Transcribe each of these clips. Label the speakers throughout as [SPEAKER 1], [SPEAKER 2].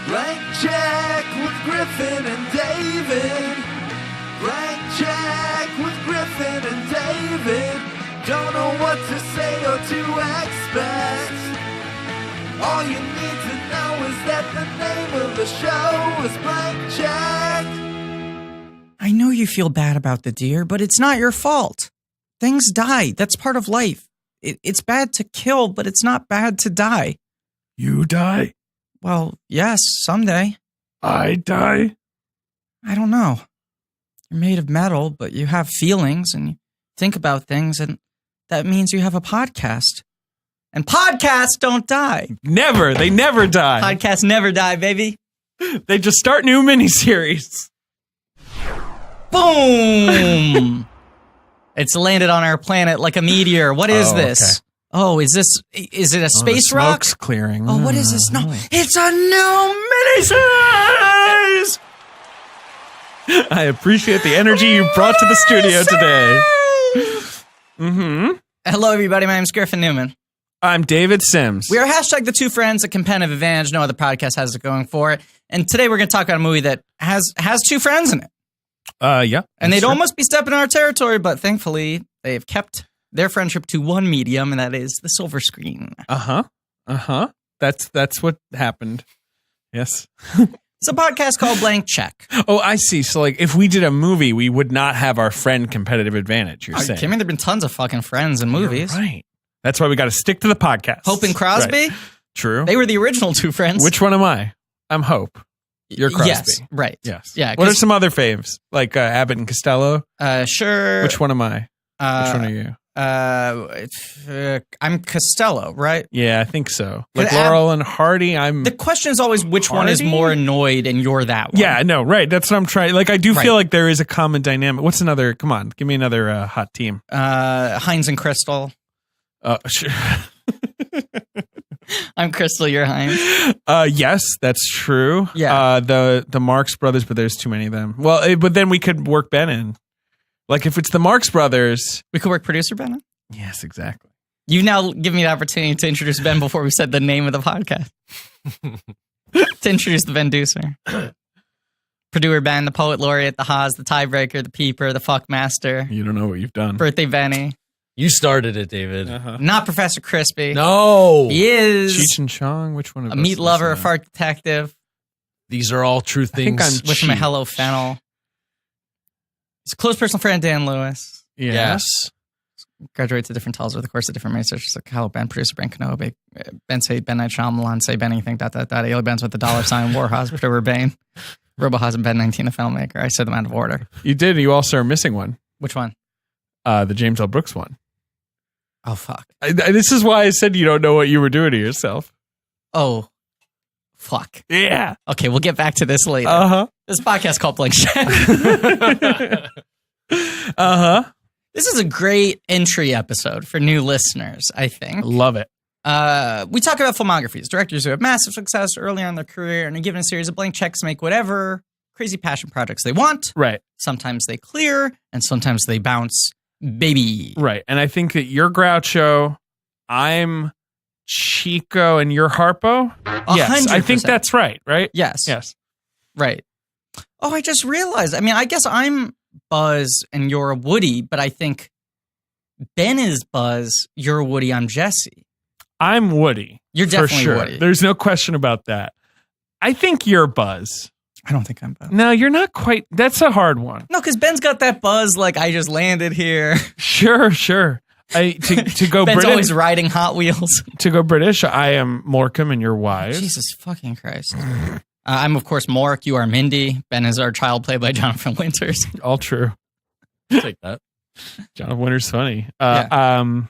[SPEAKER 1] Blank check with Griffin and David. Blank check with Griffin and David. Don't know what to say or to expect. All you need to know is that the name of the show is Blank Check.
[SPEAKER 2] I know you feel bad about the deer, but it's not your fault. Things die. That's part of life. It's bad to kill, but it's not bad to die.
[SPEAKER 3] You die?
[SPEAKER 2] Well, yes, someday.
[SPEAKER 3] I die?
[SPEAKER 2] I don't know. You're made of metal, but you have feelings and you think about things, and that means you have a podcast. And podcasts don't die.
[SPEAKER 3] Never. They never die.
[SPEAKER 2] Podcasts never die, baby.
[SPEAKER 3] They just start new miniseries.
[SPEAKER 2] Boom! It's landed on our planet like a meteor. What is this?
[SPEAKER 3] Okay.
[SPEAKER 2] Oh, is it a space
[SPEAKER 3] the
[SPEAKER 2] rock?
[SPEAKER 3] smoke's clearing.
[SPEAKER 2] Oh, what is this? No, it's a new miniseries!
[SPEAKER 3] I appreciate the energy you brought to the studio today.
[SPEAKER 2] Hello, everybody. My name's Griffin Newman.
[SPEAKER 3] I'm David Sims.
[SPEAKER 2] We are hashtag the two friends, a competitive advantage. No other podcast has it going for it. And today we're going to talk about a movie that has two friends in it.
[SPEAKER 3] Yeah.
[SPEAKER 2] And they'd almost be stepping in our territory, but thankfully they've kept their friendship to one medium, and that is the silver screen.
[SPEAKER 3] That's what happened. Yes.
[SPEAKER 2] It's a podcast called Blank Check.
[SPEAKER 3] Oh, I see. So, like, if we did a movie, we would not have our friend competitive advantage, you're saying.
[SPEAKER 2] I mean, there've been tons of fucking friends in movies.
[SPEAKER 3] You're right. That's why we got to stick to the podcast.
[SPEAKER 2] Hope and Crosby?
[SPEAKER 3] Right. True.
[SPEAKER 2] They were the original two friends.
[SPEAKER 3] Which one am I? I'm Hope. You're Crosby.
[SPEAKER 2] Yes, right.
[SPEAKER 3] Yes.
[SPEAKER 2] Yeah.
[SPEAKER 3] What are some other faves? Like Abbott and Costello?
[SPEAKER 2] Sure.
[SPEAKER 3] Which one am I? Which one are you?
[SPEAKER 2] I'm Costello, right?
[SPEAKER 3] Yeah, I think so. Like Laurel and Hardy, I'm...
[SPEAKER 2] The question is always which one is more annoyed and you're that one.
[SPEAKER 3] Yeah, no, right. That's what I'm trying... Like, I do feel like there is a common dynamic. What's another... Come on, give me another hot team.
[SPEAKER 2] Heinz and Crystal.
[SPEAKER 3] Sure.
[SPEAKER 2] I'm Crystal, you're Heinz.
[SPEAKER 3] Yes, that's true.
[SPEAKER 2] Yeah.
[SPEAKER 3] The Marx Brothers, but there's too many of them. Well, but then we could work Ben in. Like, if it's the Marx Brothers...
[SPEAKER 2] We could work producer Ben in?
[SPEAKER 3] Yes, exactly.
[SPEAKER 2] You've now given me the opportunity to introduce Ben before we said the name of the podcast. To introduce the Ben-ducer. Producer Ben, the poet laureate, the Haas, the tiebreaker, the peeper, the fuckmaster.
[SPEAKER 3] You don't know what you've done.
[SPEAKER 2] Birthday Benny.
[SPEAKER 4] You started it, David.
[SPEAKER 2] Not Professor Crispy.
[SPEAKER 4] No.
[SPEAKER 2] He is
[SPEAKER 3] Cheech and Chong, which one of
[SPEAKER 2] a
[SPEAKER 3] us
[SPEAKER 2] meat lover, a
[SPEAKER 3] that?
[SPEAKER 2] fart detective.
[SPEAKER 4] These are all true things.
[SPEAKER 3] I'm
[SPEAKER 2] Wish him a
[SPEAKER 3] Cheech.
[SPEAKER 2] hello fennel. He's a close personal friend, Dan Lewis.
[SPEAKER 3] Yes.
[SPEAKER 2] Graduated to different tells over the course of different research. Like, hello, Ben, producer Ben Kenobi. Ben say Ben Night Shyamalan, say Ben anything, ... Ailey Benz with the $sign, Warhaz, Victor Urbane, Robohaz, and Ben 19, the filmmaker. I said them out of order.
[SPEAKER 3] You did. You also are missing one.
[SPEAKER 2] Which one?
[SPEAKER 3] The James L. Brooks one.
[SPEAKER 2] Oh, fuck.
[SPEAKER 3] This is why I said you don't know what you were doing to yourself.
[SPEAKER 2] Oh, fuck.
[SPEAKER 3] Yeah.
[SPEAKER 2] Okay, we'll get back to this later. This podcast is called Blank Check. This is a great entry episode for new listeners, I think.
[SPEAKER 3] Love it.
[SPEAKER 2] We talk about filmographies, directors who have massive success early on in their career and are given a series of blank checks to make whatever crazy passion projects they want.
[SPEAKER 3] Right.
[SPEAKER 2] Sometimes they clear, and sometimes they bounce. Baby.
[SPEAKER 3] Right. And I think that you're Groucho, I'm Chico, and you're Harpo. Yes, I think that's right, right?
[SPEAKER 2] Yes.
[SPEAKER 3] Yes.
[SPEAKER 2] Right. Oh, I just realized. I mean, I guess I'm Buzz and you're Woody, but I think Ben is Buzz, you're Woody, I'm Jesse.
[SPEAKER 3] I'm Woody.
[SPEAKER 2] You're
[SPEAKER 3] for
[SPEAKER 2] definitely
[SPEAKER 3] sure.
[SPEAKER 2] Woody.
[SPEAKER 3] There's no question about that. I think you're Buzz.
[SPEAKER 2] I don't think I'm Buzz.
[SPEAKER 3] No, you're not quite. That's a hard one.
[SPEAKER 2] No, because Ben's got that buzz like I just landed here.
[SPEAKER 3] Sure. To go
[SPEAKER 2] Ben's
[SPEAKER 3] British.
[SPEAKER 2] always riding Hot Wheels.
[SPEAKER 3] To go British, I am Morecambe and you're Wise.
[SPEAKER 2] Jesus fucking Christ. I'm, of course, Mork. You are Mindy. Ben is our child played by Jonathan Winters.
[SPEAKER 3] All true.
[SPEAKER 4] I'll take that.
[SPEAKER 3] Jonathan Winters funny.
[SPEAKER 2] Yeah,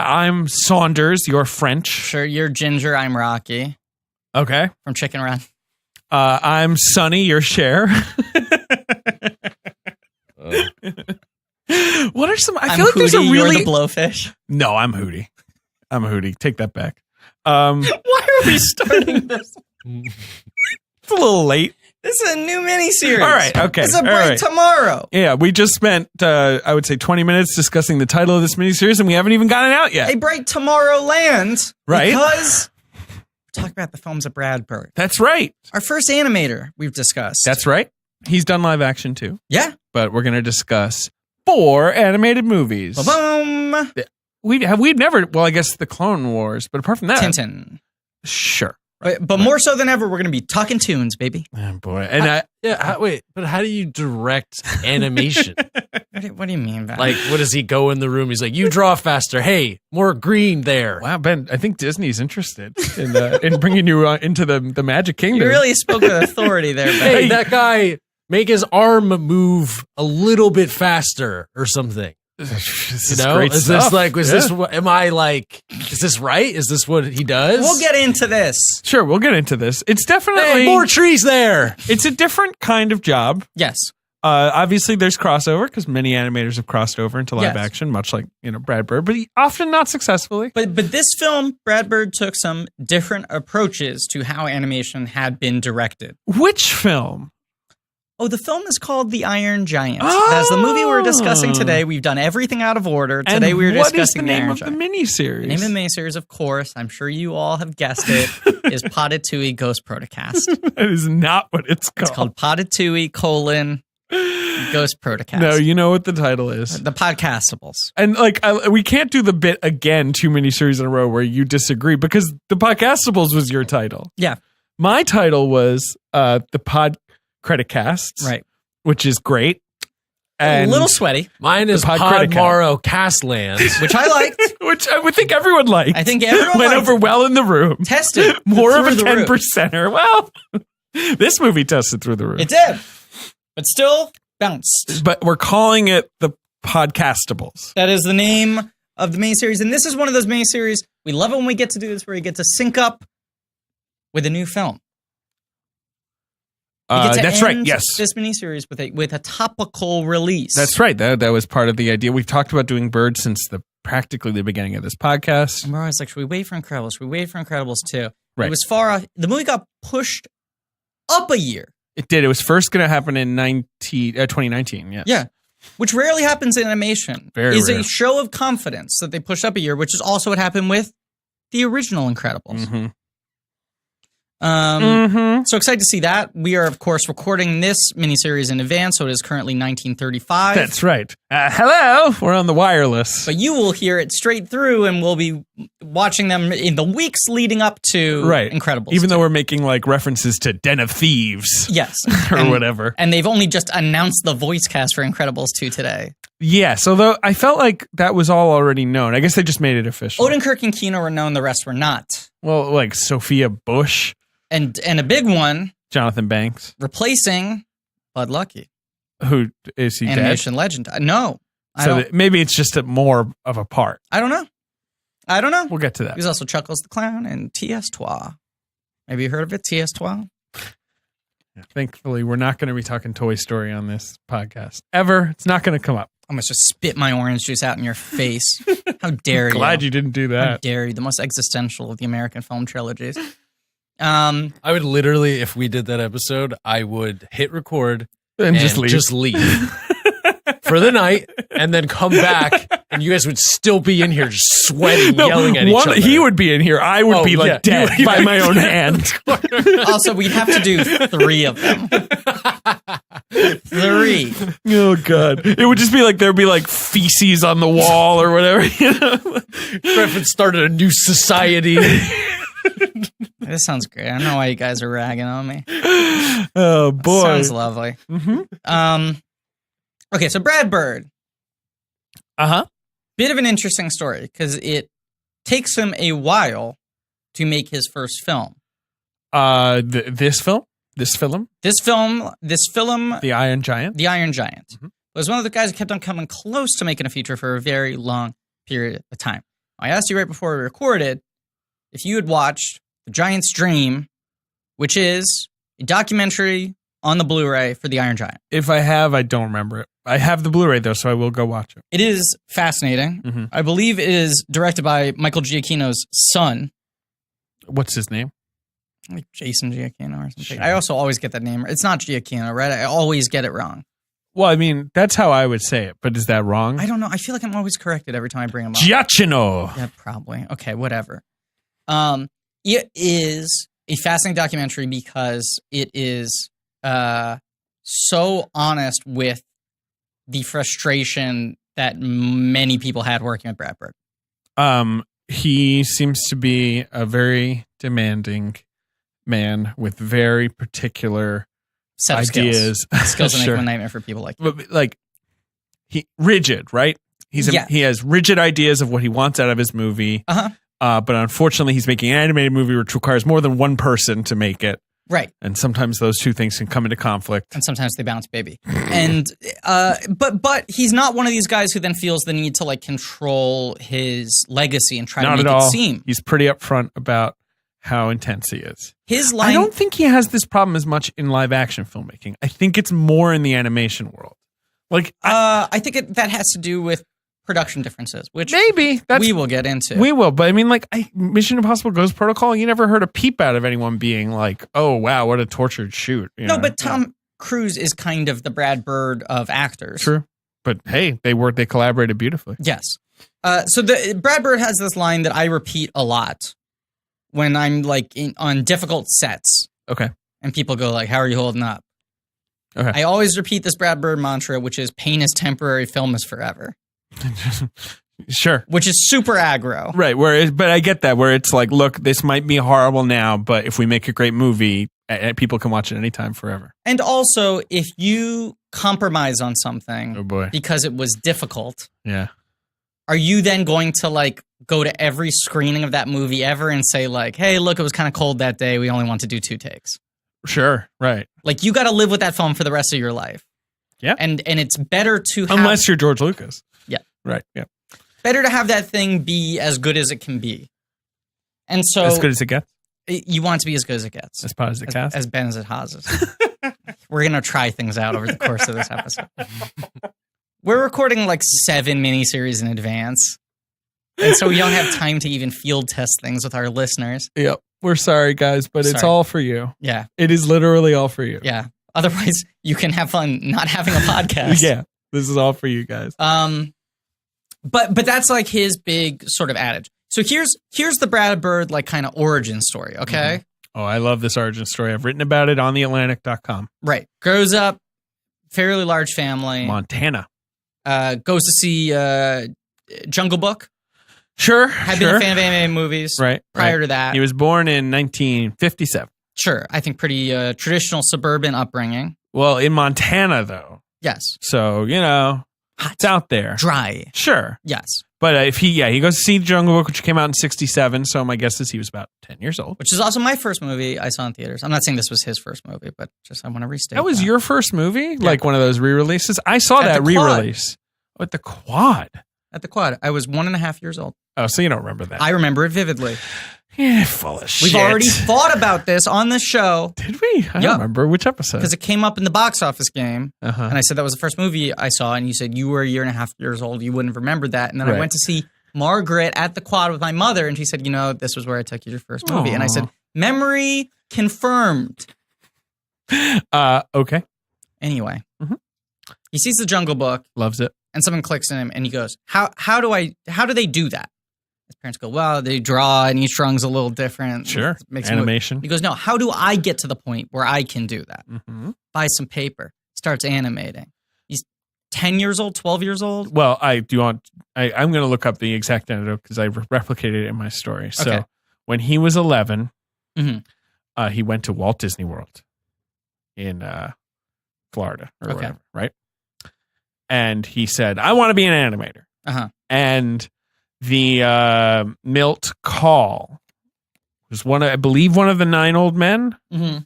[SPEAKER 3] I'm Saunders. You're French.
[SPEAKER 2] Sure, you're Ginger. I'm Rocky.
[SPEAKER 3] Okay.
[SPEAKER 2] From Chicken Run.
[SPEAKER 3] I'm Sonny. You're Cher. What are some? I feel like there's a
[SPEAKER 2] Hootie,
[SPEAKER 3] really.
[SPEAKER 2] You're the Blowfish.
[SPEAKER 3] No, I'm Hootie. Take that back.
[SPEAKER 2] Why are we starting this?
[SPEAKER 3] It's a little late.
[SPEAKER 2] This is a new miniseries.
[SPEAKER 3] All right, okay.
[SPEAKER 2] It's a break
[SPEAKER 3] all right.
[SPEAKER 2] tomorrow.
[SPEAKER 3] Yeah, we just spent, I would say, 20 minutes discussing the title of this miniseries, and we haven't even gotten it out yet.
[SPEAKER 2] A break tomorrow lands.
[SPEAKER 3] Right.
[SPEAKER 2] Because We're talking about the films of Brad Bird.
[SPEAKER 3] That's right.
[SPEAKER 2] Our first animator we've discussed.
[SPEAKER 3] That's right. He's done live action too.
[SPEAKER 2] Yeah.
[SPEAKER 3] But we're going to discuss 4 animated movies.
[SPEAKER 2] Ba-boom!
[SPEAKER 3] We've never, well, I guess the Clone Wars, but apart from that.
[SPEAKER 2] Tintin.
[SPEAKER 3] Sure.
[SPEAKER 2] But more so than ever, we're going to be talking tunes, baby.
[SPEAKER 3] Oh, boy. And
[SPEAKER 4] wait, but how do you direct animation?
[SPEAKER 2] What do you mean by
[SPEAKER 4] Like, what does he go in the room? He's like, you draw faster. Hey, more green there.
[SPEAKER 3] wow, Ben, I think Disney's interested in bringing you into the Magic Kingdom.
[SPEAKER 2] You really spoke with authority there, Ben.
[SPEAKER 4] Hey, that guy, make his arm move a little bit faster or something.
[SPEAKER 3] This
[SPEAKER 4] You
[SPEAKER 3] is
[SPEAKER 4] know,
[SPEAKER 3] great
[SPEAKER 4] is
[SPEAKER 3] stuff.
[SPEAKER 4] this like, is
[SPEAKER 3] Yeah.
[SPEAKER 4] this, am I like, is this right? Is this what he does?
[SPEAKER 2] We'll get into this.
[SPEAKER 3] Sure, we'll get into this. It's definitely
[SPEAKER 4] Hey, more trees there.
[SPEAKER 3] It's a different kind of job.
[SPEAKER 2] Yes.
[SPEAKER 3] Obviously, there's crossover because many animators have crossed over into live
[SPEAKER 2] Yes.
[SPEAKER 3] action, much like Brad Bird, but often not successfully.
[SPEAKER 2] But this film, Brad Bird took some different approaches to how animation had been directed.
[SPEAKER 3] Which film?
[SPEAKER 2] Oh, the film is called The Iron Giant. That's the movie we're discussing today. We've done everything out of order. Today we were
[SPEAKER 3] what is the
[SPEAKER 2] discussing The
[SPEAKER 3] name
[SPEAKER 2] Iron
[SPEAKER 3] of the
[SPEAKER 2] Giant.
[SPEAKER 3] miniseries?
[SPEAKER 2] The name of the miniseries, of course, I'm sure you all have guessed it, is Potatui Ghost Protocast.
[SPEAKER 3] That is not what it's called.
[SPEAKER 2] It's called Potatui, Ghost Protocast.
[SPEAKER 3] No, you know what the title is.
[SPEAKER 2] The Podcastables.
[SPEAKER 3] And we can't do the bit again too many series in a row where you disagree because the Podcastables was your title.
[SPEAKER 2] Yeah.
[SPEAKER 3] My title was the Pod Credit Casts,
[SPEAKER 2] Right.
[SPEAKER 3] which is great.
[SPEAKER 2] A
[SPEAKER 3] And
[SPEAKER 2] little sweaty,
[SPEAKER 4] Mine is
[SPEAKER 3] Pod Credit
[SPEAKER 4] Podmaro Castlands.
[SPEAKER 2] which I liked.
[SPEAKER 3] which I would think everyone liked.
[SPEAKER 2] I think everyone
[SPEAKER 3] went
[SPEAKER 2] liked
[SPEAKER 3] over
[SPEAKER 2] it.
[SPEAKER 3] well in the room.
[SPEAKER 2] Tested.
[SPEAKER 3] More of a
[SPEAKER 2] through the roof.
[SPEAKER 3] 10%er. Well, this movie tested through the roof.
[SPEAKER 2] It did. But still bounced.
[SPEAKER 3] But we're calling it the Podcastables.
[SPEAKER 2] That is the name of the main series. And this is one of those main series. We love it when we get to do this, where you get to sync up with a new film. You get to
[SPEAKER 3] That's right.
[SPEAKER 2] end
[SPEAKER 3] Yes.
[SPEAKER 2] This miniseries with a topical release.
[SPEAKER 3] That's right. That was part of the idea. We've talked about doing Bird since practically the beginning of this podcast.
[SPEAKER 2] And we're always like, should we wait for Incredibles? Should we wait for Incredibles 2?
[SPEAKER 3] Right.
[SPEAKER 2] It was far off. The movie got pushed up a year.
[SPEAKER 3] It did. It was first going to happen in 2019. Yes.
[SPEAKER 2] Yeah. Which rarely happens in animation.
[SPEAKER 3] Very
[SPEAKER 2] is
[SPEAKER 3] rare.
[SPEAKER 2] a show of confidence that they pushed up a year, which is also what happened with the original Incredibles.
[SPEAKER 3] Mm-hmm.
[SPEAKER 2] So excited to see that. We are, of course, recording this miniseries in advance, so it is currently 1935.
[SPEAKER 3] That's right. Hello. We're on the wireless.
[SPEAKER 2] But you will hear it straight through, and we'll be watching them in the weeks leading up to Incredibles.
[SPEAKER 3] Even though we're making references to Den of Thieves.
[SPEAKER 2] Yes.
[SPEAKER 3] or whatever.
[SPEAKER 2] And they've only just announced the voice cast for Incredibles 2 today.
[SPEAKER 3] Yes, although I felt like that was all already known. I guess they just made it official.
[SPEAKER 2] Odenkirk and Kino were known, the rest were not.
[SPEAKER 3] Well, like Sophia Bush.
[SPEAKER 2] And a big one,
[SPEAKER 3] Jonathan Banks.
[SPEAKER 2] replacing Bud Lucky.
[SPEAKER 3] Who is he
[SPEAKER 2] Animation legend. No.
[SPEAKER 3] Maybe it's just more of a part.
[SPEAKER 2] I don't know.
[SPEAKER 3] We'll get to that.
[SPEAKER 2] He was also Chuckles the Clown and TS2. Maybe you heard of it, TS2?
[SPEAKER 3] Thankfully, we're not going to be talking Toy Story on this podcast. Ever. It's not going to come up.
[SPEAKER 2] I almost just spit my orange juice out in your face. How dare you?
[SPEAKER 3] Glad you didn't do
[SPEAKER 2] How
[SPEAKER 3] that.
[SPEAKER 2] dare you? The most existential of the American film trilogies.
[SPEAKER 4] I would literally, if we did that episode, I would hit record
[SPEAKER 3] And just leave.
[SPEAKER 4] For the night, and then come back, and you guys would still be in here just sweating, yelling at each other.
[SPEAKER 3] He would be in here. I would be dead
[SPEAKER 4] you-
[SPEAKER 3] by my own hand.
[SPEAKER 2] Also, we'd have to do 3 of them. 3.
[SPEAKER 3] Oh God! It would just be like there'd be feces on the wall or whatever.
[SPEAKER 4] Griffin started a new society.
[SPEAKER 2] This sounds great. I don't know why you guys are ragging on me.
[SPEAKER 3] Oh boy!
[SPEAKER 2] Sounds lovely.
[SPEAKER 3] Mm-hmm.
[SPEAKER 2] Okay, so Brad Bird.
[SPEAKER 3] Uh-huh.
[SPEAKER 2] Bit of an interesting story because it takes him a while to make his first film.
[SPEAKER 3] This film,
[SPEAKER 2] The
[SPEAKER 3] Iron Giant.
[SPEAKER 2] The Iron Giant, was one of the guys that kept on coming close to making a feature for a very long period of time. I asked you right before we recorded if you had watched The Giant's Dream, which is a documentary on the Blu-ray for The Iron Giant.
[SPEAKER 3] If I have, I don't remember it. I have the Blu-ray though, so I will go watch it.
[SPEAKER 2] It is fascinating.
[SPEAKER 3] Mm-hmm.
[SPEAKER 2] I believe it is directed by Michael Giacchino's son.
[SPEAKER 3] What's his name?
[SPEAKER 2] Like Jason Giacchino or something.
[SPEAKER 3] Sure.
[SPEAKER 2] I also always get that name. It's not Giacchino, right? I always get it wrong.
[SPEAKER 3] Well, I mean, that's how I would say it, but is that wrong?
[SPEAKER 2] I don't know. I feel like I'm always corrected every time I bring him up.
[SPEAKER 3] Giacchino.
[SPEAKER 2] Yeah, probably. Okay, whatever. It is a fascinating documentary because it is so honest with the frustration that many people had working with Brad Bird.
[SPEAKER 3] He seems to be a very demanding man with very particular
[SPEAKER 2] Set of
[SPEAKER 3] ideas.
[SPEAKER 2] Skills that
[SPEAKER 3] Sure.
[SPEAKER 2] make him a nightmare for people like you.
[SPEAKER 3] But, like, rigid, right? He has rigid ideas of what he wants out of his movie. But unfortunately, he's making an animated movie which requires more than one person to make it.
[SPEAKER 2] Right.
[SPEAKER 3] And sometimes those two things can come into conflict.
[SPEAKER 2] And sometimes they bounce baby. And but he's not one of these guys who then feels the need to like control his legacy and try to make it seem.
[SPEAKER 3] He's pretty upfront about how intense he is.
[SPEAKER 2] His line,
[SPEAKER 3] I don't think he has this problem as much in live action filmmaking. I think it's more in the animation world. Like
[SPEAKER 2] I think that has to do with production differences, which
[SPEAKER 3] maybe
[SPEAKER 2] we will get into.
[SPEAKER 3] We will, but I mean, like Mission Impossible Ghost Protocol, you never heard a peep out of anyone being like, "Oh wow, what a tortured shoot." You know?
[SPEAKER 2] But Tom Cruise is kind of the Brad Bird of actors.
[SPEAKER 3] True, but hey, they collaborated beautifully.
[SPEAKER 2] Yes. So the Brad Bird has this line that I repeat a lot when I'm like on difficult sets.
[SPEAKER 3] Okay.
[SPEAKER 2] And people go like, "How are you holding up?"
[SPEAKER 3] Okay.
[SPEAKER 2] I always repeat this Brad Bird mantra, which is "Pain is temporary, film is forever."
[SPEAKER 3] Sure.
[SPEAKER 2] Which is super aggro.
[SPEAKER 3] Right. But I get that, where it's like, look, this might be horrible now, but if we make a great movie, people can watch it anytime, forever.
[SPEAKER 2] And also, if you compromise on something
[SPEAKER 3] Oh boy.
[SPEAKER 2] because it was difficult,
[SPEAKER 3] Yeah.
[SPEAKER 2] are you then going to like go to every screening of that movie ever and say like, hey, look, it was kind of cold that day. We only want to do 2 takes.
[SPEAKER 3] Sure. Right.
[SPEAKER 2] Like you got to live with that film for the rest of your life.
[SPEAKER 3] Yeah.
[SPEAKER 2] And it's better to have...
[SPEAKER 3] Unless you're George Lucas.
[SPEAKER 2] Yeah.
[SPEAKER 3] Right. Yeah.
[SPEAKER 2] Better to have that thing be as good as it can be. And so...
[SPEAKER 3] As good as it gets?
[SPEAKER 2] You want it to be as good as it gets.
[SPEAKER 3] As bad as it gets?
[SPEAKER 2] As Ben as it has. We're going to try things out over the course of this episode. We're recording like 7 miniseries in advance. And so we don't have time to even field test things with our listeners.
[SPEAKER 3] Yep. We're sorry, guys, but it's all for you.
[SPEAKER 2] Yeah.
[SPEAKER 3] It is literally all for you.
[SPEAKER 2] Yeah. Otherwise, you can have fun not having a podcast.
[SPEAKER 3] Yeah. This is all for you guys.
[SPEAKER 2] But that's like his big sort of adage. So here's the Brad Bird like kind of origin story, okay?
[SPEAKER 3] Mm-hmm. Oh, I love this origin story. I've written about it on theatlantic.com.
[SPEAKER 2] Right. Grows up, fairly large family.
[SPEAKER 3] Montana.
[SPEAKER 2] Goes to see Jungle Book.
[SPEAKER 3] Sure.
[SPEAKER 2] Had been a fan of animated movies prior to that.
[SPEAKER 3] He was born in 1957.
[SPEAKER 2] Sure. I think pretty traditional suburban upbringing.
[SPEAKER 3] Well, in Montana, though.
[SPEAKER 2] Yes.
[SPEAKER 3] So, you know, it's out there.
[SPEAKER 2] Dry.
[SPEAKER 3] Sure.
[SPEAKER 2] Yes.
[SPEAKER 3] But he goes to see Jungle Book, which came out in 1967. So my guess is he was about 10 years old.
[SPEAKER 2] Which is also my first movie I saw in theaters. I'm not saying this was his first movie, but just I want to restate
[SPEAKER 3] that. Was your first movie?
[SPEAKER 2] Yeah.
[SPEAKER 3] Like one of those re-releases? I saw that re-release. At the Quad.
[SPEAKER 2] At the Quad. I was 1.5 years old.
[SPEAKER 3] Oh, so you don't remember that.
[SPEAKER 2] I remember it vividly.
[SPEAKER 3] Yeah, full of shit.
[SPEAKER 2] We've already thought about this on the show.
[SPEAKER 3] Did we? I don't remember which episode.
[SPEAKER 2] Because it came up in the box office game.
[SPEAKER 3] Uh-huh.
[SPEAKER 2] And I said that was the first movie I saw. And you said you were 1.5 years old. You wouldn't have remembered that. And then I went to see Margaret at the Quad with my mother. And she said, you know, this was where I took you to your first movie. Aww. And I said, memory confirmed.
[SPEAKER 3] Okay.
[SPEAKER 2] Anyway. Mm-hmm. He sees the Jungle Book.
[SPEAKER 3] Loves it.
[SPEAKER 2] And something clicks in him. And he goes, how do they do that? His parents go, well, they draw and each drawing's a little different.
[SPEAKER 3] Sure. Animation.
[SPEAKER 2] He goes, no, how do I get to the point where I can do that?
[SPEAKER 3] Mm-hmm.
[SPEAKER 2] Buy some paper. Starts animating. He's 10 years old, 12 years old.
[SPEAKER 3] Well, I'm going to look up the exact anecdote because I replicated it in my story. So
[SPEAKER 2] okay.
[SPEAKER 3] When he was 11,
[SPEAKER 2] mm-hmm.
[SPEAKER 3] He went to Walt Disney World in Florida or whatever, right? And he said, I want to be an animator.
[SPEAKER 2] Uh-huh.
[SPEAKER 3] And the Milt Kahl was I believe one of the 9 old men,
[SPEAKER 2] mm-hmm.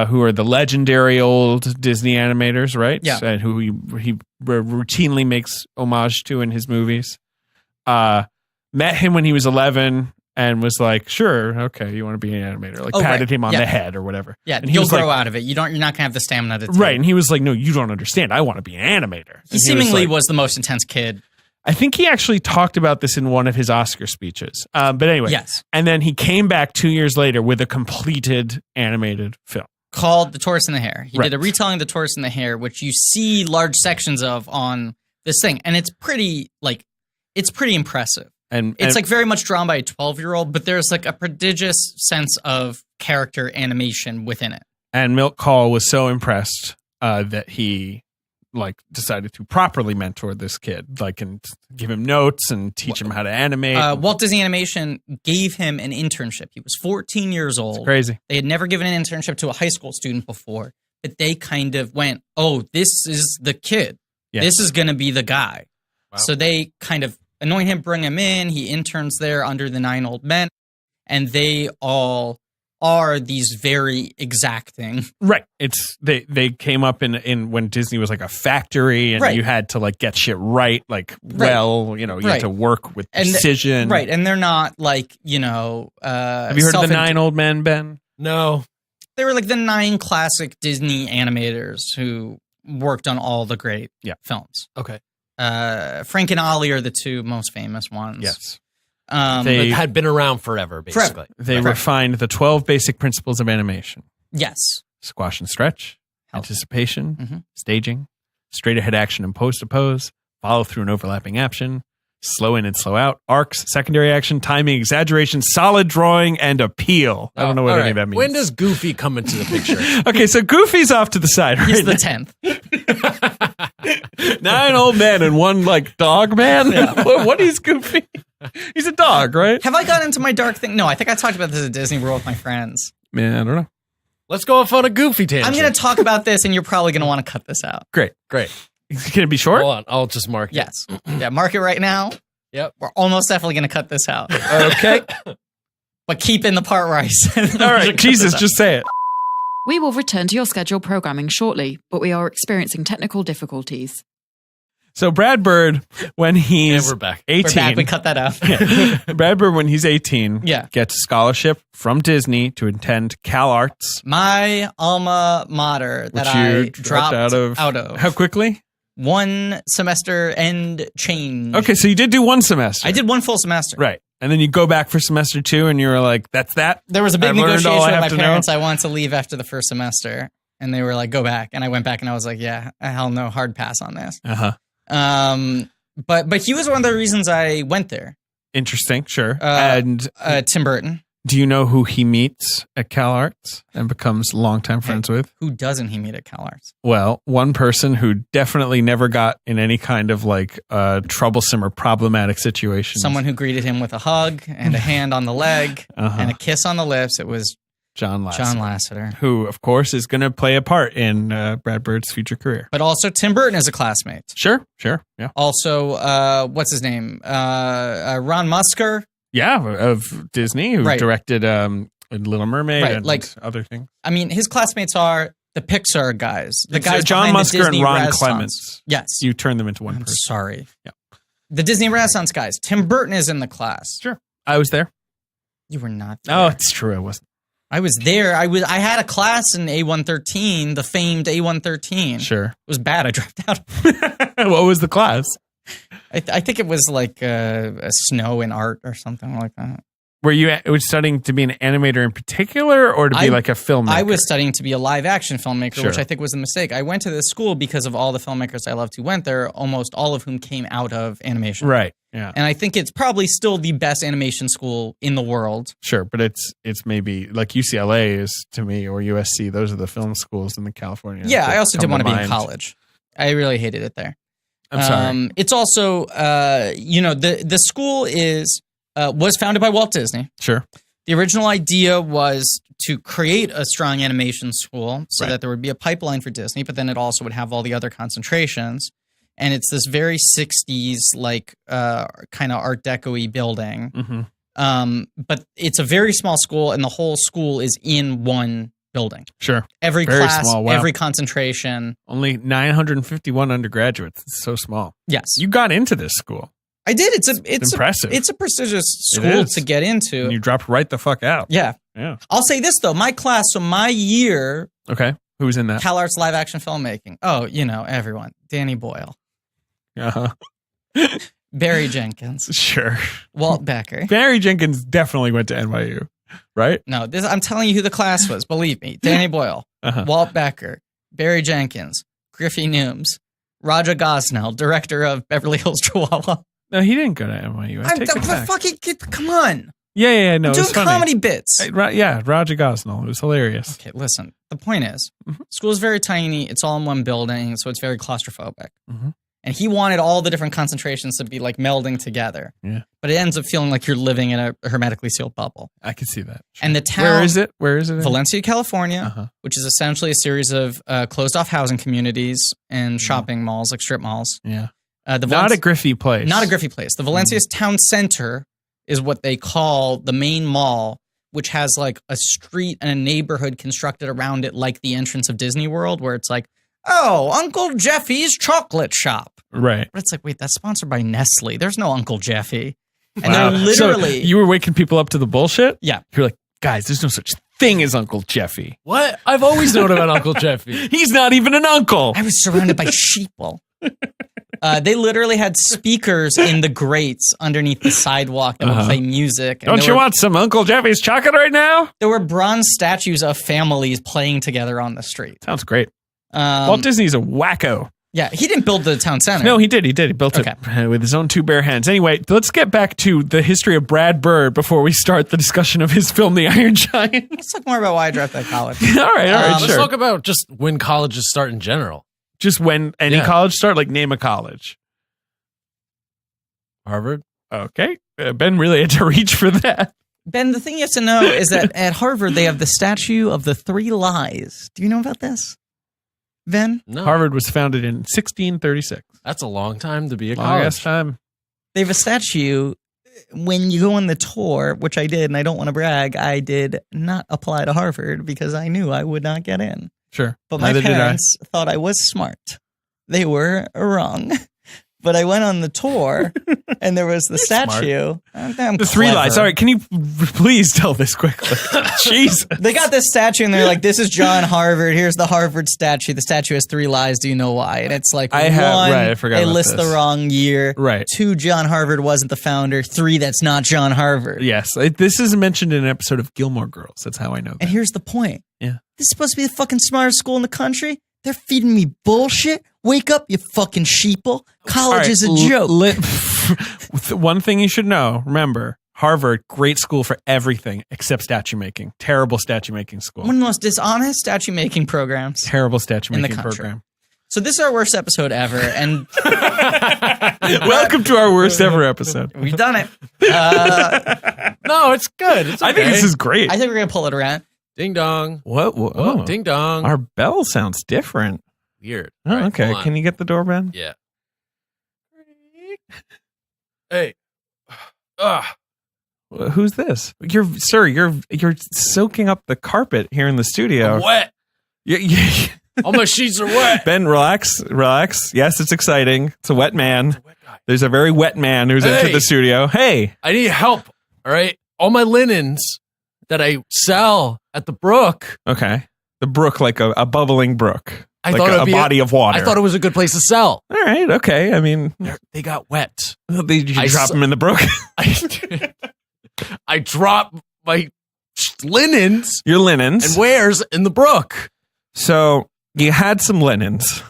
[SPEAKER 3] Who are the legendary old Disney animators, right?
[SPEAKER 2] Yeah.
[SPEAKER 3] And who he routinely makes homage to in his movies. Met him when he was 11 and was like, sure, okay, you want to be an animator. Like patted him on the head or whatever.
[SPEAKER 2] Yeah,
[SPEAKER 3] and
[SPEAKER 2] you'll grow out of it. You're not going to have the stamina to take.
[SPEAKER 3] Right, and he was like, no, you don't understand. I want to be an animator.
[SPEAKER 2] He seemingly was the most intense kid.
[SPEAKER 3] I think he actually talked about this in one of his Oscar speeches. But anyway.
[SPEAKER 2] Yes.
[SPEAKER 3] And then he came back 2 years later with a completed animated film.
[SPEAKER 2] Called The Tortoise and the Hare. He did a retelling of The Tortoise and the Hare, which you see large sections of on this thing. And it's pretty impressive. It's like very much drawn by a 12-year-old, but there's like a prodigious sense of character animation within it.
[SPEAKER 3] And Milt Kahl was so impressed that he like decided to properly mentor this kid, like, and give him notes and teach him how to animate.
[SPEAKER 2] Walt Disney Animation gave him an internship. He was 14 years old.
[SPEAKER 3] It's crazy.
[SPEAKER 2] They had never given an internship to a high school student before, but they kind of went, "Oh, this is the kid.
[SPEAKER 3] Yes.
[SPEAKER 2] This is going to be the guy."
[SPEAKER 4] Wow.
[SPEAKER 2] So they kind of anoint him, bring him in. He interns there under the 9 old men, and they all are these very exacting.
[SPEAKER 3] Right. It's they came up in when Disney was like a factory, and you had to like get shit right, like well, you had to work with precision.
[SPEAKER 2] Right. And they're not like,
[SPEAKER 3] have you heard of the 9 old men, Ben?
[SPEAKER 4] No.
[SPEAKER 2] They were like the 9 classic Disney animators who worked on all the great films.
[SPEAKER 4] Okay.
[SPEAKER 2] Frank and Ollie are the 2 most famous ones.
[SPEAKER 3] Yes.
[SPEAKER 4] They had been around forever, basically.
[SPEAKER 3] They refined the 12 basic principles of animation.
[SPEAKER 2] Yes.
[SPEAKER 3] Squash and stretch, anticipation, staging, straight ahead action and pose to pose, follow through and overlapping action, slow in and slow out, arcs, secondary action, timing, exaggeration, solid drawing, and appeal. I don't know what any of that means.
[SPEAKER 4] When does Goofy come into the picture?
[SPEAKER 3] Okay, so Goofy's off to the side.
[SPEAKER 2] He's the 10th.
[SPEAKER 3] 9 old men and 1 like dog man? Yeah. What is Goofy? He's a dog, right?
[SPEAKER 2] Have I gotten into my dark thing? No, I think I talked about this at Disney World with my friends.
[SPEAKER 3] Man, I don't know.
[SPEAKER 4] Let's go off on a Goofy tangent.
[SPEAKER 2] I'm going to talk about this, and you're probably going to want to cut this out.
[SPEAKER 3] Great. Can it be short?
[SPEAKER 4] Hold on. I'll just mark it.
[SPEAKER 2] Yes. Yeah, mark it right now.
[SPEAKER 4] Yep.
[SPEAKER 2] We're almost definitely going to cut this out.
[SPEAKER 3] Okay.
[SPEAKER 2] But keep in the part where I said.
[SPEAKER 3] All right, Jesus, just say it.
[SPEAKER 5] We will return to your scheduled programming shortly, but we are experiencing technical difficulties.
[SPEAKER 3] So Brad Bird, when he's
[SPEAKER 4] we're back.
[SPEAKER 3] 18.
[SPEAKER 2] We're back. We cut that out.
[SPEAKER 3] Brad Bird, when he's 18,
[SPEAKER 2] Yeah.
[SPEAKER 3] gets a scholarship from Disney to attend Cal Arts.
[SPEAKER 2] My alma mater that
[SPEAKER 3] Which
[SPEAKER 2] I
[SPEAKER 3] you
[SPEAKER 2] dropped out of.
[SPEAKER 3] How quickly?
[SPEAKER 2] 1 semester and change.
[SPEAKER 3] Okay, so you did do 1 semester.
[SPEAKER 2] I did 1 full semester.
[SPEAKER 3] Right. And then you go back for semester 2 and you were like, that's that?
[SPEAKER 2] There was a big
[SPEAKER 3] I've learned all
[SPEAKER 2] negotiation
[SPEAKER 3] I
[SPEAKER 2] with
[SPEAKER 3] have
[SPEAKER 2] my
[SPEAKER 3] to
[SPEAKER 2] parents.
[SPEAKER 3] know?
[SPEAKER 2] I wanted to leave after the first semester. And they were like, go back. And I went back and I was like, yeah, hell no, hard pass on this.
[SPEAKER 3] Uh-huh.
[SPEAKER 2] But he was one of the reasons I went there.
[SPEAKER 3] Interesting, sure. And
[SPEAKER 2] Tim Burton.
[SPEAKER 3] do you know who he meets at Cal Arts and becomes longtime friends with?
[SPEAKER 2] Who doesn't he meet at Cal Arts?
[SPEAKER 3] Well, one person who definitely never got in any kind of like troublesome or problematic situation.
[SPEAKER 2] Someone who greeted him with a hug and a hand on the leg and a kiss on the lips. It was
[SPEAKER 3] John Lasseter.
[SPEAKER 2] John Lasseter.
[SPEAKER 3] Who, of course, is going to play a part in Brad Bird's future career.
[SPEAKER 2] But also Tim Burton is a classmate.
[SPEAKER 3] Sure, yeah.
[SPEAKER 2] Also, what's his name? Ron Musker.
[SPEAKER 3] Yeah, of Disney, who directed Little Mermaid and
[SPEAKER 2] like,
[SPEAKER 3] other things.
[SPEAKER 2] I mean, his classmates are the Pixar guys. The guys
[SPEAKER 3] John
[SPEAKER 2] behind
[SPEAKER 3] Musker
[SPEAKER 2] the Disney
[SPEAKER 3] and Ron
[SPEAKER 2] Renaissance.
[SPEAKER 3] Clements.
[SPEAKER 2] Yes.
[SPEAKER 3] You turn them into one
[SPEAKER 2] I'm
[SPEAKER 3] person.
[SPEAKER 2] sorry.
[SPEAKER 3] Yeah.
[SPEAKER 2] The Disney Renaissance guys. Tim Burton is in the class.
[SPEAKER 3] Sure. I was there.
[SPEAKER 2] You were not there.
[SPEAKER 3] Oh, it's true. I wasn't.
[SPEAKER 2] I was there. I had a class in A113, the famed A113.
[SPEAKER 3] Sure.
[SPEAKER 2] It was bad. I dropped out.
[SPEAKER 3] What was the class?
[SPEAKER 2] I think it was like a snow in art or something like that.
[SPEAKER 3] Were you studying to be an animator in particular or to be like a filmmaker?
[SPEAKER 2] I was studying to be a live action filmmaker,
[SPEAKER 3] Sure.
[SPEAKER 2] which I think was a mistake. I went to this school because of all the filmmakers I loved who went there, almost all of whom came out of animation.
[SPEAKER 3] Right. Yeah.
[SPEAKER 2] And I think it's probably still the best animation school in the world.
[SPEAKER 3] Sure, but it's maybe like UCLA is to me, or USC. Those are the film schools in the California.
[SPEAKER 2] Yeah, I also didn't want to be in
[SPEAKER 3] mind.
[SPEAKER 2] college. I really hated it there.
[SPEAKER 3] I'm sorry.
[SPEAKER 2] It's also, the school was founded by Walt Disney.
[SPEAKER 3] Sure.
[SPEAKER 2] The original idea was to create a strong animation school so that there would be a pipeline for Disney, but then it also would have all the other concentrations. And it's this very 60s, like, kind of Art Deco-y building.
[SPEAKER 3] Mm-hmm.
[SPEAKER 2] But it's a very small school, and the whole school is in one building.
[SPEAKER 3] Sure.
[SPEAKER 2] Every
[SPEAKER 3] Very
[SPEAKER 2] class,
[SPEAKER 3] small, wow.
[SPEAKER 2] every concentration.
[SPEAKER 3] Only 951 undergraduates. It's so small.
[SPEAKER 2] Yes.
[SPEAKER 3] You got into this school.
[SPEAKER 2] I did. It's
[SPEAKER 3] impressive.
[SPEAKER 2] It's a prestigious school to get into.
[SPEAKER 3] And you dropped right the fuck out.
[SPEAKER 2] Yeah.
[SPEAKER 3] Yeah.
[SPEAKER 2] I'll say this, though. My class, so my year,
[SPEAKER 3] Okay. Who's in that?
[SPEAKER 2] Cal Arts live action filmmaking. Oh, everyone. Danny Boyle.
[SPEAKER 3] Uh-huh.
[SPEAKER 2] Barry Jenkins.
[SPEAKER 3] Sure.
[SPEAKER 2] Walt Becker.
[SPEAKER 3] Barry Jenkins definitely went to NYU, right?
[SPEAKER 2] No, I'm telling you who the class was. Believe me. Danny Boyle. Walt Becker. Barry Jenkins. Griffey Nooms. Raja Gosnell, director of Beverly Hills Chihuahua.
[SPEAKER 3] No, he didn't go to NYU. I take it back.
[SPEAKER 2] Fucking come on.
[SPEAKER 3] Yeah, no,
[SPEAKER 2] I'm
[SPEAKER 3] it
[SPEAKER 2] doing
[SPEAKER 3] was funny.
[SPEAKER 2] comedy bits.
[SPEAKER 3] Yeah, Roger Gosnell. It was hilarious.
[SPEAKER 2] Okay, listen. The point is, school is very tiny. It's all in one building, so it's very claustrophobic.
[SPEAKER 3] Mhm.
[SPEAKER 2] And he wanted all the different concentrations to be like melding together.
[SPEAKER 3] Yeah.
[SPEAKER 2] But it ends up feeling like you're living in a hermetically sealed bubble.
[SPEAKER 3] I can see that. Sure.
[SPEAKER 2] And the town...
[SPEAKER 3] Where is it?
[SPEAKER 2] Valencia, California,
[SPEAKER 3] Uh-huh.
[SPEAKER 2] which is essentially a series of closed-off housing communities and shopping malls, like strip malls.
[SPEAKER 3] Yeah.
[SPEAKER 2] Not
[SPEAKER 3] a Griffey place.
[SPEAKER 2] Not a Griffey place. The Valencia's town center is what they call the main mall, which has like a street and a neighborhood constructed around it like the entrance of Disney World, where it's like, oh, Uncle Jeffy's chocolate shop.
[SPEAKER 3] Right.
[SPEAKER 2] But it's like, wait, that's sponsored by Nestle. There's no Uncle Jeffy. And
[SPEAKER 3] Wow.
[SPEAKER 2] they're literally...
[SPEAKER 3] So you were waking people up to the bullshit?
[SPEAKER 2] Yeah.
[SPEAKER 3] You're like, guys, there's no such thing as Uncle Jeffy.
[SPEAKER 4] What? I've always known about Uncle Jeffy.
[SPEAKER 3] He's not even an uncle.
[SPEAKER 2] I was surrounded by sheeple. They literally had speakers in the grates underneath the sidewalk that would play music. And
[SPEAKER 3] Don't you want some Uncle Jeffy's chocolate right now?
[SPEAKER 2] There were bronze statues of families playing together on the street.
[SPEAKER 3] Sounds great. Walt Disney's a wacko.
[SPEAKER 2] Yeah, he didn't build the town center.
[SPEAKER 3] No, he did. He built it with his own two bare hands. Anyway, let's get back to the history of Brad Bird before we start the discussion of his film, The Iron Giant.
[SPEAKER 2] Let's talk more about why I dropped out of college.
[SPEAKER 3] all right,
[SPEAKER 4] Let's
[SPEAKER 3] sure.
[SPEAKER 4] talk about just when colleges start in general.
[SPEAKER 3] Just when any college start, like name a college.
[SPEAKER 4] Harvard.
[SPEAKER 3] Okay. Ben really had to reach for that.
[SPEAKER 2] Ben, the thing you have to know is that at Harvard, they have the statue of the 3 lies. Do you know about this? Ben?
[SPEAKER 4] No.
[SPEAKER 3] Harvard was founded in 1636.
[SPEAKER 4] That's a long time to be a
[SPEAKER 3] Longest
[SPEAKER 4] college.
[SPEAKER 3] time.
[SPEAKER 2] They have a statue. When you go on the tour, which I did, and I don't want to brag, I did not apply to Harvard because I knew I would not get in.
[SPEAKER 3] Sure.
[SPEAKER 2] But my parents thought I was smart. They were wrong. But I went on the tour, and there was the statue. I'm
[SPEAKER 3] The 3 lies. All right, can you please tell this quickly? Jeez.
[SPEAKER 2] They got this statue, and they're like, this is John Harvard. Here's the Harvard statue. The statue has 3 lies. Do you know why? And it's like,
[SPEAKER 3] I forgot
[SPEAKER 2] they
[SPEAKER 3] about
[SPEAKER 2] list
[SPEAKER 3] this.
[SPEAKER 2] the wrong year.
[SPEAKER 3] Right.
[SPEAKER 2] 2, John Harvard wasn't the founder. 3, that's not John Harvard.
[SPEAKER 3] Yes. This is mentioned in an episode of Gilmore Girls. That's how I know that.
[SPEAKER 2] And here's the point.
[SPEAKER 3] Yeah.
[SPEAKER 2] This is supposed to be the fucking smartest school in the country. They're feeding me bullshit. Wake up, you fucking sheeple. College is a joke.
[SPEAKER 3] One thing you should know, remember, Harvard, great school for everything except statue making. Terrible statue making school.
[SPEAKER 2] One of the most dishonest statue making programs.
[SPEAKER 3] Terrible statue
[SPEAKER 2] in the
[SPEAKER 3] making
[SPEAKER 2] country.
[SPEAKER 3] program.
[SPEAKER 2] So this is our worst episode ever, and
[SPEAKER 3] Welcome to our worst ever episode.
[SPEAKER 2] we've done it.
[SPEAKER 4] No, it's good. It's okay.
[SPEAKER 3] I think this is great.
[SPEAKER 2] I think we're gonna pull it around.
[SPEAKER 4] Ding dong.
[SPEAKER 3] What?
[SPEAKER 4] Oh, ding dong.
[SPEAKER 3] Our bell sounds different.
[SPEAKER 4] Weird.
[SPEAKER 3] Oh,
[SPEAKER 4] All right,
[SPEAKER 3] okay.
[SPEAKER 4] hold on.
[SPEAKER 3] Can you get the door, Ben?
[SPEAKER 4] Yeah. Hey.
[SPEAKER 3] Who's this? You're soaking up the carpet here in the studio.
[SPEAKER 4] I'm wet.
[SPEAKER 3] Yeah.
[SPEAKER 4] All my sheets are wet.
[SPEAKER 3] Ben, relax. Yes, it's exciting. It's a wet man. There's a very wet man who's entered the studio. Hey.
[SPEAKER 4] I need help. All right. All my linens that I sell at the brook.
[SPEAKER 3] Okay. The brook, like a bubbling brook.
[SPEAKER 4] I
[SPEAKER 3] like
[SPEAKER 4] thought it would
[SPEAKER 3] a
[SPEAKER 4] be
[SPEAKER 3] body of water.
[SPEAKER 4] I thought it was a good place to sell.
[SPEAKER 3] All right. Okay. I mean,
[SPEAKER 4] They got wet.
[SPEAKER 3] did you drop them in the brook?
[SPEAKER 4] I dropped my linens
[SPEAKER 3] Your linens.
[SPEAKER 4] and wares in the brook.
[SPEAKER 3] So you had some linens.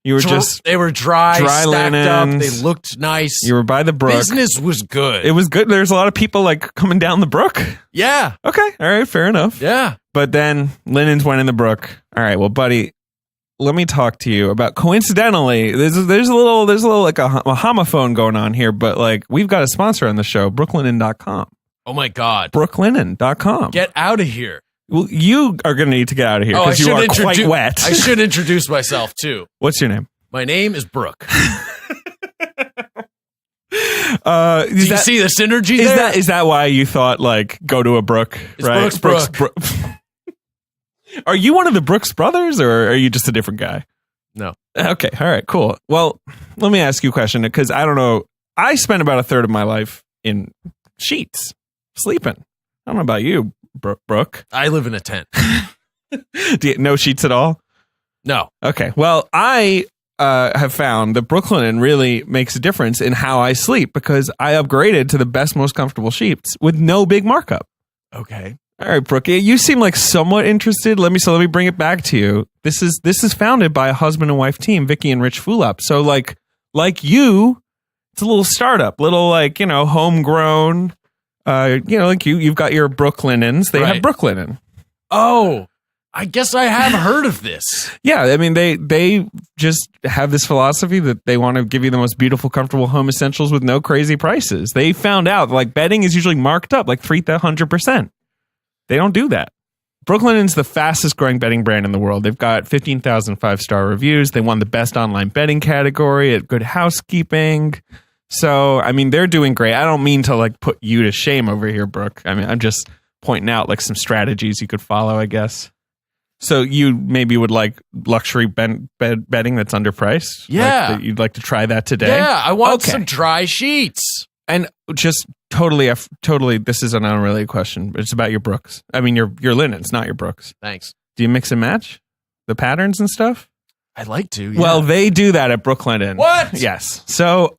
[SPEAKER 3] You were
[SPEAKER 4] They were dry stacked
[SPEAKER 3] linens.
[SPEAKER 4] up. They looked nice.
[SPEAKER 3] You were by the brook.
[SPEAKER 4] Business was good.
[SPEAKER 3] It was good. There's a lot of people like coming down the brook.
[SPEAKER 4] Yeah.
[SPEAKER 3] Okay. All right. Fair enough.
[SPEAKER 4] Yeah.
[SPEAKER 3] But then linens went in the brook. All right. Well, buddy, let me talk to you about, coincidentally, there's a little like a homophone going on here, but like we've got a sponsor on the show, brooklinen.com.
[SPEAKER 4] Oh my God.
[SPEAKER 3] brooklinen.com.
[SPEAKER 4] Get out of here.
[SPEAKER 3] Well, you are going to need to get out of here
[SPEAKER 4] I
[SPEAKER 3] because you
[SPEAKER 4] should
[SPEAKER 3] are quite wet.
[SPEAKER 4] I should introduce myself too.
[SPEAKER 3] What's your name?
[SPEAKER 4] My name is Brooke. Do
[SPEAKER 3] Do
[SPEAKER 4] you see the synergy there?
[SPEAKER 3] Is that why you thought like go to a brook?
[SPEAKER 4] It's
[SPEAKER 3] right?
[SPEAKER 4] Brooks Brook.
[SPEAKER 3] Are you one of the Brooks brothers, or are you just a different guy?
[SPEAKER 4] No.
[SPEAKER 3] Okay. All right. Cool. Well, let me ask you a question because I don't know. I spent about a third of my life in sheets, sleeping. I don't know about you, Brooke.
[SPEAKER 4] I live in a tent.
[SPEAKER 3] No sheets at all?
[SPEAKER 4] No.
[SPEAKER 3] Okay. Well, I have found that Brooklinen really makes a difference in how I sleep because I upgraded to the best, most comfortable sheets with no big markup.
[SPEAKER 4] Okay.
[SPEAKER 3] All right, Brooke, you seem like somewhat interested. Let me bring it back to you. This is founded by a husband and wife team, Vicky and Rich Fulop. So like you, It's a little startup, little like, homegrown. Like you've got your Brooklinens. They have Brooklinen.
[SPEAKER 4] Oh, I guess I have heard of this.
[SPEAKER 3] Yeah, I mean they just have this philosophy that they want to give you the most beautiful, comfortable home essentials with no crazy prices. They found out like bedding is usually marked up like 300%. They don't do that. Brooklinen's the fastest growing bedding brand in the world. They've got 15,000 5-star reviews. They won the best online bedding category at Good Housekeeping. So, I mean, they're doing great. I don't mean to like put you to shame over here, Brooke. I mean, I'm just pointing out like some strategies you could follow, I guess. So you maybe would like luxury bedding that's underpriced?
[SPEAKER 4] Yeah.
[SPEAKER 3] Like, you'd like to try that today?
[SPEAKER 4] Yeah, I want some dry sheets.
[SPEAKER 3] And just totally, this is an unrelated question, but it's about your Brooks. I mean, your linens, not your Brooks.
[SPEAKER 4] Thanks.
[SPEAKER 3] Do you mix and match the patterns and stuff?
[SPEAKER 4] I'd like to. Yeah.
[SPEAKER 3] Well, they do that at Brooklinen.
[SPEAKER 4] What?
[SPEAKER 3] Yes. So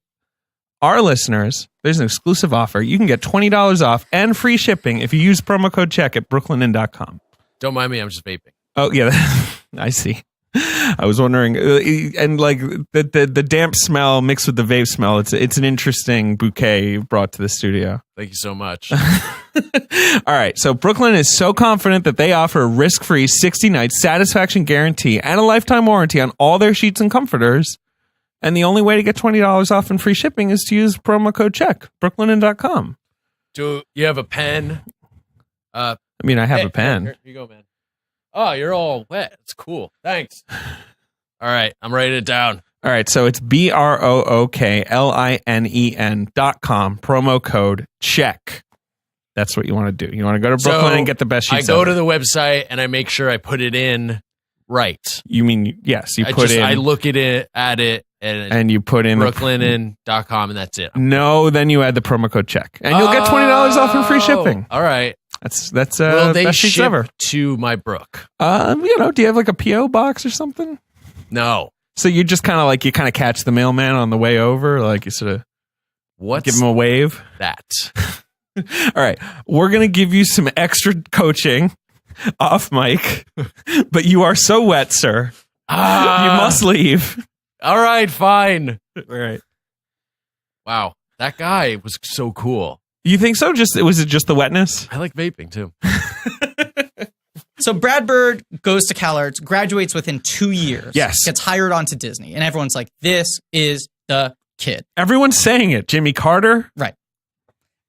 [SPEAKER 3] our listeners, there's an exclusive offer. You can get $20 off and free shipping if you use promo code CHECK at brooklinen.com.
[SPEAKER 4] Don't mind me. I'm just vaping.
[SPEAKER 3] Oh, yeah. I see. I was wondering, and like the damp smell mixed with the vape smell, it's an interesting bouquet you brought to the studio.
[SPEAKER 4] Thank you so much.
[SPEAKER 3] All right. So Brooklinen is so confident that they offer a risk-free 60-night satisfaction guarantee and a lifetime warranty on all their sheets and comforters. And the only way to get $20 off and free shipping is to use promo code CHECK, brooklinen.com.
[SPEAKER 4] Do you have a pen?
[SPEAKER 3] I mean, I have a pen.
[SPEAKER 4] Here you go, man. Oh, you're all wet. It's cool. Thanks. All right. I'm writing it down.
[SPEAKER 3] All right. So it's BROOKLINEN.com, promo code CHECK. That's what you want to do. You want to go to Brooklyn and get the best sheets.
[SPEAKER 4] I go to the website and I make sure I put it in right.
[SPEAKER 3] You mean, yes,
[SPEAKER 4] I look at it
[SPEAKER 3] and you put in
[SPEAKER 4] brooklinen.com and that's it.
[SPEAKER 3] No, then you add the promo code CHECK and you'll get $20 off and free shipping.
[SPEAKER 4] All right.
[SPEAKER 3] That's
[SPEAKER 4] Will they
[SPEAKER 3] best sheets
[SPEAKER 4] ship
[SPEAKER 3] ever.
[SPEAKER 4] To my Brook?
[SPEAKER 3] Do you have like a PO box or something?
[SPEAKER 4] No.
[SPEAKER 3] So you just kind of catch the mailman on the way over, like you sort of give him a wave.
[SPEAKER 4] That.
[SPEAKER 3] All right, we're gonna give you some extra coaching off mic, but you are so wet, sir. You must leave.
[SPEAKER 4] All right, fine.
[SPEAKER 3] All right.
[SPEAKER 4] Wow, that guy was so cool.
[SPEAKER 3] You think so? Was it just the wetness?
[SPEAKER 4] I like vaping too.
[SPEAKER 2] So Brad Bird goes to CalArts, graduates within 2 years.
[SPEAKER 3] Yes.
[SPEAKER 2] Gets hired onto Disney. And everyone's like, this is the kid.
[SPEAKER 3] Everyone's saying it. Jimmy Carter?
[SPEAKER 2] Right.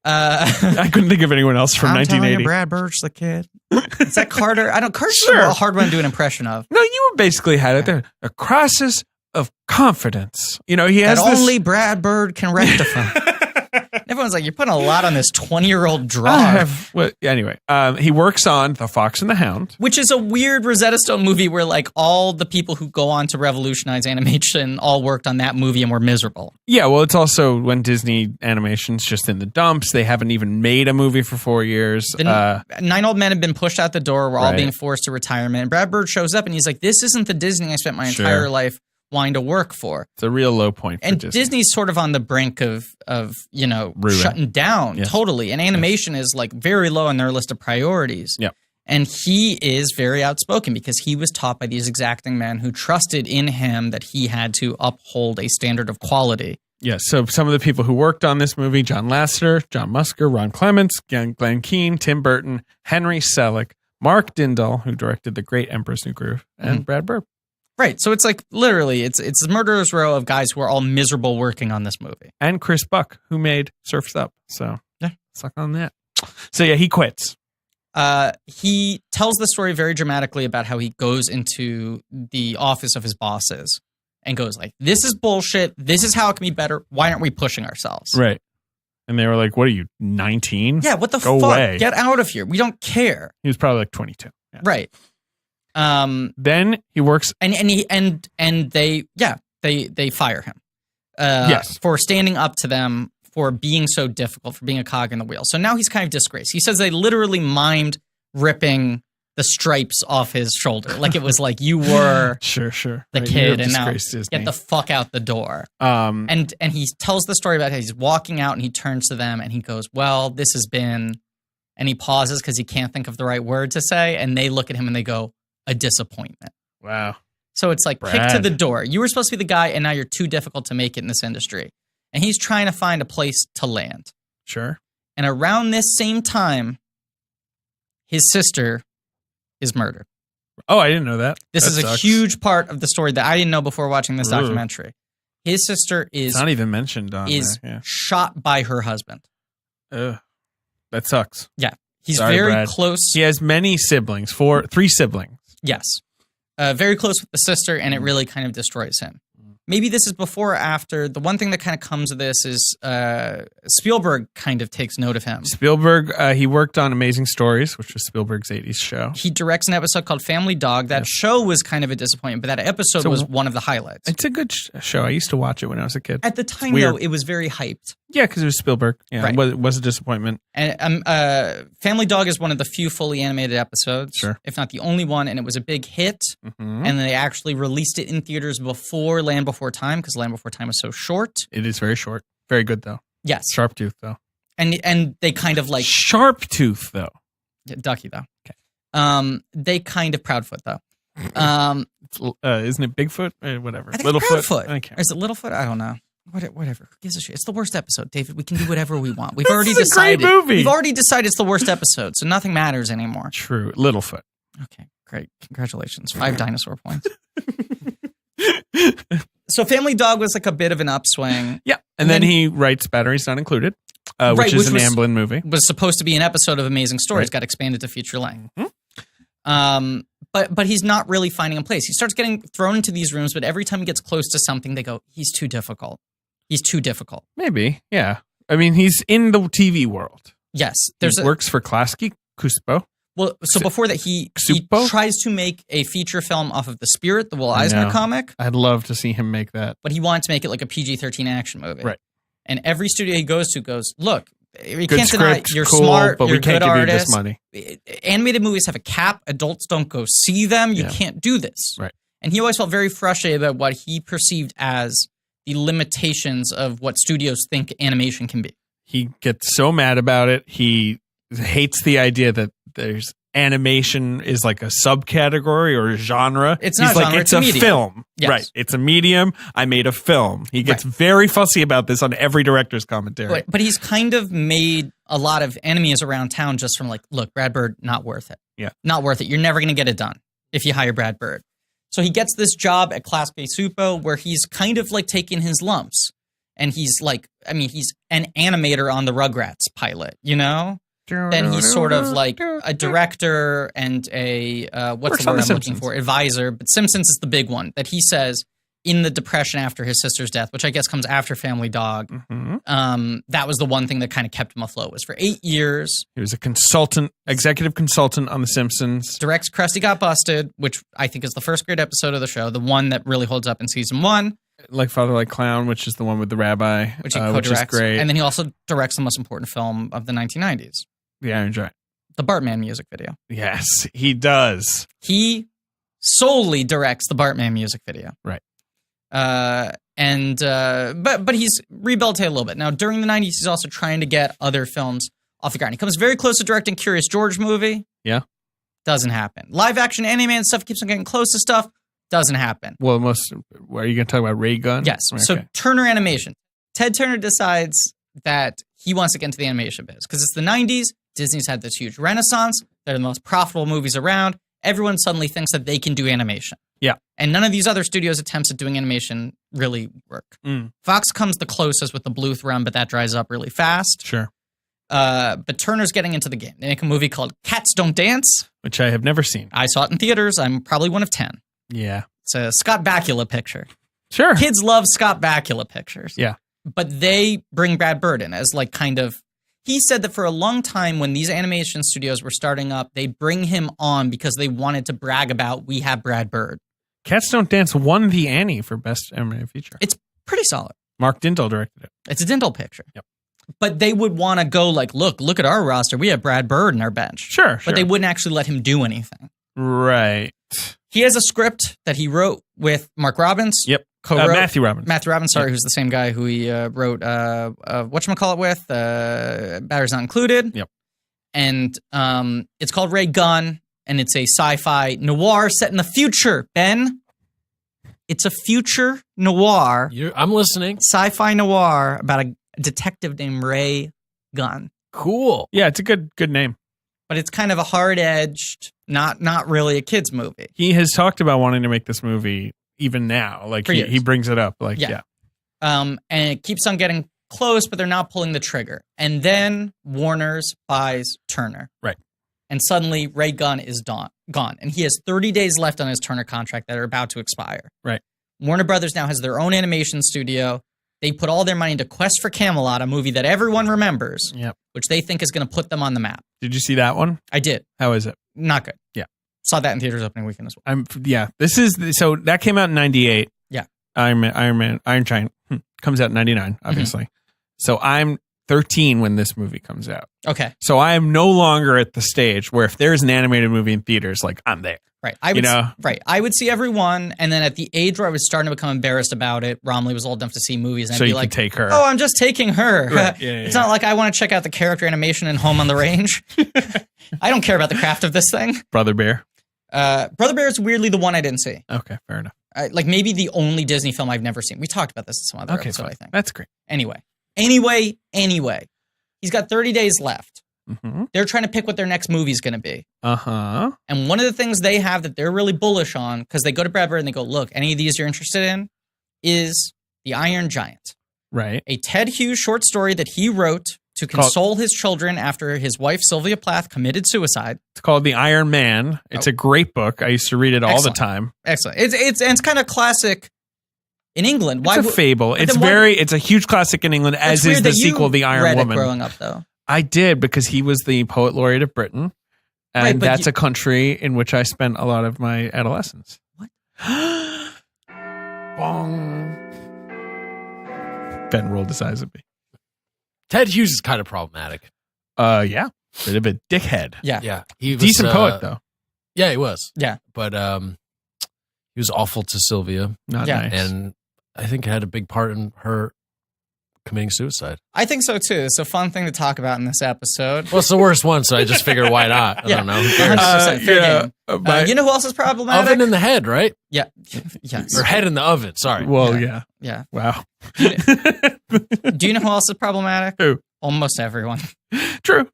[SPEAKER 3] I couldn't think of anyone else from 1980.
[SPEAKER 2] Brad Bird's the kid. Is that Carter? Carter's a hard one to do an impression of.
[SPEAKER 3] No, you basically had it there. A crisis of confidence. He has
[SPEAKER 2] that only Brad Bird can rectify. Everyone's like, you're putting a lot on this 20-year-old draw.
[SPEAKER 3] Anyway, he works on The Fox and the Hound.
[SPEAKER 2] Which is a weird Rosetta Stone movie where like all the people who go on to revolutionize animation all worked on that movie and were miserable.
[SPEAKER 3] Yeah, well, it's also when Disney Animation's just in the dumps. They haven't even made a movie for 4 years.
[SPEAKER 2] 9 old men have been pushed out the door. We're all being forced to retirement. And Brad Bird shows up and he's like, this isn't the Disney I spent my entire life wanting to work for.
[SPEAKER 3] It's a real low point for
[SPEAKER 2] and
[SPEAKER 3] Disney.
[SPEAKER 2] Disney's sort of on the brink of shutting down totally. And animation is like very low on their list of priorities.
[SPEAKER 3] Yeah.
[SPEAKER 2] And he is very outspoken because he was taught by these exacting men who trusted in him that he had to uphold a standard of quality.
[SPEAKER 3] Yeah, so some of the people who worked on this movie, John Lasseter, John Musker, Ron Clements, Glenn Keane, Tim Burton, Henry Selick, Mark Dindal, who directed The Great Emperor's New Groove, and Brad Bird.
[SPEAKER 2] Right. So it's like literally it's a murderer's row of guys who are all miserable working on this movie.
[SPEAKER 3] And Chris Buck, who made Surf's Up. So suck on that. So yeah, he quits.
[SPEAKER 2] He tells the story very dramatically about how he goes into the office of his bosses and goes like, this is bullshit. This is how it can be better. Why aren't we pushing ourselves?
[SPEAKER 3] Right. And they were like, what are you, 19?
[SPEAKER 2] Yeah, what the
[SPEAKER 3] Go
[SPEAKER 2] fuck?
[SPEAKER 3] away.
[SPEAKER 2] Get out of here. We don't care.
[SPEAKER 3] He was probably like 22. Yeah.
[SPEAKER 2] Right.
[SPEAKER 3] Then he works
[SPEAKER 2] and they fire him. For standing up to them, for being so difficult, for being a cog in the wheel. So now he's kind of disgraced. He says they literally mimed ripping the stripes off his shoulder. Like it was like you were the kid and now get the fuck out the door. And he tells the story about how he's walking out and he turns to them and he goes, well, this has been, and he pauses because he can't think of the right word to say. And they look at him and they go, a disappointment.
[SPEAKER 3] Wow.
[SPEAKER 2] So it's like, kick to the door. You were supposed to be the guy and now you're too difficult to make it in this industry. and he's trying to find a place to land.
[SPEAKER 3] Sure.
[SPEAKER 2] And around this same time, his sister is murdered.
[SPEAKER 3] Oh, I didn't know that.
[SPEAKER 2] This
[SPEAKER 3] That
[SPEAKER 2] is
[SPEAKER 3] sucks.
[SPEAKER 2] a huge part of the story that I didn't know before watching this documentary. His sister
[SPEAKER 3] It's not even mentioned on
[SPEAKER 2] is
[SPEAKER 3] there.
[SPEAKER 2] shot by her husband.
[SPEAKER 3] Yeah. Ugh. That sucks.
[SPEAKER 2] Yeah. He's
[SPEAKER 3] Sorry,
[SPEAKER 2] very
[SPEAKER 3] Brad.
[SPEAKER 2] close.
[SPEAKER 3] He has many siblings, 3 siblings.
[SPEAKER 2] Yes. Very close with the sister, and it really kind of destroys him. Maybe this is before or after. The one thing that kind of comes of this is Spielberg kind of takes note of him.
[SPEAKER 3] Spielberg, he worked on Amazing Stories, which was Spielberg's 80s show.
[SPEAKER 2] He directs an episode called Family Dog. That show was kind of a disappointment, but that episode was one of the highlights.
[SPEAKER 3] It's a good show. I used to watch it when I was a kid.
[SPEAKER 2] At the time, though, it was very hyped.
[SPEAKER 3] Yeah, because it was Spielberg. Yeah,
[SPEAKER 2] Right.
[SPEAKER 3] it was a disappointment.
[SPEAKER 2] And Family Dog is one of the few fully animated episodes, if not the only one, and it was a big hit.
[SPEAKER 3] Mm-hmm.
[SPEAKER 2] And they actually released it in theaters before Land Before Time, because Land Before Time was so short.
[SPEAKER 3] It is very short. Very good, though.
[SPEAKER 2] Yes.
[SPEAKER 3] Sharp tooth, though.
[SPEAKER 2] And they kind of like...
[SPEAKER 3] Sharp tooth, though.
[SPEAKER 2] Ducky, though. Okay. They kind of Proudfoot, though.
[SPEAKER 3] Isn't it Bigfoot? Whatever.
[SPEAKER 2] I think
[SPEAKER 3] Littlefoot?
[SPEAKER 2] it's Proudfoot.
[SPEAKER 3] Okay.
[SPEAKER 2] Or is it Littlefoot? I don't know. Whatever. Who gives a shit? It's the worst episode, David. We can do whatever we want. We've already
[SPEAKER 3] This is a great
[SPEAKER 2] decided.
[SPEAKER 3] movie.
[SPEAKER 2] We've already decided it's the worst episode, so nothing matters anymore.
[SPEAKER 3] True. Littlefoot.
[SPEAKER 2] Okay, great. Congratulations. 5 dinosaur points. So Family Dog was like a bit of an upswing.
[SPEAKER 3] Yeah. And then he writes Batteries Not Included, which is an Amblin movie.
[SPEAKER 2] Was supposed to be an episode of Amazing Stories, got expanded to feature length. But he's not really finding a place. He starts getting thrown into these rooms, but every time he gets close to something, they go, he's too difficult. He's too difficult.
[SPEAKER 3] Maybe, yeah. I mean, he's in the TV world.
[SPEAKER 2] Yes.
[SPEAKER 3] He works for Klasky Cuspo.
[SPEAKER 2] Well, so before that, he tries to make a feature film off of The Spirit, the Will Eisner comic.
[SPEAKER 3] I'd love to see him make that.
[SPEAKER 2] But he wanted to make it like a PG-13 action movie.
[SPEAKER 3] Right.
[SPEAKER 2] And every studio he goes to goes, look, we
[SPEAKER 3] Good
[SPEAKER 2] can't deny
[SPEAKER 3] script,
[SPEAKER 2] you're
[SPEAKER 3] cool,
[SPEAKER 2] smart,
[SPEAKER 3] but
[SPEAKER 2] you're
[SPEAKER 3] we can't
[SPEAKER 2] a good
[SPEAKER 3] give you
[SPEAKER 2] artist.
[SPEAKER 3] this money.
[SPEAKER 2] Animated movies have a cap. Adults don't go see them. You can't do this.
[SPEAKER 3] Right.
[SPEAKER 2] And he always felt very frustrated about what he perceived as the limitations of what studios think animation can be.
[SPEAKER 3] He gets so mad about it. He hates the idea that there's animation is like a subcategory or a genre.
[SPEAKER 2] It's not
[SPEAKER 3] He's
[SPEAKER 2] a
[SPEAKER 3] like,
[SPEAKER 2] genre,
[SPEAKER 3] it's
[SPEAKER 2] it's a
[SPEAKER 3] a
[SPEAKER 2] medium.
[SPEAKER 3] film.
[SPEAKER 2] Yes.
[SPEAKER 3] Right. It's a medium. I made a film. He gets very fussy about this on every director's commentary.
[SPEAKER 2] But he's kind of made a lot of enemies around town just from like, look, Brad Bird, not worth it.
[SPEAKER 3] Yeah.
[SPEAKER 2] Not worth it. You're never going to get it done if you hire Brad Bird. So he gets this job at Class B Supo where he's kind of like taking his lumps. And he's like, I mean, he's an animator on the Rugrats pilot, you know? Then he's sort of like a director and a, what's the word I'm looking for? Advisor. But Simpsons is the big one that he says in the depression after his sister's death, which I guess comes after Family Dog. That was the one thing that kind of kept him afloat was for 8 years.
[SPEAKER 3] He was a executive consultant on The Simpsons.
[SPEAKER 2] Directs Krusty Got Busted, which I think is the first great episode of the show, the one that really holds up in season 1.
[SPEAKER 3] Like Father Like Clown, which is the one with the rabbi,
[SPEAKER 2] which he co-directs.
[SPEAKER 3] Which is great.
[SPEAKER 2] And then he also directs the most important film of the 1990s.
[SPEAKER 3] The Iron Giant.
[SPEAKER 2] The Bartman music video.
[SPEAKER 3] Yes, he does.
[SPEAKER 2] He solely directs the Bartman music video.
[SPEAKER 3] Right.
[SPEAKER 2] But he's rehabilitated a little bit. Now, during the 90s, he's also trying to get other films off the ground. He comes very close to directing Curious George movie.
[SPEAKER 3] Yeah.
[SPEAKER 2] Doesn't happen. Live action animated stuff keeps on getting close to stuff. Doesn't happen.
[SPEAKER 3] Well, are you going to talk about Ray Gun?
[SPEAKER 2] Yes.
[SPEAKER 3] Okay.
[SPEAKER 2] So Turner Animation. Ted Turner decides that he wants to get into the animation biz because it's the 90s. Disney's had this huge renaissance. They're the most profitable movies around. Everyone suddenly thinks that they can do animation.
[SPEAKER 3] Yeah.
[SPEAKER 2] And none of these other studios' attempts at doing animation really work. Fox comes the closest with the Bluth run, but that dries up really fast.
[SPEAKER 3] Sure.
[SPEAKER 2] But Turner's getting into the game. They make a movie called Cats Don't Dance.
[SPEAKER 3] Which I have never seen.
[SPEAKER 2] I saw it in theaters. I'm probably one of 10.
[SPEAKER 3] Yeah.
[SPEAKER 2] It's a Scott Bakula picture.
[SPEAKER 3] Sure.
[SPEAKER 2] Kids love Scott Bakula pictures.
[SPEAKER 3] Yeah.
[SPEAKER 2] But they bring Brad Bird in as like kind of... He said that for a long time when these animation studios were starting up, they bring him on because they wanted to brag about, we have Brad Bird.
[SPEAKER 3] Cats Don't Dance won the Annie for Best Animated Feature.
[SPEAKER 2] It's pretty solid.
[SPEAKER 3] Mark Dindal directed it.
[SPEAKER 2] It's a Dindal picture.
[SPEAKER 3] Yep.
[SPEAKER 2] But they would want to go like, look at our roster. We have Brad Bird in our bench.
[SPEAKER 3] Sure.
[SPEAKER 2] But they wouldn't actually let him do anything.
[SPEAKER 3] Right.
[SPEAKER 2] He has a script that he wrote with Mark Robbins.
[SPEAKER 3] Yep.
[SPEAKER 2] Co-wrote.
[SPEAKER 3] Matthew Robbins.
[SPEAKER 2] Matthew Robbins, sorry, who's the same guy who he wrote whatchamacallit with, Batteries Not Included.
[SPEAKER 3] Yep.
[SPEAKER 2] And it's called Ray Gun, and it's a sci-fi noir set in the future, Ben. It's a future noir,
[SPEAKER 4] I'm listening.
[SPEAKER 2] sci-fi noir about a detective named Ray Gunn.
[SPEAKER 4] Cool.
[SPEAKER 3] Yeah, it's a good name.
[SPEAKER 2] But it's kind of a hard-edged, not really a kid's movie.
[SPEAKER 3] He has talked about wanting to make this movie even now. Like,
[SPEAKER 2] For years.
[SPEAKER 3] he brings it up. Like, yeah.
[SPEAKER 2] And it keeps on getting close, but they're not pulling the trigger. And then Warner's buys Turner.
[SPEAKER 3] Right.
[SPEAKER 2] And suddenly Ray Gunn is gone. And he has 30 days left on his Turner contract that are about to expire.
[SPEAKER 3] Right.
[SPEAKER 2] Warner Brothers now has their own animation studio. They put all their money into Quest for Camelot, a movie that everyone remembers,
[SPEAKER 3] Yep.
[SPEAKER 2] which they think is going to put them on the map.
[SPEAKER 3] Did you see that one?
[SPEAKER 2] I did.
[SPEAKER 3] How is it?
[SPEAKER 2] Not good.
[SPEAKER 3] Yeah.
[SPEAKER 2] Saw that in theaters opening weekend as well.
[SPEAKER 3] So that came out in 98.
[SPEAKER 2] Yeah.
[SPEAKER 3] Iron Giant comes out in 99, obviously. So I'm 13 when this movie comes out.
[SPEAKER 2] Okay.
[SPEAKER 3] So I am no longer at the stage where if there's an animated movie in theaters, like, I'm there.
[SPEAKER 2] Right. I would see every one, and then at the age where I was starting to become embarrassed about it, Romley was old enough to see movies, and
[SPEAKER 3] So
[SPEAKER 2] I'd be
[SPEAKER 3] you
[SPEAKER 2] like,
[SPEAKER 3] can take her.
[SPEAKER 2] "Oh, I'm just taking her."
[SPEAKER 3] Right. Yeah,
[SPEAKER 2] It's not like I want to check out the character animation in Home on the Range. I don't care about the craft of this thing.
[SPEAKER 3] Brother Bear.
[SPEAKER 2] Brother Bear is weirdly the one I didn't see.
[SPEAKER 3] Okay, fair enough.
[SPEAKER 2] Like maybe the only Disney film I've never seen. We talked about this in some other episode,
[SPEAKER 3] fine.
[SPEAKER 2] I think.
[SPEAKER 3] That's great.
[SPEAKER 2] Anyway. He's got 30 days left.
[SPEAKER 3] Mm-hmm.
[SPEAKER 2] They're trying to pick what their next movie is going to be.
[SPEAKER 3] Uh-huh.
[SPEAKER 2] And one of the things they have that they're really bullish on, because they go to Brad Bird and they go, look, any of these you're interested in, is The Iron Giant.
[SPEAKER 3] Right.
[SPEAKER 2] A Ted Hughes short story that he wrote to console his children after his wife, Sylvia Plath, committed suicide.
[SPEAKER 3] It's called The Iron Man. It's a great book. I used to read it all the time.
[SPEAKER 2] Excellent. It's kind of classic in England.
[SPEAKER 3] It's a fable. It's a huge classic in England, as is the sequel, The Iron Woman.
[SPEAKER 2] Growing up, though.
[SPEAKER 3] I did, because he was the poet laureate of Britain. And that's a country in which I spent a lot of my adolescence.
[SPEAKER 2] What?
[SPEAKER 3] Bong. Ben rolled his eyes at me.
[SPEAKER 4] Ted Hughes is kind of problematic.
[SPEAKER 3] Yeah. Bit of a dickhead.
[SPEAKER 2] Yeah.
[SPEAKER 4] Yeah. He was,
[SPEAKER 3] decent poet, though.
[SPEAKER 4] Yeah, he was.
[SPEAKER 2] Yeah.
[SPEAKER 4] But he was awful to Sylvia.
[SPEAKER 3] Not nice.
[SPEAKER 4] And I think had a big part in her committing suicide.
[SPEAKER 2] I think so, too. It's a fun thing to talk about in this episode.
[SPEAKER 4] Well, it's the worst one, so I just figured, why not? I don't know. Who cares?
[SPEAKER 2] 100% fair game. You know who else is problematic?
[SPEAKER 4] Oven in the head, right?
[SPEAKER 2] Yeah. Yes.
[SPEAKER 4] Or head in the oven, sorry.
[SPEAKER 3] Well, yeah.
[SPEAKER 2] Yeah.
[SPEAKER 3] Wow.
[SPEAKER 2] Do you know who else is problematic?
[SPEAKER 3] Who?
[SPEAKER 2] Almost everyone.
[SPEAKER 3] True.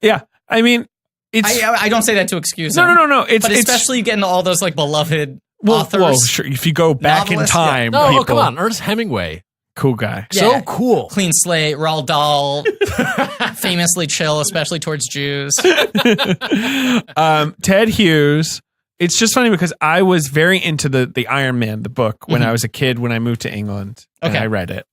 [SPEAKER 3] Yeah. I mean, it's...
[SPEAKER 2] I don't say that to excuse
[SPEAKER 3] No.
[SPEAKER 2] But especially getting all those like beloved authors.
[SPEAKER 3] Well, sure. If you go back in time...
[SPEAKER 4] No,
[SPEAKER 3] people,
[SPEAKER 4] come on. Ernest Hemingway.
[SPEAKER 3] Cool guy.
[SPEAKER 2] Yeah.
[SPEAKER 4] So cool.
[SPEAKER 2] Clean slate, Roald Dahl, famously chill, especially towards Jews.
[SPEAKER 3] Ted Hughes. It's just funny because I was very into the Iron Man, the book, when I was a kid, when I moved to England, and I read it.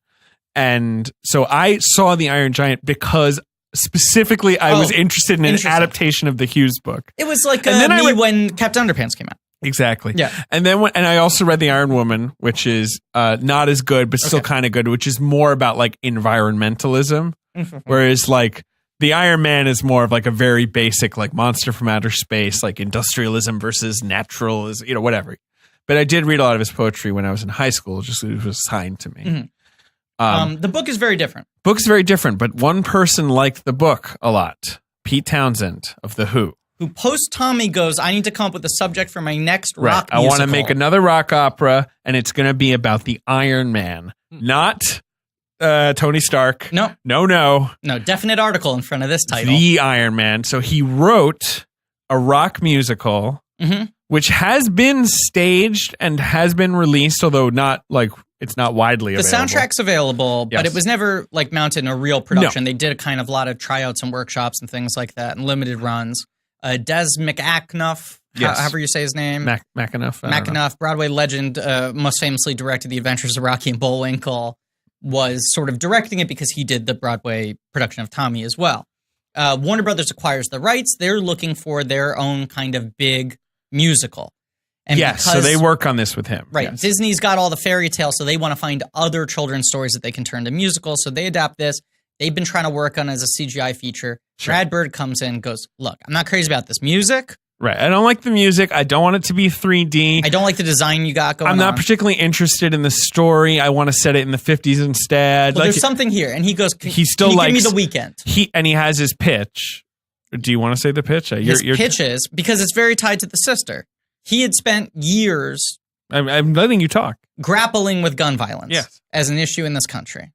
[SPEAKER 3] And so I saw The Iron Giant because specifically I was interested in an adaptation of the Hughes book.
[SPEAKER 2] It was like when Captain Underpants came out.
[SPEAKER 3] Exactly.
[SPEAKER 2] Yeah.
[SPEAKER 3] And then and I also read The Iron Woman, which is not as good, but still kind of good, which is more about like environmentalism. Whereas like The Iron Man is more of like a very basic, like monster from outer space, like industrialism versus naturalism, whatever. But I did read a lot of his poetry when I was in high school, just it was assigned to me.
[SPEAKER 2] The book is very different.
[SPEAKER 3] Book's very different, but one person liked the book a lot. Pete Townsend of The Who.
[SPEAKER 2] Who post Tommy goes, I need to come up with a subject for my next rock musical.
[SPEAKER 3] I want to make another rock opera, and it's going to be about the Iron Man, not Tony Stark.
[SPEAKER 2] No.
[SPEAKER 3] No.
[SPEAKER 2] Definite article in front of this title.
[SPEAKER 3] The Iron Man. So he wrote a rock musical, which has been staged and has been released, although not like it's not widely available.
[SPEAKER 2] The soundtrack's available, but
[SPEAKER 3] Yes.
[SPEAKER 2] it was never like mounted in a real production. No. They did a kind of lot of tryouts and workshops and things like that, and limited runs. Des McAnuff, however you say his name.
[SPEAKER 3] McAnuff.
[SPEAKER 2] Broadway legend, most famously directed The Adventures of Rocky and Bullwinkle, was sort of directing it because he did the Broadway production of Tommy as well. Warner Brothers acquires the rights. They're looking for their own kind of big musical. And
[SPEAKER 3] so they work on this with him.
[SPEAKER 2] Right.
[SPEAKER 3] Yes.
[SPEAKER 2] Disney's got all the fairy tales, so they want to find other children's stories that they can turn to musicals. So they adapt this. They've been trying to work on it as a CGI feature. Sure. Brad Bird comes in and goes, look, I'm not crazy about this music.
[SPEAKER 3] Right. I don't like the music. I don't want it to be 3D.
[SPEAKER 2] I don't like the design you got going on.
[SPEAKER 3] I'm not particularly interested in the story. I want to set it in the 50s instead.
[SPEAKER 2] Well, there's something here. And he goes,
[SPEAKER 3] he still
[SPEAKER 2] can you
[SPEAKER 3] likes,
[SPEAKER 2] give me the weekend?
[SPEAKER 3] And he has his pitch. Do you want to say the pitch?
[SPEAKER 2] His pitch is, because it's very tied to the sister. He had spent years.
[SPEAKER 3] I'm letting you talk.
[SPEAKER 2] grappling with gun violence
[SPEAKER 3] Yes.
[SPEAKER 2] as an issue in this country,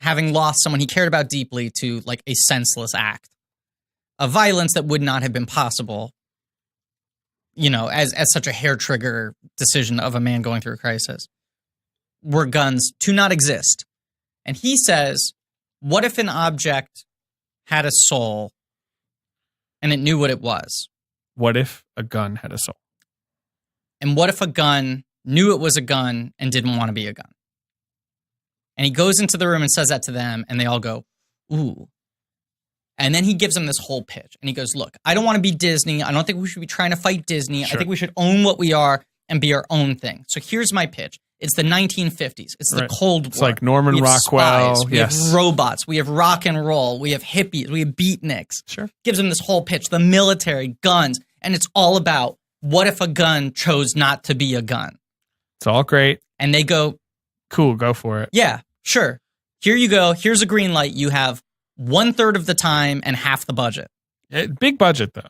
[SPEAKER 2] having lost someone he cared about deeply to like a senseless act of violence that would not have been possible, you know, as such a hair trigger decision of a man going through a crisis, were guns to not exist. And he says, what if an object had a soul and it knew what it was?
[SPEAKER 3] What if a gun had a soul?
[SPEAKER 2] And what if a gun knew it was a gun and didn't want to be a gun? And he goes into the room and says that to them, and they all go, ooh. And then he gives them this whole pitch. And he goes, look, I don't want to be Disney. I don't think we should be trying to fight Disney.
[SPEAKER 3] Sure.
[SPEAKER 2] I think we should own what we are and be our own thing. So here's my pitch. It's the 1950s. It's the Cold War.
[SPEAKER 3] It's like Norman
[SPEAKER 2] We have
[SPEAKER 3] Rockwell.
[SPEAKER 2] spies. We have robots. We have rock and roll. We have hippies. We have beatniks.
[SPEAKER 3] Sure.
[SPEAKER 2] Gives them this whole pitch. The military, guns. And it's all about what if a gun chose not to be a gun?
[SPEAKER 3] It's all great.
[SPEAKER 2] And they go,
[SPEAKER 3] Cool, go for it.
[SPEAKER 2] yeah, sure. Here you go. Here's a green light. You have 1/3 of the time and half the budget.
[SPEAKER 3] Big budget, though.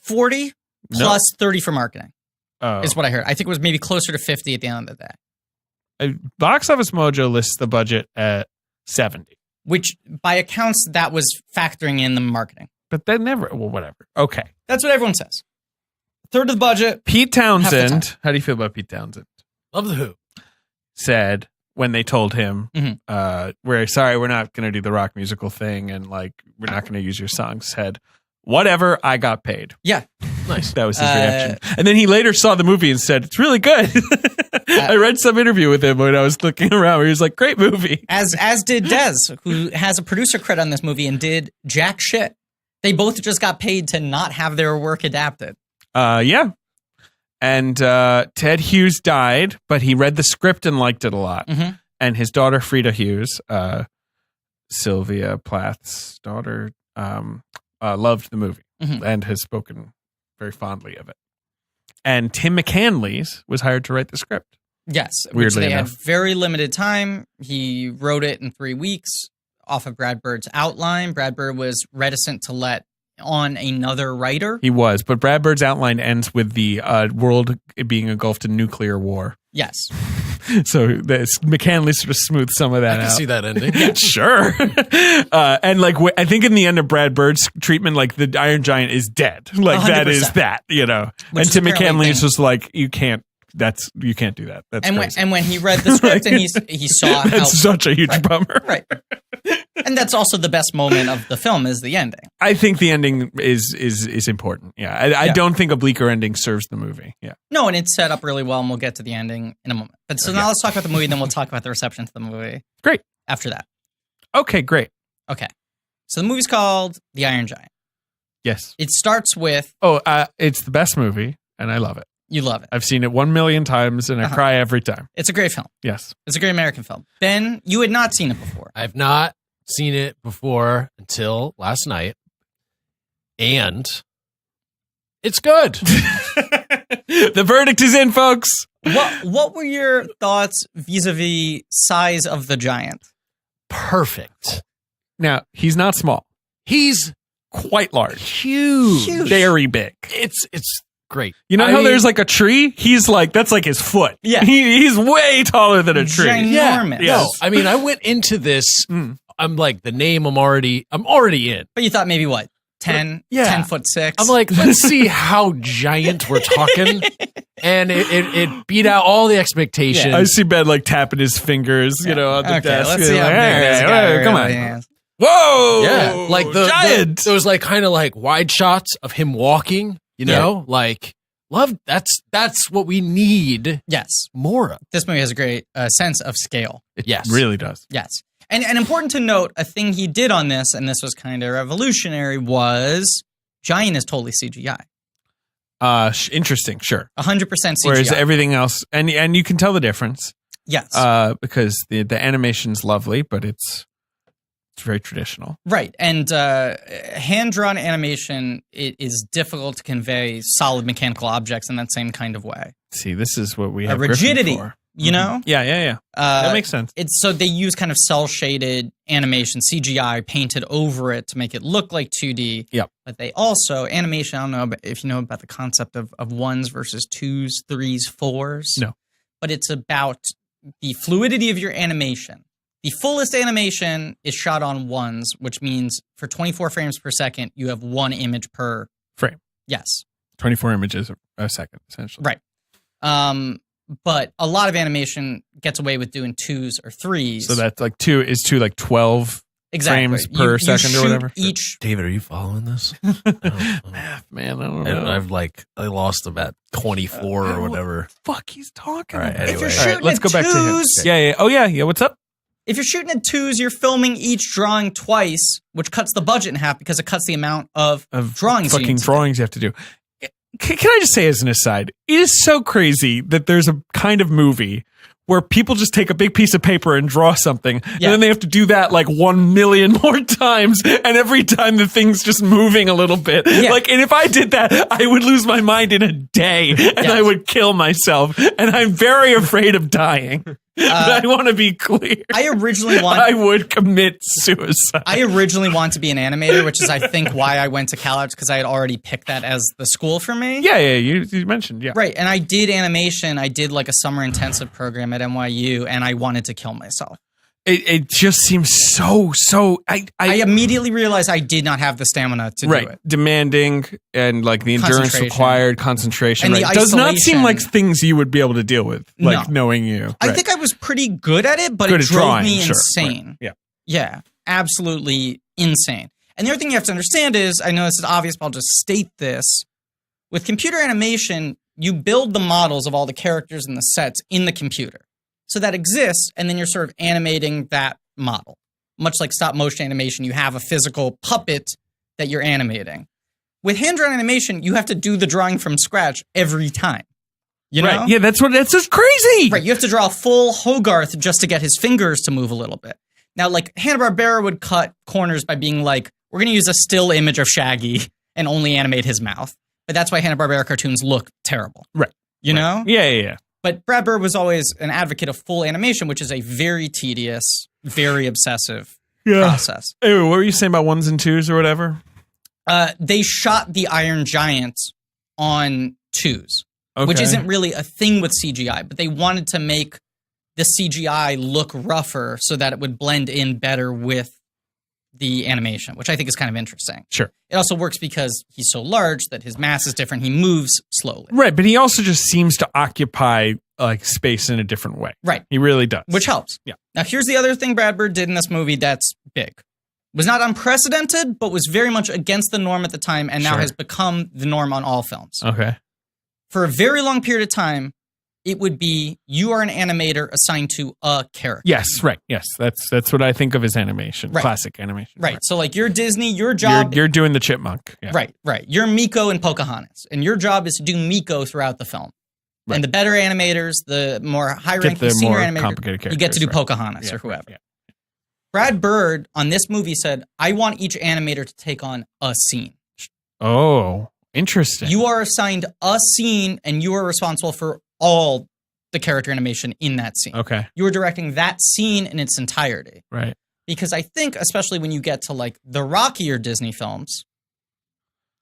[SPEAKER 2] 40 plus 30 for marketing
[SPEAKER 3] Oh.
[SPEAKER 2] is what I heard. I think it was maybe closer to 50 at the end of the day.
[SPEAKER 3] Box Office Mojo lists the budget at 70.
[SPEAKER 2] Which, by accounts, that was factoring in the marketing.
[SPEAKER 3] But they never, well, whatever. Okay.
[SPEAKER 2] That's what everyone says. 1/3 of the budget.
[SPEAKER 3] Pete
[SPEAKER 2] Half the
[SPEAKER 3] Townsend,
[SPEAKER 2] time.
[SPEAKER 3] how do you feel about Pete Townsend?
[SPEAKER 4] Love the Who.
[SPEAKER 3] Said when they told him,
[SPEAKER 2] Mhm.
[SPEAKER 3] we're sorry, we're not going to do the rock musical thing and like, we're not going to use your songs, said, whatever, I got paid.
[SPEAKER 2] Yeah.
[SPEAKER 4] Nice.
[SPEAKER 3] That was his reaction. And then he later saw the movie and said, it's really good. I read some interview with him when I was looking around where he was like, great movie.
[SPEAKER 2] As did Dez, who has a producer credit on this movie and did jack shit. They both just got paid to not have their work adapted.
[SPEAKER 3] Yeah. And Ted Hughes died, but he read the script and liked it a lot.
[SPEAKER 2] Mhm.
[SPEAKER 3] And his daughter, Frida Hughes, Sylvia Plath's daughter, loved the movie
[SPEAKER 2] Mhm.
[SPEAKER 3] and has spoken very fondly of it. And Tim McCanley's was hired to write the script.
[SPEAKER 2] Yes. Which
[SPEAKER 3] Weirdly
[SPEAKER 2] they
[SPEAKER 3] enough.
[SPEAKER 2] had very limited time. He wrote it in 3 weeks off of Brad Bird's outline. Brad Bird was reticent to let on another writer.
[SPEAKER 3] He was, but Brad Bird's outline ends with the world being engulfed in nuclear war.
[SPEAKER 2] Yes.
[SPEAKER 3] So McCanley sort of smoothed some of that
[SPEAKER 4] I can
[SPEAKER 3] out.
[SPEAKER 4] see that ending.
[SPEAKER 3] Sure. And like, I think in the end of Brad Bird's treatment, like the Iron Giant is dead. Like that is
[SPEAKER 2] 100%.
[SPEAKER 3] that, you know.
[SPEAKER 2] Which
[SPEAKER 3] and
[SPEAKER 2] is
[SPEAKER 3] Tim
[SPEAKER 2] apparently
[SPEAKER 3] McCanley's
[SPEAKER 2] thing.
[SPEAKER 3] just like, you can't do that. That's
[SPEAKER 2] And
[SPEAKER 3] crazy.
[SPEAKER 2] when he read the script and he saw how
[SPEAKER 3] That's such a huge bummer.
[SPEAKER 2] right. And that's also the best moment of the film is the ending.
[SPEAKER 3] I think the ending is important. Yeah. I
[SPEAKER 2] Yeah.
[SPEAKER 3] don't think a bleaker ending serves the movie. Yeah.
[SPEAKER 2] No, and it's set up really well, and we'll get to the ending in a moment. But so now let's talk about the movie, then we'll talk about the reception to the movie.
[SPEAKER 3] Great.
[SPEAKER 2] After that.
[SPEAKER 3] Okay, great.
[SPEAKER 2] Okay. So the movie's called The Iron Giant.
[SPEAKER 3] Yes.
[SPEAKER 2] It starts with,
[SPEAKER 3] It's the best movie and I love it.
[SPEAKER 2] you love it.
[SPEAKER 3] I've seen it 1 million times and I cry every time.
[SPEAKER 2] It's a great film.
[SPEAKER 3] Yes.
[SPEAKER 2] It's a great American film. Ben, you had not seen it before.
[SPEAKER 4] I've not seen it before until last night. And it's good.
[SPEAKER 3] The verdict is in, folks.
[SPEAKER 2] What were your thoughts vis-a-vis size of the giant?
[SPEAKER 4] Perfect.
[SPEAKER 3] Now, he's not small.
[SPEAKER 4] He's
[SPEAKER 3] Quite large.
[SPEAKER 4] huge.
[SPEAKER 3] Very big.
[SPEAKER 4] It's great.
[SPEAKER 3] You know
[SPEAKER 4] I
[SPEAKER 3] how
[SPEAKER 4] mean,
[SPEAKER 3] there's like a tree? He's like, that's like his foot.
[SPEAKER 2] Yeah.
[SPEAKER 3] He's way taller than a tree.
[SPEAKER 2] Ginormous.
[SPEAKER 3] Yeah.
[SPEAKER 4] No, I mean, I went into this. I'm like, the name I'm already in.
[SPEAKER 2] But you thought maybe what? 10?
[SPEAKER 4] Yeah.
[SPEAKER 2] 10'6"?
[SPEAKER 4] I'm like, let's see how giant we're talking. And it beat out all the expectations.
[SPEAKER 3] I see Ben like tapping his fingers, you know, on the
[SPEAKER 2] okay,
[SPEAKER 3] desk.
[SPEAKER 2] let's see how
[SPEAKER 3] Like,
[SPEAKER 2] big this
[SPEAKER 3] hey,
[SPEAKER 2] guy
[SPEAKER 3] hey, come
[SPEAKER 2] really
[SPEAKER 3] on.
[SPEAKER 2] is.
[SPEAKER 3] Whoa!
[SPEAKER 4] Yeah, like the
[SPEAKER 3] giant.
[SPEAKER 4] Those like kind of like wide shots of him walking. You know, like love. That's what we need
[SPEAKER 2] Yes.
[SPEAKER 4] more of.
[SPEAKER 2] This movie has a great sense of scale.
[SPEAKER 4] Yes,
[SPEAKER 3] Really does.
[SPEAKER 2] Yes. And important to note, a thing he did on this, and this was kind of revolutionary, was Giant is totally CGI.
[SPEAKER 3] Interesting, sure.
[SPEAKER 2] 100% CGI.
[SPEAKER 3] Whereas everything else, and you can tell the difference,
[SPEAKER 2] yes.
[SPEAKER 3] because the animation's lovely, but it's very traditional.
[SPEAKER 2] Right. And hand-drawn animation, it is difficult to convey solid mechanical objects in that same kind of way.
[SPEAKER 3] See, this is what we
[SPEAKER 2] A
[SPEAKER 3] have Griffin
[SPEAKER 2] rigidity,
[SPEAKER 3] for.
[SPEAKER 2] you know?
[SPEAKER 3] Yeah. That makes sense.
[SPEAKER 2] It's so they use kind of cell-shaded animation, CGI, painted over it to make it look like 2D.
[SPEAKER 3] Yep.
[SPEAKER 2] But they also, animation, I don't know if you know about the concept of ones versus twos, threes, fours.
[SPEAKER 3] No.
[SPEAKER 2] but it's about the fluidity of your animation. The fullest animation is shot on ones, which means for 24 frames per second, you have one image per
[SPEAKER 3] frame.
[SPEAKER 2] Yes.
[SPEAKER 3] 24 images a second, essentially.
[SPEAKER 2] Right. But a lot of animation gets away with doing 2s or 3s.
[SPEAKER 3] So that's like 12 frames per second or whatever.
[SPEAKER 4] David, are you following this?
[SPEAKER 3] Math, man, I don't know.
[SPEAKER 4] I lost about 24 or whatever.
[SPEAKER 3] Fuck, he's talking.
[SPEAKER 4] All right,
[SPEAKER 3] about.
[SPEAKER 4] anyway.
[SPEAKER 2] If you're shooting
[SPEAKER 3] let's go back to him. Yeah. Oh, yeah. What's up?
[SPEAKER 2] If you're shooting at 2s, you're filming each drawing twice, which cuts the budget in half because it cuts the amount of drawings.
[SPEAKER 3] Fucking drawings you have to do. Can I just say as an aside, it is so crazy that there's a kind of movie where people just take a big piece of paper and draw something, and then they have to do that like 1 million more times, and every time the thing's just moving a little bit. Yeah. Like, and if I did that, I would lose my mind in a day, and I would kill myself, and I'm very afraid of dying. But I want to be clear.
[SPEAKER 2] I
[SPEAKER 3] would commit suicide.
[SPEAKER 2] I originally wanted to be an animator, which is, I think, why I went to CalArts, because I had already picked that as the school for me.
[SPEAKER 3] Yeah, you mentioned, yeah.
[SPEAKER 2] Right, and I did animation. I did like a summer intensive program at NYU, and I wanted to kill myself.
[SPEAKER 3] It just seems so. I
[SPEAKER 2] immediately realized I did not have the stamina to do it.
[SPEAKER 3] Demanding and like the endurance required, concentration.
[SPEAKER 2] And
[SPEAKER 3] right. Does not seem like things you would be able to deal with, like knowing you. Right.
[SPEAKER 2] I think I was pretty good at it, but it drove me insane.
[SPEAKER 3] Right.
[SPEAKER 2] Yeah, absolutely insane. And the other thing you have to understand is, I know this is obvious, but I'll just state this. With computer animation, you build the models of all the characters and the sets in the computer. So that exists, and then you're sort of animating that model. Much like stop motion animation, you have a physical puppet that you're animating. With hand-drawn animation, you have to do the drawing from scratch every time. You know?
[SPEAKER 3] Right. Yeah, that's just crazy.
[SPEAKER 2] Right, you have to draw a full Hogarth just to get his fingers to move a little bit. Now, like, Hanna-Barbera would cut corners by being like, we're going to use a still image of Shaggy and only animate his mouth. But that's why Hanna-Barbera cartoons look terrible.
[SPEAKER 3] Right.
[SPEAKER 2] You know?
[SPEAKER 3] Yeah.
[SPEAKER 2] But Brad Bird was always an advocate of full animation, which is a very tedious, very obsessive process.
[SPEAKER 3] Anyway, what were you saying about 1s and 2s or whatever?
[SPEAKER 2] They shot the Iron Giant on 2s, which isn't really a thing with CGI, but they wanted to make the CGI look rougher so that it would blend in better with the animation, which I think is kind of interesting.
[SPEAKER 3] Sure.
[SPEAKER 2] It also works because he's so large that his mass is different. He moves slowly.
[SPEAKER 3] Right, but he also just seems to occupy like space in a different way.
[SPEAKER 2] Right.
[SPEAKER 3] He really does.
[SPEAKER 2] Which helps.
[SPEAKER 3] Yeah.
[SPEAKER 2] Now, here's the other thing Brad Bird did in this movie that's big. Was not unprecedented, but was very much against the norm at the time and now has become the norm on all films.
[SPEAKER 3] Okay.
[SPEAKER 2] For a very long period of time, it would be you are an animator assigned to a character.
[SPEAKER 3] Yes, right. Yes, that's what I think of as animation, classic animation.
[SPEAKER 2] Right. So like you're Disney, your job...
[SPEAKER 3] You're doing the chipmunk. Yeah.
[SPEAKER 2] Right. You're Miko and Pocahontas, and your job is to do Miko throughout the film. Right. And the better animators, the more high-ranking senior animators, you get to do Pocahontas or whoever. Yeah. Brad Bird on this movie said, I want each animator to take on a scene.
[SPEAKER 3] Oh, interesting.
[SPEAKER 2] You are assigned a scene, and you are responsible for all the character animation in that scene.
[SPEAKER 3] Okay.
[SPEAKER 2] You are directing that scene in its entirety.
[SPEAKER 3] Right.
[SPEAKER 2] Because I think, especially when you get to like the rockier Disney films,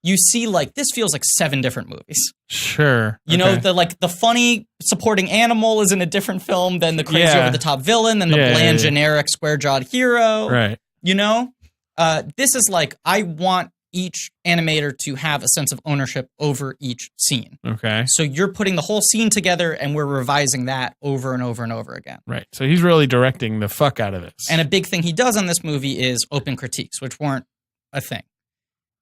[SPEAKER 2] you see like this feels like 7 different movies.
[SPEAKER 3] Sure.
[SPEAKER 2] You know, the funny supporting animal is in a different film than the crazy over the top villain, than the bland generic square jawed hero.
[SPEAKER 3] Right.
[SPEAKER 2] You know? This is like, I want each animator to have a sense of ownership over each scene.
[SPEAKER 3] Okay.
[SPEAKER 2] So you're putting the whole scene together and we're revising that over and over and over again.
[SPEAKER 3] Right. So he's really directing the fuck out of this.
[SPEAKER 2] And a big thing he does on this movie is open critiques, which weren't a thing.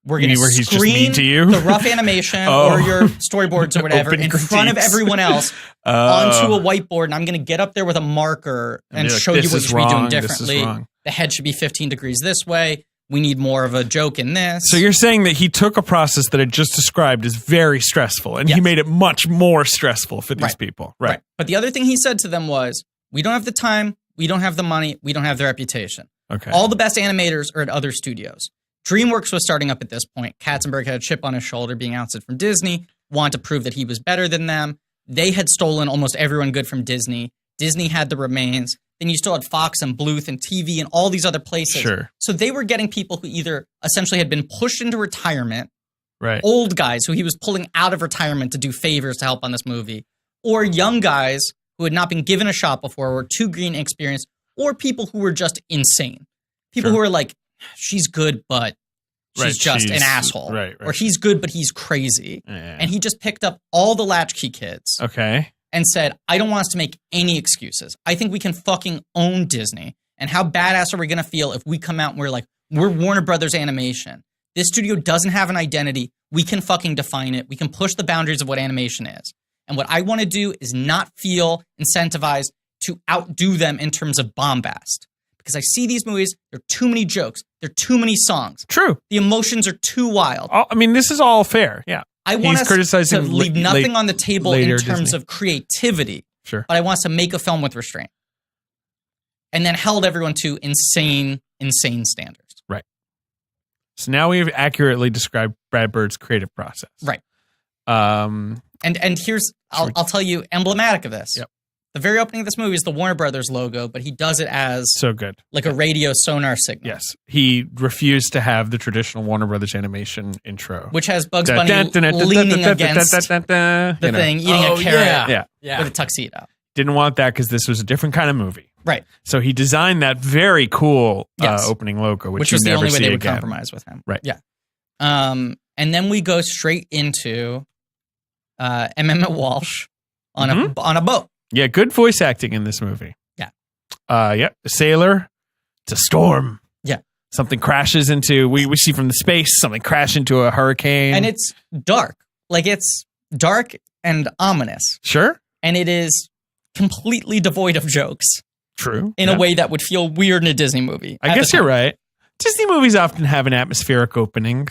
[SPEAKER 2] We're going to screen the rough animation or your storyboards or whatever in front of everyone else onto a whiteboard, and I'm going to get up there with a marker and show you what you should be doing differently. The head should be 15 degrees this way. We need more of a joke in this.
[SPEAKER 3] So you're saying that he took a process that I just described as very stressful, and he made it much more stressful for these people. Right.
[SPEAKER 2] But the other thing he said to them was, we don't have the time, we don't have the money, we don't have the reputation.
[SPEAKER 3] Okay.
[SPEAKER 2] All the best animators are at other studios. DreamWorks was starting up at this point. Katzenberg had a chip on his shoulder being ousted from Disney, wanted to prove that he was better than them. They had stolen almost everyone good from Disney. Disney had the remains. Then you still had Fox and Bluth and TV and all these other places.
[SPEAKER 3] Sure.
[SPEAKER 2] So they were getting people who either essentially had been pushed into retirement,
[SPEAKER 3] right,
[SPEAKER 2] old guys who he was pulling out of retirement to do favors to help on this movie, or young guys who had not been given a shot before, were too green inexperienced, or people who were just insane. People who were like, she's good, but she's just an asshole.
[SPEAKER 3] Right.
[SPEAKER 2] Or he's good, but he's crazy.
[SPEAKER 3] Yeah.
[SPEAKER 2] And he just picked up all the latchkey kids
[SPEAKER 3] Okay.
[SPEAKER 2] and said, I don't want us to make any excuses. I think we can fucking own Disney. And how badass are we going to feel if we come out and we're like, we're Warner Brothers Animation. This studio doesn't have an identity. We can fucking define it. We can push the boundaries of what animation is. And what I want to do is not feel incentivized to outdo them in terms of bombast. Because I see these movies, there are too many jokes. There are too many songs.
[SPEAKER 3] True.
[SPEAKER 2] The emotions are too wild.
[SPEAKER 3] I mean, this is all fair. Yeah.
[SPEAKER 2] I want
[SPEAKER 3] He's
[SPEAKER 2] us
[SPEAKER 3] criticizing
[SPEAKER 2] to leave nothing on the table in
[SPEAKER 3] later
[SPEAKER 2] terms
[SPEAKER 3] Disney.
[SPEAKER 2] of creativity.
[SPEAKER 3] Sure.
[SPEAKER 2] But I want us to make a film with restraint. And then held everyone to insane standards.
[SPEAKER 3] Right. So now we've accurately described Brad Bird's creative process.
[SPEAKER 2] Right.
[SPEAKER 3] Um,
[SPEAKER 2] And here's, I'll tell you, emblematic of this.
[SPEAKER 3] Yep.
[SPEAKER 2] The very opening of this movie is the Warner Brothers logo, but he does it as
[SPEAKER 3] so good.
[SPEAKER 2] like a radio sonar signal.
[SPEAKER 3] Yes. He refused to have the traditional Warner Brothers animation intro.
[SPEAKER 2] Which has Bugs Bunny leaning against the thing, eating a carrot
[SPEAKER 3] Yeah.
[SPEAKER 2] with a tuxedo.
[SPEAKER 3] Didn't want that because this was a different kind of movie.
[SPEAKER 2] Right.
[SPEAKER 3] So he designed that very cool
[SPEAKER 2] Yes.
[SPEAKER 3] opening logo, which
[SPEAKER 2] was
[SPEAKER 3] you
[SPEAKER 2] the
[SPEAKER 3] never
[SPEAKER 2] only way
[SPEAKER 3] see
[SPEAKER 2] they would
[SPEAKER 3] again.
[SPEAKER 2] compromise with him.
[SPEAKER 3] Right.
[SPEAKER 2] Yeah. And then we go straight into Emmett Walsh on a boat.
[SPEAKER 3] Yeah, good voice acting in this movie.
[SPEAKER 2] Yeah.
[SPEAKER 3] A sailor. It's a storm.
[SPEAKER 2] Yeah.
[SPEAKER 3] Something crashes into, we see from the space, something crash into a hurricane.
[SPEAKER 2] And it's dark. Like, it's dark and ominous.
[SPEAKER 3] Sure.
[SPEAKER 2] And it is completely devoid of jokes
[SPEAKER 3] True.
[SPEAKER 2] in a way that would feel weird in a Disney movie.
[SPEAKER 3] I guess you're right. Disney movies often have an atmospheric opening.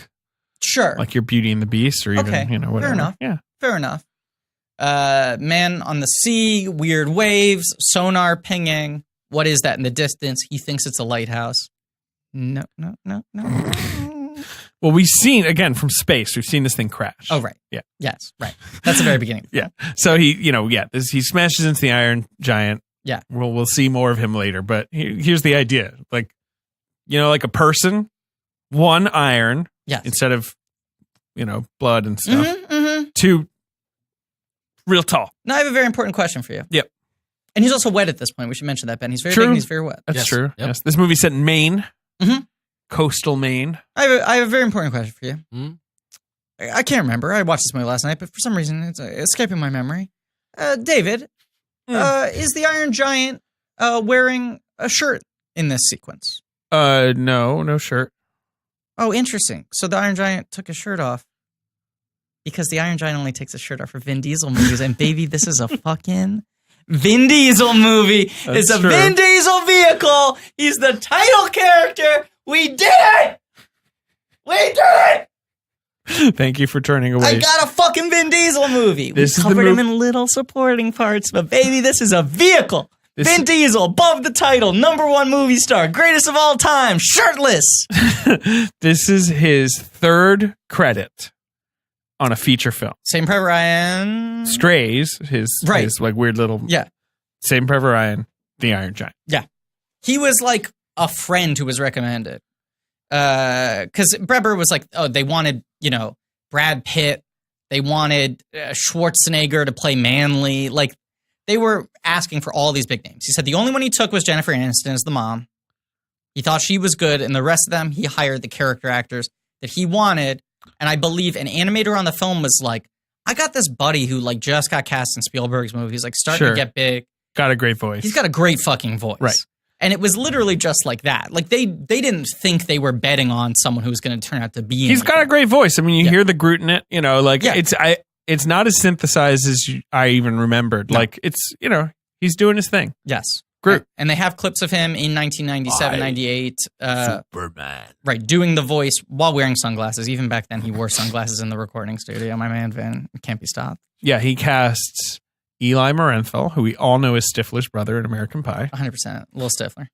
[SPEAKER 2] Sure.
[SPEAKER 3] Like your Beauty and the Beast or even, whatever.
[SPEAKER 2] Fair enough.
[SPEAKER 3] Yeah.
[SPEAKER 2] Fair enough. Man on the sea, weird waves, sonar pinging. What is that in the distance? He thinks it's a lighthouse. No.
[SPEAKER 3] Well, we've seen, again, from space, we've seen this thing crash.
[SPEAKER 2] Oh, right.
[SPEAKER 3] Yeah.
[SPEAKER 2] Yes, right. That's the very beginning.
[SPEAKER 3] Yeah. So he smashes into the Iron Giant.
[SPEAKER 2] Yeah.
[SPEAKER 3] We'll see more of him later, but here's the idea. Like, like a person, one iron,
[SPEAKER 2] yes,
[SPEAKER 3] instead of, blood and stuff.
[SPEAKER 2] Mm-hmm.
[SPEAKER 3] Two, real tall.
[SPEAKER 2] Now I have a very important question for you.
[SPEAKER 3] Yep.
[SPEAKER 2] And he's also wet at this point. We should mention that, Ben. He's very
[SPEAKER 3] True.
[SPEAKER 2] big and he's very wet.
[SPEAKER 3] That's
[SPEAKER 4] Yes.
[SPEAKER 3] true.
[SPEAKER 4] Yep.
[SPEAKER 3] Yes. This movie's set in Maine.
[SPEAKER 2] Mm-hmm.
[SPEAKER 3] Coastal Maine.
[SPEAKER 2] I have a very important question for you.
[SPEAKER 4] Hmm?
[SPEAKER 2] I can't remember. I watched this movie last night, but for some reason it's escaping my memory. David, is the Iron Giant wearing a shirt in this sequence?
[SPEAKER 3] No shirt.
[SPEAKER 2] Oh, interesting. So the Iron Giant took his shirt off because the Iron Giant only takes his shirt off for Vin Diesel movies. And baby, this is a fucking Vin Diesel movie. It's a
[SPEAKER 3] true.
[SPEAKER 2] Vin Diesel vehicle. He's the title character. We did it. We did it.
[SPEAKER 3] Thank you for turning away.
[SPEAKER 2] I got a fucking Vin Diesel movie.
[SPEAKER 3] This
[SPEAKER 2] We
[SPEAKER 3] is the
[SPEAKER 2] covered him
[SPEAKER 3] mov-
[SPEAKER 2] in little supporting parts, but baby, this is a vehicle.
[SPEAKER 3] This
[SPEAKER 2] Vin
[SPEAKER 3] is-
[SPEAKER 2] Diesel, above the title, #1 movie star, greatest of all time, shirtless.
[SPEAKER 3] This is his third credit on a feature film.
[SPEAKER 2] Same Private Ryan.
[SPEAKER 3] Strays, his like weird little Same Private Ryan, The Iron Giant.
[SPEAKER 2] Yeah. He was like a friend who was recommended. Because Brad Bird was like, they wanted, Brad Pitt. They wanted Schwarzenegger to play Manly. Like, they were asking for all these big names. He said the only one he took was Jennifer Aniston as the mom. He thought she was good, and the rest of them, he hired the character actors that he wanted. And I believe an animator on the film was like, I got this buddy who like just got cast in Spielberg's movie. He's like starting to get big.
[SPEAKER 3] Got a great voice.
[SPEAKER 2] He's got a great fucking voice.
[SPEAKER 3] Right.
[SPEAKER 2] And it was literally just like that. Like they didn't think they were betting on someone who was going to turn out to be.
[SPEAKER 3] He's got a great voice. I mean, you hear the Groot in it,
[SPEAKER 2] Yeah.
[SPEAKER 3] it's not as synthesized as I even remembered.
[SPEAKER 2] No.
[SPEAKER 3] Like it's, he's doing his thing.
[SPEAKER 2] Yes.
[SPEAKER 3] Groot.
[SPEAKER 2] And they have clips of him in 1997, 98.
[SPEAKER 4] Superman.
[SPEAKER 2] Right. Doing the voice while wearing sunglasses. Even back then, he wore sunglasses in the recording studio. My man, Vin, can't be stopped.
[SPEAKER 3] Yeah. He casts Eli Marenthal, who we all know as Stifler's brother in American Pie.
[SPEAKER 2] 100%. A little Stifler.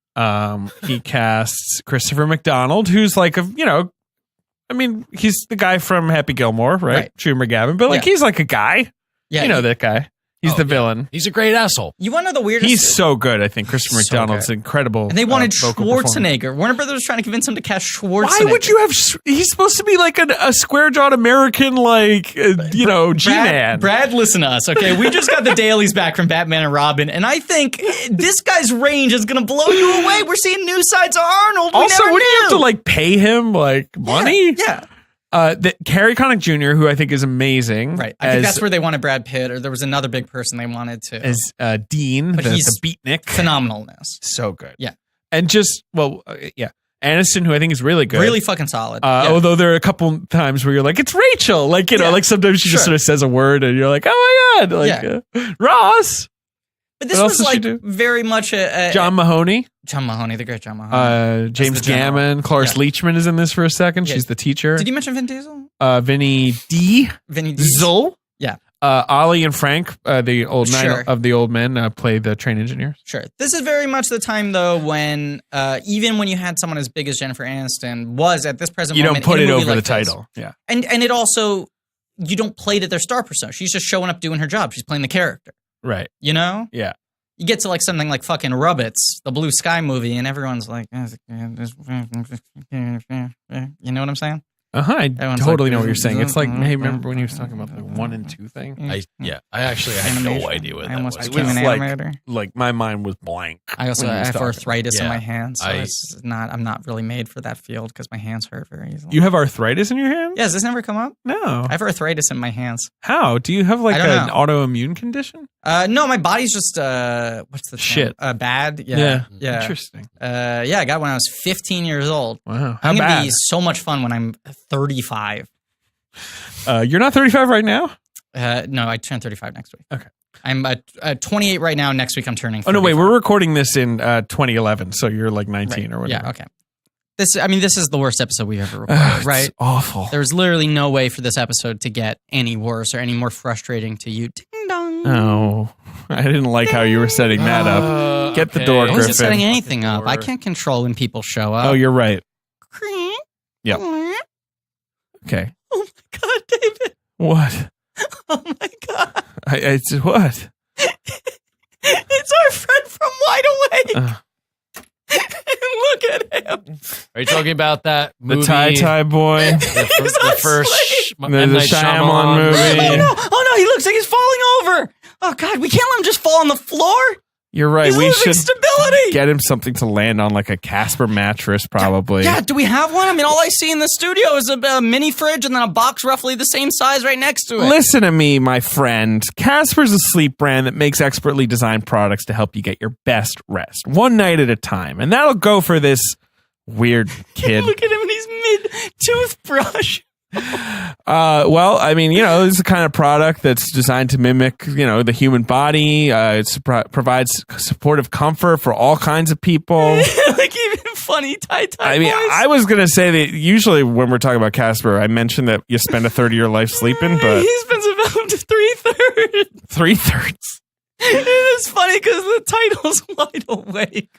[SPEAKER 3] He casts Christopher McDonald, who's like he's the guy from Happy Gilmore, right?
[SPEAKER 2] Right.
[SPEAKER 3] Shooter McGavin, but he's like a guy.
[SPEAKER 2] Yeah.
[SPEAKER 3] You know that guy. He's the villain.
[SPEAKER 4] He's a great asshole.
[SPEAKER 2] You want to know the weirdest?
[SPEAKER 3] He's so good. I think Christopher
[SPEAKER 2] So
[SPEAKER 3] McDonald's
[SPEAKER 2] good.
[SPEAKER 3] incredible.
[SPEAKER 2] And they wanted
[SPEAKER 3] vocal performance.
[SPEAKER 2] Schwarzenegger. Warner Brothers was trying to convince him to cast Schwarzenegger.
[SPEAKER 3] Why would you have? He's supposed to be like a square-jawed American, like G-man.
[SPEAKER 2] Brad, listen to us, okay? We just got the dailies back from Batman and Robin, and I think this guy's range is going to blow you away. We're seeing new sides of Arnold.
[SPEAKER 3] Also, wouldn't you have to like pay him like money?
[SPEAKER 1] Yeah.
[SPEAKER 3] Harry Connick Jr., who I think is amazing.
[SPEAKER 2] Right. I think that's where they wanted Brad Pitt, or there was another big person they wanted to.
[SPEAKER 3] As Dean,
[SPEAKER 2] But he's
[SPEAKER 3] the beatnik.
[SPEAKER 2] Phenomenalness.
[SPEAKER 3] So good.
[SPEAKER 2] Yeah.
[SPEAKER 3] And just, Aniston, who I think is really good.
[SPEAKER 2] Really fucking solid.
[SPEAKER 3] Although there are a couple times where you're like, it's Rachel. Like, like sometimes she just sort of says a word and you're like, oh my God. Like, Ross.
[SPEAKER 2] But this
[SPEAKER 3] What
[SPEAKER 2] was
[SPEAKER 3] else does she
[SPEAKER 2] like
[SPEAKER 3] do?
[SPEAKER 2] very much a
[SPEAKER 3] John Mahoney.
[SPEAKER 2] John Mahoney, the great John Mahoney.
[SPEAKER 3] James
[SPEAKER 2] the general.
[SPEAKER 3] Gammon. Cloris Leachman is in this for a second.
[SPEAKER 2] Yeah.
[SPEAKER 3] She's the teacher.
[SPEAKER 2] Did you mention Vin Diesel?
[SPEAKER 3] Vinny D.
[SPEAKER 2] Vinny Diesel.
[SPEAKER 3] Zoll.
[SPEAKER 2] Yeah.
[SPEAKER 3] Ollie and Frank, the old nine of the old men, play the train engineers.
[SPEAKER 2] Sure. This is very much the time, though, when even when you had someone as big as Jennifer Aniston was at this present moment.
[SPEAKER 3] You don't put
[SPEAKER 2] in a
[SPEAKER 3] it
[SPEAKER 2] movie
[SPEAKER 3] over
[SPEAKER 2] like
[SPEAKER 3] the
[SPEAKER 2] this.
[SPEAKER 3] title. Yeah.
[SPEAKER 2] And it also, you don't play to their star persona. She's just showing up doing her job. She's playing the character.
[SPEAKER 3] Right.
[SPEAKER 2] You know?
[SPEAKER 3] Yeah.
[SPEAKER 2] You get to like something like fucking Rubbits, the Blue Sky movie, and everyone's like, you know what I'm saying?
[SPEAKER 3] I
[SPEAKER 2] Everyone's
[SPEAKER 3] totally
[SPEAKER 2] like,
[SPEAKER 3] know what you're saying. It's like, hey, remember when he was talking about the 1 and 2 thing?
[SPEAKER 4] I actually had no idea what
[SPEAKER 2] I
[SPEAKER 4] that
[SPEAKER 2] almost
[SPEAKER 4] was.
[SPEAKER 2] became an animator.
[SPEAKER 3] Like my mind was blank.
[SPEAKER 2] I also
[SPEAKER 3] when he was
[SPEAKER 2] have
[SPEAKER 3] talking.
[SPEAKER 2] arthritis in
[SPEAKER 4] Yeah.
[SPEAKER 2] my hands, so I'm not really made for that field because my hands hurt very easily.
[SPEAKER 3] You have arthritis in your hand?
[SPEAKER 2] Yeah, has this never come up?
[SPEAKER 3] No.
[SPEAKER 2] I have arthritis in my hands.
[SPEAKER 3] How? Do you have like
[SPEAKER 2] I don't
[SPEAKER 3] an
[SPEAKER 2] know.
[SPEAKER 3] autoimmune condition?
[SPEAKER 2] No, my body's just what's the term?
[SPEAKER 3] Shit.
[SPEAKER 2] Bad. Yeah.
[SPEAKER 3] Interesting.
[SPEAKER 2] I got it when I was 15 years old.
[SPEAKER 3] Wow. How
[SPEAKER 2] I'm gonna
[SPEAKER 3] bad?
[SPEAKER 2] be so much fun when I'm 35.
[SPEAKER 3] You're not 35 right now?
[SPEAKER 2] No, I turn 35 next week.
[SPEAKER 3] Okay.
[SPEAKER 2] I'm 28 right now. Next week I'm turning 35.
[SPEAKER 3] Oh, no, wait. We're recording this in 2011, so you're like 19 or whatever.
[SPEAKER 2] Yeah, okay. This is the worst episode we've ever recorded, right?
[SPEAKER 3] It's awful.
[SPEAKER 2] There's literally no way for this episode to get any worse or any more frustrating to you. Ding dong.
[SPEAKER 3] Oh, I didn't like how you were setting that up. Get the door,
[SPEAKER 2] I
[SPEAKER 3] Griffin.
[SPEAKER 2] wasn't setting anything up. I can't control when people show up.
[SPEAKER 3] Oh, you're right. Yep. Okay.
[SPEAKER 2] Oh my God, David.
[SPEAKER 3] What?
[SPEAKER 2] Oh my God.
[SPEAKER 3] What?
[SPEAKER 2] It's our friend from Wide Awake. Look at him.
[SPEAKER 4] Are you talking about that movie?
[SPEAKER 3] The tie boy.
[SPEAKER 4] The first
[SPEAKER 3] The
[SPEAKER 4] M. Night
[SPEAKER 3] Shyamalan movie.
[SPEAKER 2] Oh no, he looks like he's falling over. Oh God, we can't let him just fall on the floor.
[SPEAKER 3] You're right.
[SPEAKER 2] He's
[SPEAKER 3] We
[SPEAKER 2] losing
[SPEAKER 3] should
[SPEAKER 2] stability.
[SPEAKER 3] get him something to land on, like a Casper mattress, probably.
[SPEAKER 2] Yeah, do we have one? I mean, all I see in the studio is a mini fridge and then a box roughly the same size right next to it.
[SPEAKER 3] Listen to me, my friend. Casper's a sleep brand that makes expertly designed products to help you get your best rest, one night at a time. And that'll go for this weird kid.
[SPEAKER 2] Look at him, he's mid-toothbrush.
[SPEAKER 3] Well, I mean, it's the kind of product that's designed to mimic, the human body. It provides supportive comfort for all kinds of people.
[SPEAKER 2] Like even funny tie-tie
[SPEAKER 3] I mean,
[SPEAKER 2] voice.
[SPEAKER 3] I was going to say that usually when we're talking about Casper, I mentioned that you spend a third of your life sleeping, but
[SPEAKER 2] He spends about 3/3.
[SPEAKER 3] 3/3.
[SPEAKER 2] It's funny because the title's Wide Awake.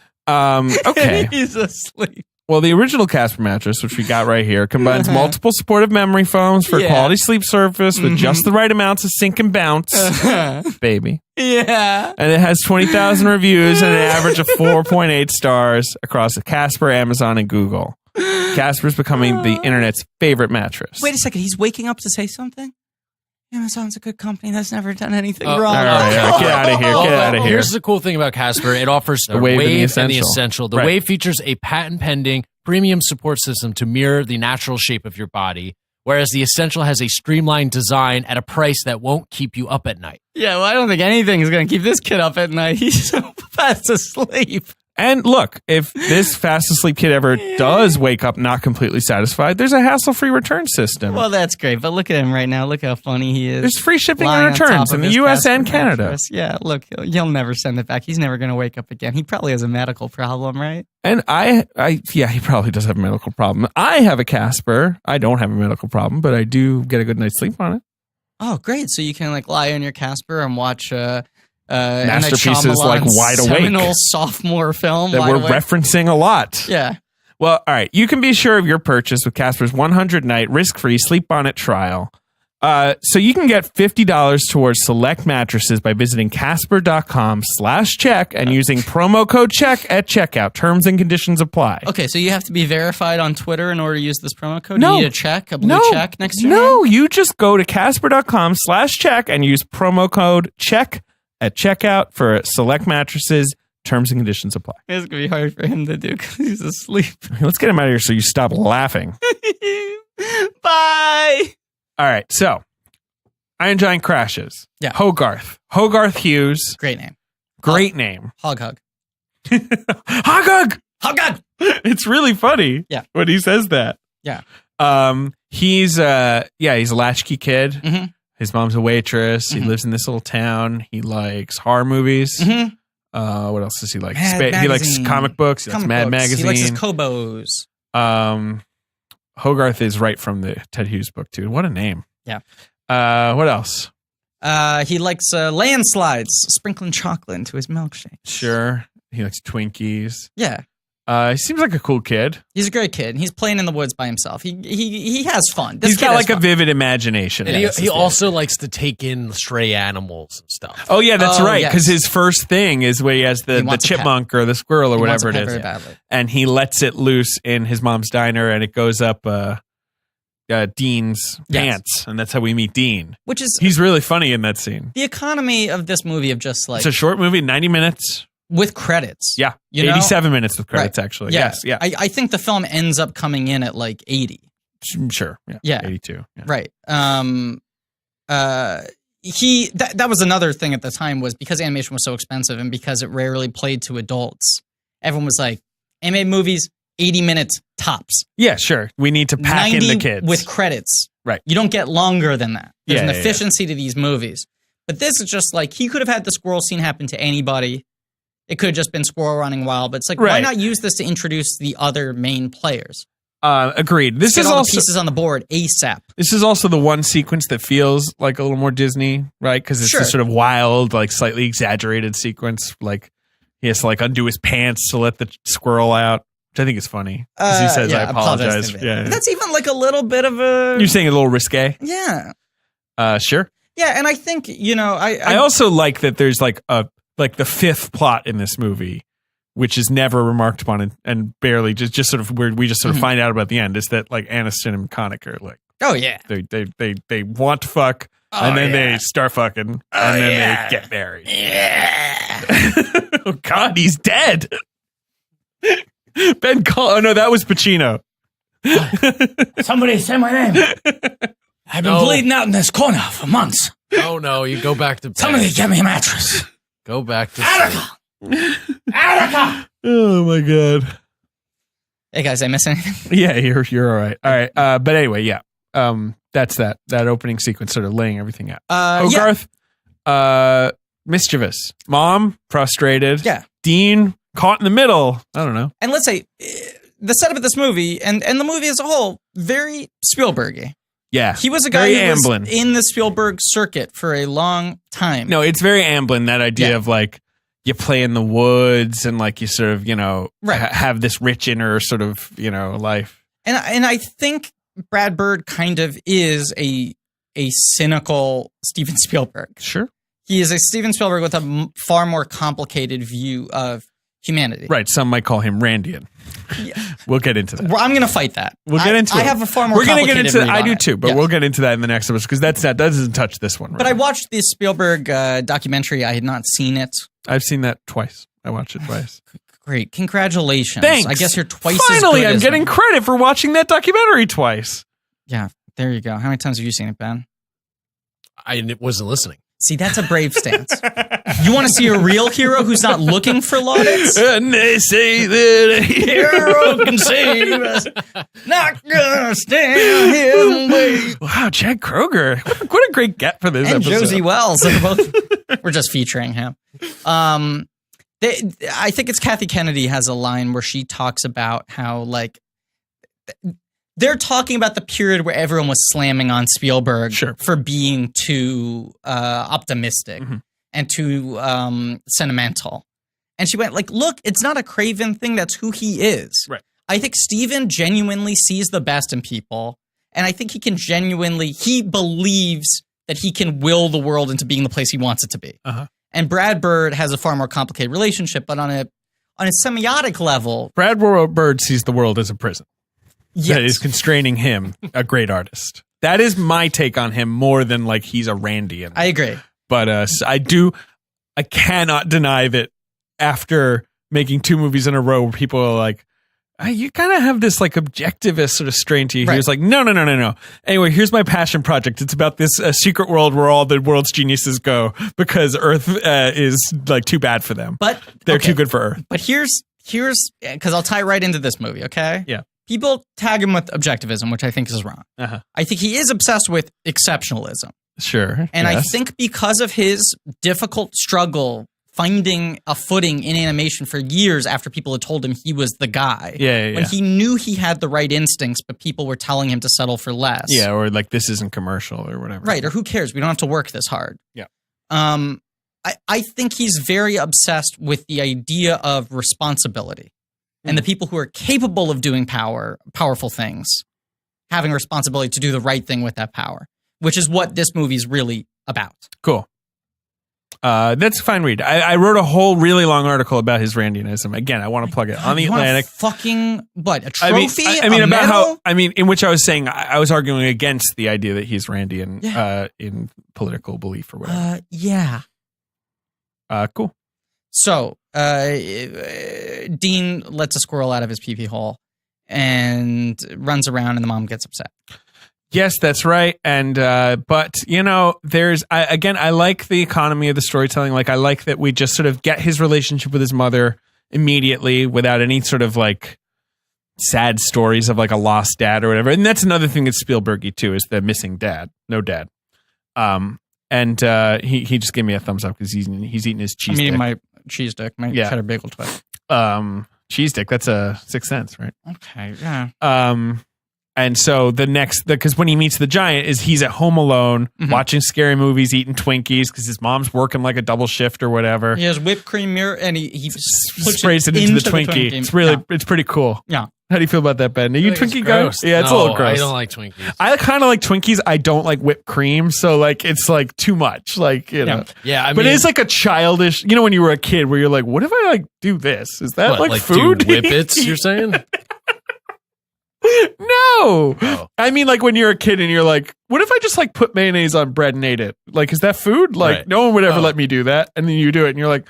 [SPEAKER 3] Okay.
[SPEAKER 2] And he's asleep.
[SPEAKER 3] Well, the original Casper mattress, which we got right here, combines multiple supportive memory foams for
[SPEAKER 2] Yeah.
[SPEAKER 3] quality sleep surface with just the right amounts of sink and bounce, baby.
[SPEAKER 2] Yeah.
[SPEAKER 3] And it has 20,000 reviews and an average of 4.8 stars across Casper, Amazon, and Google. Casper's becoming the internet's favorite mattress.
[SPEAKER 2] Wait a second. He's waking up to say something? Amazon's a good company that's never done anything
[SPEAKER 4] Oh,
[SPEAKER 2] wrong.
[SPEAKER 3] all right, get out of here. Get out of here.
[SPEAKER 4] Here's the cool thing about Casper. It offers the
[SPEAKER 3] Wave and the
[SPEAKER 4] and the
[SPEAKER 3] Essential.
[SPEAKER 4] Essential. The
[SPEAKER 3] Right.
[SPEAKER 4] Wave features a patent-pending premium support system to mirror the natural shape of your body, whereas the Essential has a streamlined design at a price that won't keep you up at night.
[SPEAKER 2] Yeah, well, I don't think anything is going to keep this kid up at night. He's so fast asleep.
[SPEAKER 3] And look, if this fast asleep kid ever does wake up not completely satisfied, there's a hassle-free return system.
[SPEAKER 2] Well, that's great, but look at him right now. Look how funny he is.
[SPEAKER 3] There's free shipping
[SPEAKER 2] lying
[SPEAKER 3] and
[SPEAKER 2] on top
[SPEAKER 3] returns
[SPEAKER 2] of
[SPEAKER 3] in the
[SPEAKER 2] his
[SPEAKER 3] U.S.
[SPEAKER 2] Casper
[SPEAKER 3] and Canada.
[SPEAKER 2] mattress. Yeah, look, he'll never send it back. He's never going to wake up again. He probably has a medical problem, right?
[SPEAKER 3] And yeah, he probably does have a medical problem. I have a Casper. I don't have a medical problem, but I do get a good night's sleep on it.
[SPEAKER 2] Oh, great. So you can like lie on your Casper and watch
[SPEAKER 3] Masterpieces like Wide Awake.
[SPEAKER 2] seminal sophomore film
[SPEAKER 3] That
[SPEAKER 2] Wide
[SPEAKER 3] we're
[SPEAKER 2] Awake.
[SPEAKER 3] referencing a lot.
[SPEAKER 2] Yeah.
[SPEAKER 3] Well, all right. You can be sure of your purchase with Casper's 100-night risk-free sleep bonnet trial. So you can get $50 towards select mattresses by visiting Casper.com/check and using promo code check at checkout. Terms and conditions apply.
[SPEAKER 2] Okay, so you have to be verified on Twitter in order to use this promo code?
[SPEAKER 3] No.
[SPEAKER 2] You need a check, a blue check next to your
[SPEAKER 3] No,
[SPEAKER 2] name?
[SPEAKER 3] you just go to Casper.com/check and use promo code check at checkout for select mattresses. Terms and conditions apply.
[SPEAKER 2] It's going to be hard for him to do because he's asleep.
[SPEAKER 3] Let's get him out of here so you stop laughing.
[SPEAKER 2] Bye!
[SPEAKER 3] All right, so Iron Giant crashes.
[SPEAKER 2] Yeah.
[SPEAKER 3] Hogarth Hughes.
[SPEAKER 2] Great name.
[SPEAKER 3] Great name.
[SPEAKER 2] Hog hug.
[SPEAKER 3] Hog!
[SPEAKER 2] Hog hug!
[SPEAKER 3] It's really funny.
[SPEAKER 2] Yeah.
[SPEAKER 3] When he says that.
[SPEAKER 2] Yeah.
[SPEAKER 3] He's a latchkey kid.
[SPEAKER 2] Mm-hmm.
[SPEAKER 3] His mom's a waitress.
[SPEAKER 2] Mm-hmm.
[SPEAKER 3] He lives in this little town. He likes horror movies.
[SPEAKER 2] Mm-hmm.
[SPEAKER 3] What else does he like?
[SPEAKER 2] Mad
[SPEAKER 3] He likes
[SPEAKER 2] Magazine.
[SPEAKER 3] comic books. He likes Mad Magazine.
[SPEAKER 2] He likes his Kobos.
[SPEAKER 3] Hogarth is right from the Ted Hughes book too. What a name.
[SPEAKER 2] Yeah.
[SPEAKER 3] What else?
[SPEAKER 2] He likes landslides, sprinkling chocolate into his milkshake.
[SPEAKER 3] Sure. He likes Twinkies.
[SPEAKER 2] Yeah.
[SPEAKER 3] He seems like a cool kid.
[SPEAKER 2] He's a great kid. He's playing in the woods by himself. He has fun. This
[SPEAKER 3] He's
[SPEAKER 2] kid
[SPEAKER 3] got
[SPEAKER 2] has
[SPEAKER 3] like a
[SPEAKER 2] fun.
[SPEAKER 3] vivid imagination.
[SPEAKER 4] And he also likes to take in stray animals and stuff.
[SPEAKER 3] Oh yeah, that's
[SPEAKER 2] Oh,
[SPEAKER 3] right.
[SPEAKER 2] yes.
[SPEAKER 3] Because his first thing is where he has
[SPEAKER 2] He
[SPEAKER 3] the
[SPEAKER 2] wants a
[SPEAKER 3] chipmunk or the squirrel or
[SPEAKER 2] He wants
[SPEAKER 3] whatever
[SPEAKER 2] a
[SPEAKER 3] it
[SPEAKER 2] pet
[SPEAKER 3] is,
[SPEAKER 2] very badly.
[SPEAKER 3] and he lets it loose in his mom's diner, and it goes up Dean's pants, and that's how we meet Dean.
[SPEAKER 2] Which is
[SPEAKER 3] He's really funny in that scene.
[SPEAKER 2] the economy of this movie of just like
[SPEAKER 3] It's a short movie, 90 minutes.
[SPEAKER 2] with credits.
[SPEAKER 3] Yeah,
[SPEAKER 2] You know?
[SPEAKER 3] 87 minutes with credits
[SPEAKER 2] Right.
[SPEAKER 3] actually.
[SPEAKER 2] Yeah.
[SPEAKER 3] Yes, yeah,
[SPEAKER 2] I think the film ends up coming in at like 80.
[SPEAKER 3] sure. Yeah,
[SPEAKER 2] Yeah.
[SPEAKER 3] 82. Yeah.
[SPEAKER 2] Right. That was another thing at the time was because animation was so expensive and because it rarely played to adults, everyone was like, animated movies, 80 minutes tops.
[SPEAKER 3] Yeah, sure. We need to pack in
[SPEAKER 2] 90
[SPEAKER 3] the kids
[SPEAKER 2] with credits.
[SPEAKER 3] Right.
[SPEAKER 2] You don't get longer than that. There's
[SPEAKER 3] Yeah,
[SPEAKER 2] an
[SPEAKER 3] yeah,
[SPEAKER 2] efficiency to these movies. But this is just like, he could have had the squirrel scene happen to anybody. It could have just been squirrel running wild, but it's like, why
[SPEAKER 3] Right.
[SPEAKER 2] not use this to introduce the other main players?
[SPEAKER 3] Agreed. This
[SPEAKER 2] Get
[SPEAKER 3] is
[SPEAKER 2] all
[SPEAKER 3] also
[SPEAKER 2] the pieces on the board ASAP.
[SPEAKER 3] This is also the one sequence that feels like a little more Disney, right? Because it's
[SPEAKER 2] Sure.
[SPEAKER 3] this sort of wild, like slightly exaggerated sequence. Like he has to like undo his pants to let the squirrel out, which I think is funny. Because he says, "I apologize."
[SPEAKER 2] to
[SPEAKER 3] Yeah,
[SPEAKER 2] But that's even like a little bit of a
[SPEAKER 3] you're saying a little risque.
[SPEAKER 2] yeah,
[SPEAKER 3] Sure.
[SPEAKER 2] yeah. And I think
[SPEAKER 3] I also like that there's like the fifth plot in this movie, which is never remarked upon and barely just sort of where we just sort of find out about the end is that like Aniston and McConaughey are like
[SPEAKER 2] oh yeah,
[SPEAKER 3] they want to fuck and then they start fucking and then they get married.
[SPEAKER 2] yeah.
[SPEAKER 3] Oh God, he's dead. Oh no, that was Pacino.
[SPEAKER 2] Somebody say my name. I've been bleeding out in this corner for months.
[SPEAKER 4] Oh no, you go back to bed.
[SPEAKER 2] Somebody get me a mattress.
[SPEAKER 4] Go back to
[SPEAKER 2] Attica. Attica.
[SPEAKER 3] Oh my God.
[SPEAKER 2] Hey guys, I miss anything?
[SPEAKER 3] Yeah, you're all right. All right. But anyway, yeah. That's that opening sequence sort of laying everything out. Hogarth, mischievous. Mom, frustrated.
[SPEAKER 2] Yeah.
[SPEAKER 3] Dean, caught in the middle. I don't know.
[SPEAKER 2] And let's say the setup of this movie and the movie as a whole, very Spielbergy.
[SPEAKER 3] Yeah.
[SPEAKER 2] He was a guy
[SPEAKER 3] very
[SPEAKER 2] who was
[SPEAKER 3] Amblin.
[SPEAKER 2] in the Spielberg circuit for a long time.
[SPEAKER 3] No, it's very Amblin, that idea of like you play in the woods and like you sort of,
[SPEAKER 2] Right.
[SPEAKER 3] have this rich inner sort of, life.
[SPEAKER 2] And I think Brad Bird kind of is a cynical Steven Spielberg.
[SPEAKER 3] Sure.
[SPEAKER 2] He is a Steven Spielberg with a far more complicated view of humanity.
[SPEAKER 3] Right. Some might call him Randian. We'll get into that.
[SPEAKER 2] Well, I'm going to fight that.
[SPEAKER 3] We'll get into it.
[SPEAKER 2] I have a far more
[SPEAKER 3] We're gonna
[SPEAKER 2] complicated
[SPEAKER 3] get into
[SPEAKER 2] read
[SPEAKER 3] I
[SPEAKER 2] on
[SPEAKER 3] do
[SPEAKER 2] it.
[SPEAKER 3] too, but
[SPEAKER 2] Yes.
[SPEAKER 3] we'll get into that in the next episode because that doesn't touch this one. Right
[SPEAKER 2] But I
[SPEAKER 3] now.
[SPEAKER 2] watched the Spielberg documentary. I had not seen it.
[SPEAKER 3] I've seen that twice. I watched it twice.
[SPEAKER 2] Great. Congratulations.
[SPEAKER 3] Thanks.
[SPEAKER 2] I guess you're twice
[SPEAKER 3] Finally,
[SPEAKER 2] as good
[SPEAKER 3] I'm
[SPEAKER 2] as
[SPEAKER 3] getting
[SPEAKER 2] me.
[SPEAKER 3] credit for watching that documentary twice.
[SPEAKER 2] Yeah, there you go. How many times have you seen it, Ben?
[SPEAKER 4] I wasn't listening.
[SPEAKER 2] See, that's a brave stance. You want to see a real hero who's not looking for laudits?
[SPEAKER 3] And they say that a hero
[SPEAKER 2] Can save us. Not gonna stand here and wait.
[SPEAKER 3] Wow, Chad Kroger. What a great get for this
[SPEAKER 2] And
[SPEAKER 3] episode.
[SPEAKER 2] Josie Wells. They're both, we're just featuring him. I think it's Kathy Kennedy has a line where she talks about how like they're talking about the period where everyone was slamming on Spielberg for being too optimistic and too sentimental. And she went like, look, it's not a Craven thing. That's who he is.
[SPEAKER 3] Right.
[SPEAKER 2] I think Steven genuinely sees the best in people And I think he can he believes that he can will the world into being the place he wants it to be.
[SPEAKER 3] Uh-huh.
[SPEAKER 2] And Brad Bird has a far more complicated relationship, but on a semiotic level,
[SPEAKER 3] Brad Bird sees the world as a prison.
[SPEAKER 2] yes.
[SPEAKER 3] That is constraining him, a great artist. That is my take on him more than like he's a Randian.
[SPEAKER 2] I agree.
[SPEAKER 3] But I cannot deny that after making 2 movies in a row where people are like, you kind of have this like objectivist sort of strain to you.
[SPEAKER 2] Right.
[SPEAKER 3] He was like, no. Anyway, here's my passion project. It's about this secret world where all the world's geniuses go because Earth is like too bad for them.
[SPEAKER 2] But
[SPEAKER 3] they're
[SPEAKER 2] okay.
[SPEAKER 3] too good for Earth.
[SPEAKER 2] But here's because I'll tie right into this movie, okay?
[SPEAKER 3] Yeah.
[SPEAKER 2] People tag him with objectivism, which I think is wrong.
[SPEAKER 3] Uh-huh.
[SPEAKER 2] I think he is obsessed with exceptionalism.
[SPEAKER 3] Sure.
[SPEAKER 2] And
[SPEAKER 3] yes.
[SPEAKER 2] I think because of his difficult struggle finding a footing in animation for years after people had told him he was the guy.
[SPEAKER 3] Yeah.
[SPEAKER 2] When he knew he had the right instincts, but people were telling him to settle for less.
[SPEAKER 3] Yeah, or like this isn't commercial or whatever.
[SPEAKER 2] Right, or who cares? We don't have to work this hard.
[SPEAKER 3] Yeah.
[SPEAKER 2] I think he's very obsessed with the idea of responsibility and the people who are capable of doing powerful things, having a responsibility to do the right thing with that power, which is what this movie's really about.
[SPEAKER 3] Cool. That's a fine read. I wrote a whole really long article about his Randianism. Again, I want to plug it on the Atlantic.
[SPEAKER 2] Fucking what? A trophy?
[SPEAKER 3] I mean
[SPEAKER 2] a
[SPEAKER 3] about
[SPEAKER 2] medal?
[SPEAKER 3] in which I was saying I was arguing against the idea that he's Randian in political belief or whatever.
[SPEAKER 2] Yeah.
[SPEAKER 3] Cool.
[SPEAKER 2] So, Dean lets a squirrel out of his pee-pee hole and runs around, and the mom gets upset.
[SPEAKER 3] Yes, that's right. And but you know, I like the economy of the storytelling. Like I like that we just sort of get his relationship with his mother immediately without any sort of like sad stories of like a lost dad or whatever. And that's another thing that's Spielbergy too, is the missing dad, no dad. And he just gave me a thumbs up because he's eating his cheese.
[SPEAKER 2] I'm eating
[SPEAKER 3] dick.
[SPEAKER 2] my cheese dick, my cheddar bagel twist.
[SPEAKER 3] Cheese dick. That's a Sixth Sense, right?
[SPEAKER 2] Okay, yeah.
[SPEAKER 3] And so because when he meets the giant, he's at home alone, watching scary movies, eating Twinkies because his mom's working like a double shift or whatever.
[SPEAKER 2] He has whipped cream mirror and he
[SPEAKER 3] sprays it into the Twinkie. It's really, it's pretty cool.
[SPEAKER 2] Yeah.
[SPEAKER 3] How do you feel about that, Ben? Are you a Twinkie guy?
[SPEAKER 4] Gross.
[SPEAKER 3] Yeah, it's a little gross.
[SPEAKER 4] I don't like Twinkies.
[SPEAKER 3] I kind of like Twinkies. I don't like whipped cream, so like it's like too much. Like you know,
[SPEAKER 4] yeah.
[SPEAKER 3] But it's like a childish. You know, when you were a kid, where you're like, "What if I like do this? Is that like food?"
[SPEAKER 4] Do whippets? You're saying?
[SPEAKER 3] No.
[SPEAKER 4] Oh.
[SPEAKER 3] I mean, like when you're a kid and you're like, "What if I just like put mayonnaise on bread and ate it? Like, is that food?" Like,
[SPEAKER 4] Right.
[SPEAKER 3] no one would ever let me do that. And then you do it, and you're like,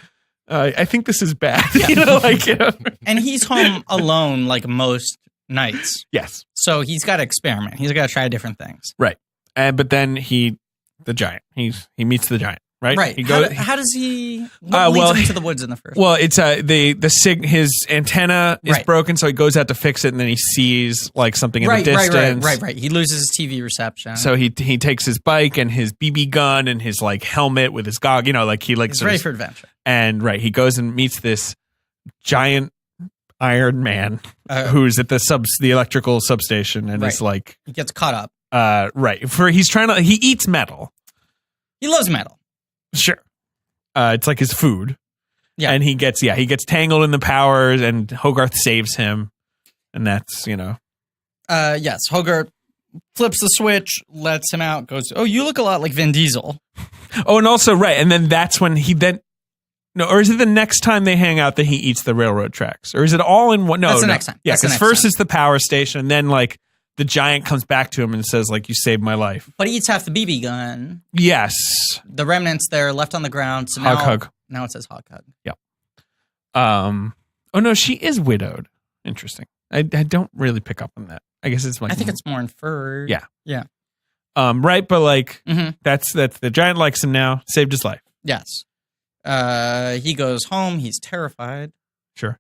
[SPEAKER 3] "I think this is bad."
[SPEAKER 2] Yeah.
[SPEAKER 3] You know, like you know?
[SPEAKER 2] And he's home alone like most nights.
[SPEAKER 3] Yes.
[SPEAKER 2] So he's got to experiment. He's got to try different things.
[SPEAKER 3] Right. But then he meets the giant. Right.
[SPEAKER 2] Right.
[SPEAKER 3] He goes.
[SPEAKER 2] How does he? What leads him to the woods in the first?
[SPEAKER 3] Well, it's his antenna is broken, so he goes out to fix it, and then he sees like something in the distance.
[SPEAKER 2] Right. He loses his TV reception.
[SPEAKER 3] So he takes his bike and his BB gun and his like helmet with his gog. You know, like he like
[SPEAKER 2] he's ready for adventure.
[SPEAKER 3] And he goes and meets this giant Iron Man who's at the electrical substation and is like
[SPEAKER 2] he gets caught up.
[SPEAKER 3] He eats metal.
[SPEAKER 2] He loves metal.
[SPEAKER 3] Sure. It's like his food.
[SPEAKER 2] Yeah.
[SPEAKER 3] And he gets tangled in the powers and Hogarth saves him. And that's, you know.
[SPEAKER 2] Yes. Hogarth flips the switch, lets him out, goes, "Oh, you look a lot like Vin Diesel."
[SPEAKER 3] Oh, and also, right. And then that's when or is it the next time they hang out that he eats the railroad tracks? Or is it all in one? No,
[SPEAKER 2] that's the next time.
[SPEAKER 3] Yeah, because first it's the power station, and then like the giant comes back to him and says, like, "You saved my life."
[SPEAKER 2] But he eats half the BB gun.
[SPEAKER 3] Yes.
[SPEAKER 2] The remnants there left on the ground. So
[SPEAKER 3] hug.
[SPEAKER 2] Now it says hog hug.
[SPEAKER 3] Yep. Oh no, she is widowed. Interesting. I don't really pick up on that. I guess it's like
[SPEAKER 2] I think it's more inferred.
[SPEAKER 3] Yeah.
[SPEAKER 2] Yeah.
[SPEAKER 3] Right, but like that's the giant likes him now. Saved his life.
[SPEAKER 2] Yes. He goes home. He's terrified.
[SPEAKER 3] Sure.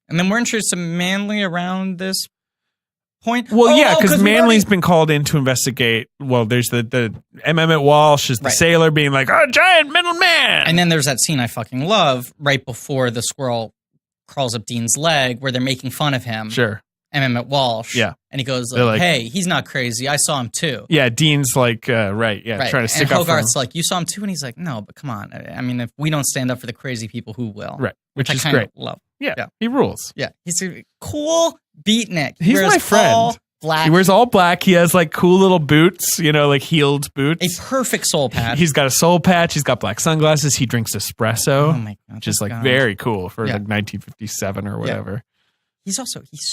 [SPEAKER 2] And then we're introduced to Manly around this point.
[SPEAKER 3] Well, yeah, because Manly's been called in to investigate. Well, there's the Emmett Walsh is the sailor being like, "Oh, giant metal man."
[SPEAKER 2] And then there's that scene I fucking love right before the squirrel crawls up Dean's leg where they're making fun of him.
[SPEAKER 3] Sure.
[SPEAKER 2] Emmett Walsh.
[SPEAKER 3] Yeah.
[SPEAKER 2] And he goes,
[SPEAKER 3] like,
[SPEAKER 2] "Hey, he's not crazy. I saw him too."
[SPEAKER 3] Yeah, Dean's like, trying to stick
[SPEAKER 2] and
[SPEAKER 3] up for him.
[SPEAKER 2] Hogarth's like, "You saw him too?" And he's like, "No, but come on. I mean, if we don't stand up for the crazy people, who will?"
[SPEAKER 3] Right. Which is
[SPEAKER 2] I kind
[SPEAKER 3] great.
[SPEAKER 2] of love.
[SPEAKER 3] Yeah, he rules.
[SPEAKER 2] Yeah. He's a cool beatnik.
[SPEAKER 3] He's my friend.
[SPEAKER 2] black.
[SPEAKER 3] He wears all black. He has like cool little boots, like heeled boots.
[SPEAKER 2] A perfect soul patch.
[SPEAKER 3] He's got a soul patch. He's got black sunglasses. He drinks espresso.
[SPEAKER 2] Oh my God.
[SPEAKER 3] Which is like
[SPEAKER 2] God.
[SPEAKER 3] very cool for like 1957 or whatever.
[SPEAKER 2] He's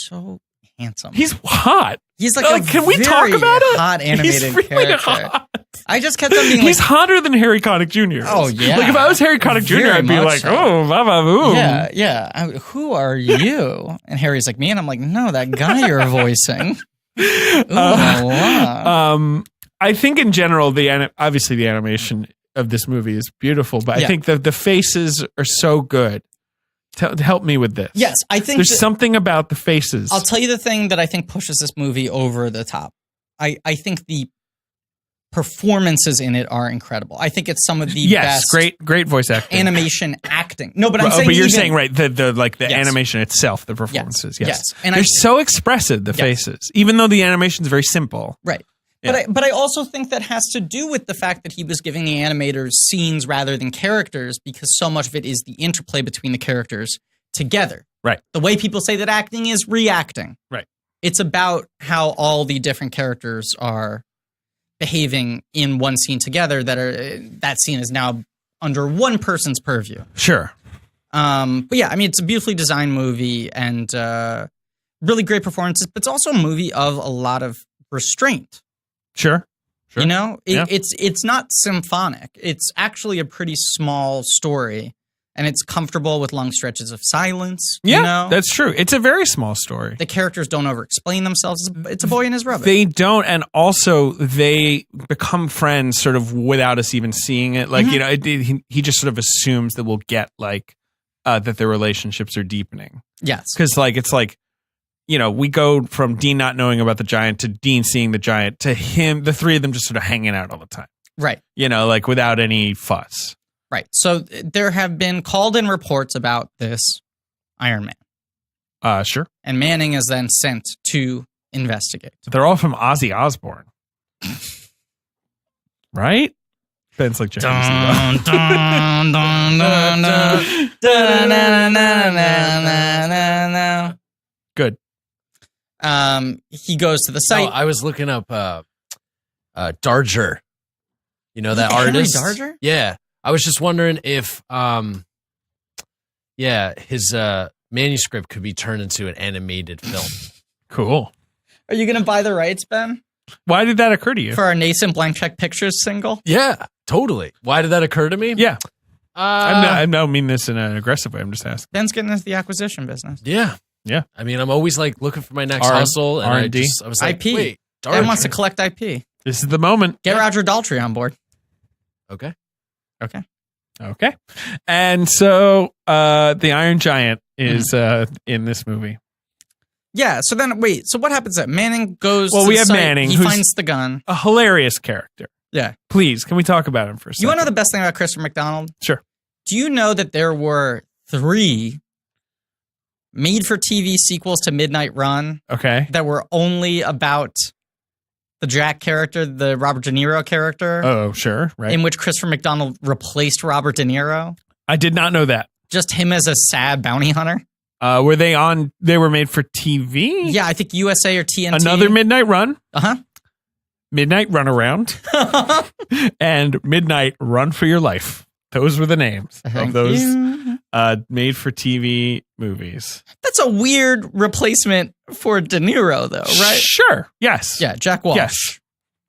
[SPEAKER 2] so handsome.
[SPEAKER 3] He's hot.
[SPEAKER 2] He's like
[SPEAKER 3] can we talk about it?
[SPEAKER 2] Hot animated
[SPEAKER 3] He's really
[SPEAKER 2] character.
[SPEAKER 3] hot.
[SPEAKER 2] I just kept on being
[SPEAKER 3] He's
[SPEAKER 2] like,
[SPEAKER 3] hotter than Harry Connick Jr.
[SPEAKER 2] Oh, yeah.
[SPEAKER 3] Like if I was Harry Connick Jr.,
[SPEAKER 2] Very
[SPEAKER 3] I'd be
[SPEAKER 2] much
[SPEAKER 3] like,
[SPEAKER 2] so.
[SPEAKER 3] oh, baba boom.
[SPEAKER 2] yeah. Who are you? And Harry's like, me, and I'm like, no, that guy you're voicing. Ooh,
[SPEAKER 3] I think in general, obviously the animation of this movie is beautiful, but I think that the faces are so good. Help me with this.
[SPEAKER 2] Yes, I think
[SPEAKER 3] there's something about the faces.
[SPEAKER 2] I'll tell you the thing that I think pushes this movie over the top. I think the performances in it are incredible. I think it's some of the best
[SPEAKER 3] great voice acting,
[SPEAKER 2] animation acting. No, but I'm saying,
[SPEAKER 3] but you're saying right the animation itself, the performances. Yes.
[SPEAKER 2] And
[SPEAKER 3] they're so expressive. The faces, even though the animation is very simple.
[SPEAKER 2] Right.
[SPEAKER 3] Yeah.
[SPEAKER 2] But I also think that has to do with the fact that he was giving the animators scenes rather than characters, because so much of it is the interplay between the characters together.
[SPEAKER 3] Right.
[SPEAKER 2] The way people say that acting is reacting.
[SPEAKER 3] Right.
[SPEAKER 2] It's about how all the different characters are behaving in one scene together. That scene is now under one person's purview.
[SPEAKER 3] Sure.
[SPEAKER 2] But yeah, I mean, it's a beautifully designed movie and really great performances. But it's also a movie of a lot of restraint.
[SPEAKER 3] Sure.
[SPEAKER 2] It's not symphonic. It's actually a pretty small story, and it's comfortable with long stretches of silence.
[SPEAKER 3] Yeah, that's true. It's a very small story.
[SPEAKER 2] The characters don't over-explain themselves. It's a boy and his rubbish.
[SPEAKER 3] They don't, and also they become friends sort of without us even seeing it. Like, he just sort of assumes that we'll get like that their relationships are deepening.
[SPEAKER 2] Yes.
[SPEAKER 3] Because like it's like, we go from Dean not knowing about the giant to Dean seeing the giant to him, the three of them just sort of hanging out all the time.
[SPEAKER 2] Right.
[SPEAKER 3] Like without any fuss.
[SPEAKER 2] Right. So there have been called-in reports about this Iron Man.
[SPEAKER 3] Sure.
[SPEAKER 2] And Manning is then sent to investigate.
[SPEAKER 3] They're all from Ozzy Osbourne. Right? Ben's like
[SPEAKER 2] Dun, dun, dun, dun, dun, dun, dun, dun, dun, dun, dun.
[SPEAKER 3] Good.
[SPEAKER 2] He goes to the site.
[SPEAKER 4] I was looking up Darger. You know that artist?
[SPEAKER 2] Henry Darger?
[SPEAKER 4] Yeah. I was just wondering if his manuscript could be turned into an animated film.
[SPEAKER 3] Cool.
[SPEAKER 2] Are you going to buy the rights, Ben?
[SPEAKER 3] Why did that occur to you?
[SPEAKER 2] For our nascent Blank Check Pictures single?
[SPEAKER 4] Yeah, totally. Why did that occur to me?
[SPEAKER 3] Yeah. I don't mean this in an aggressive way. I'm just asking.
[SPEAKER 2] Ben's getting into the acquisition business.
[SPEAKER 4] Yeah.
[SPEAKER 3] Yeah.
[SPEAKER 4] I mean, I'm always like looking for my next hustle. And
[SPEAKER 3] R&D.
[SPEAKER 4] I was like,
[SPEAKER 2] IP.
[SPEAKER 4] wait,
[SPEAKER 2] Ben wants to collect IP.
[SPEAKER 3] This is the moment.
[SPEAKER 2] Get Roger Daltrey on board.
[SPEAKER 4] Okay.
[SPEAKER 3] And so the Iron Giant is in this movie.
[SPEAKER 2] Yeah, so then, so what happens then? Manning goes to
[SPEAKER 3] we
[SPEAKER 2] the
[SPEAKER 3] have
[SPEAKER 2] site,
[SPEAKER 3] Manning,
[SPEAKER 2] he
[SPEAKER 3] who's
[SPEAKER 2] finds the gun.
[SPEAKER 3] a hilarious character.
[SPEAKER 2] Yeah.
[SPEAKER 3] Please, can we talk about him for a second?
[SPEAKER 2] You want to know the best thing about Christopher McDonald?
[SPEAKER 3] Sure.
[SPEAKER 2] Do you know that there were 3 made-for-TV sequels to Midnight Run that were only about the Jack character, the Robert De Niro character?
[SPEAKER 3] Oh, sure. Right.
[SPEAKER 2] In which Christopher McDonald replaced Robert De Niro?
[SPEAKER 3] I did not know that.
[SPEAKER 2] Just him as a sad bounty hunter?
[SPEAKER 3] Were they on? They were made for TV?
[SPEAKER 2] Yeah, I think USA or TNT.
[SPEAKER 3] Another Midnight Run.
[SPEAKER 2] Uh-huh.
[SPEAKER 3] Midnight Runaround. And Midnight Run for Your Life. Those were the names of those made for TV movies.
[SPEAKER 2] That's a weird replacement for De Niro, though, right?
[SPEAKER 3] Sure. Yes.
[SPEAKER 2] Yeah, Jack Walsh.
[SPEAKER 3] Yes.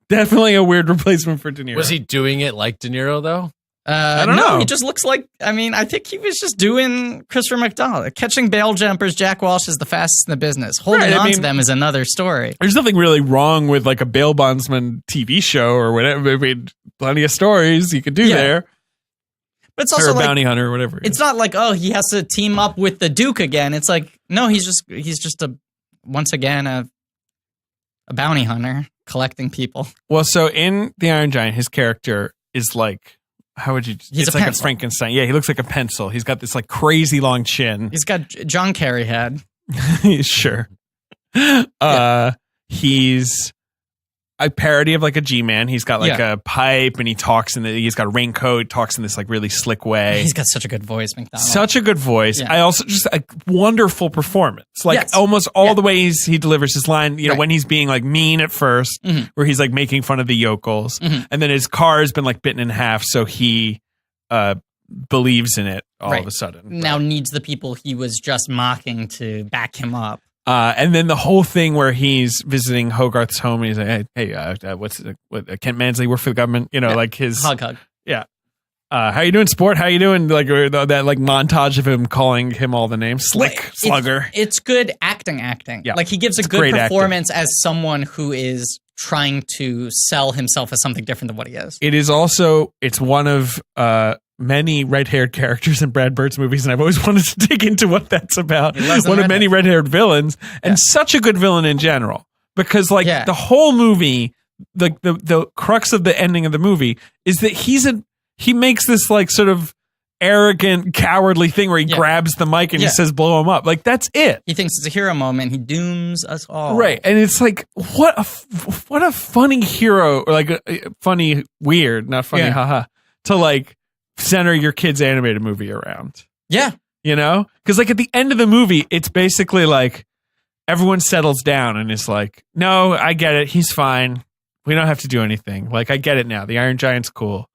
[SPEAKER 3] Definitely a weird replacement for De Niro.
[SPEAKER 4] Was he doing it like De Niro, though?
[SPEAKER 3] I don't know.
[SPEAKER 2] He just looks like, I think he was just doing Christopher McDonald. Catching bail jumpers, Jack Walsh is the fastest in the business. Holding on to them is another story.
[SPEAKER 3] There's nothing really wrong with like a bail bondsman TV show or whatever. I mean, plenty of stories you could do there.
[SPEAKER 2] But it's also
[SPEAKER 3] or a bounty hunter or whatever.
[SPEAKER 2] It's not like, he has to team up with the Duke again. It's like, no, he's just once again a bounty hunter collecting people.
[SPEAKER 3] Well, so in The Iron Giant, his character is like, how would you?
[SPEAKER 2] He's
[SPEAKER 3] it's
[SPEAKER 2] a
[SPEAKER 3] like
[SPEAKER 2] pencil.
[SPEAKER 3] a Frankenstein. Yeah, he looks like a pencil. He's got this like crazy long chin.
[SPEAKER 2] He's got John Kerry head.
[SPEAKER 3] Sure. He's a parody of like a G-Man. He's got like a pipe and he talks he's got a raincoat, talks in this like really slick way.
[SPEAKER 2] He's got such a good voice, McDonald.
[SPEAKER 3] Such a good voice.
[SPEAKER 2] Yeah.
[SPEAKER 3] I also just a wonderful performance. Like almost all the ways he delivers his line, you know, when he's being like mean at first, where he's like making fun of the yokels, and then his car has been like bitten in half, so he believes in it all of a sudden.
[SPEAKER 2] Now needs the people he was just mocking to back him up.
[SPEAKER 3] And then the whole thing where he's visiting Hogarth's home, and he's like, "Hey, what's Kent Mansley work for the government?" You know, like his
[SPEAKER 2] hug.
[SPEAKER 3] Yeah. How you doing, sport? How you doing? Like that like montage of him calling him all the names, slick, slugger.
[SPEAKER 2] It's good acting. Yeah. Like he gives a good performance as someone who is trying to sell himself as something different than what he is.
[SPEAKER 3] It is also it's one of many red-haired characters in Brad Bird's movies, and I've always wanted to dig into what that's about. One of many red-haired villains, and such a good villain in general, because like the whole movie, the crux of the ending of the movie is that he makes this like sort of arrogant, cowardly thing where he grabs the mic and he says, "Blow him up." Like that's it.
[SPEAKER 2] He thinks it's a hero moment. He dooms us all.
[SPEAKER 3] Right, and it's like what a funny hero, or like a funny weird, not funny, haha, to like center your kid's animated movie around.
[SPEAKER 2] Yeah.
[SPEAKER 3] You know? Because like at the end of the movie, it's basically like everyone settles down and is like, no, I get it. He's fine. We don't have to do anything. Like, I get it now. The Iron Giant's cool.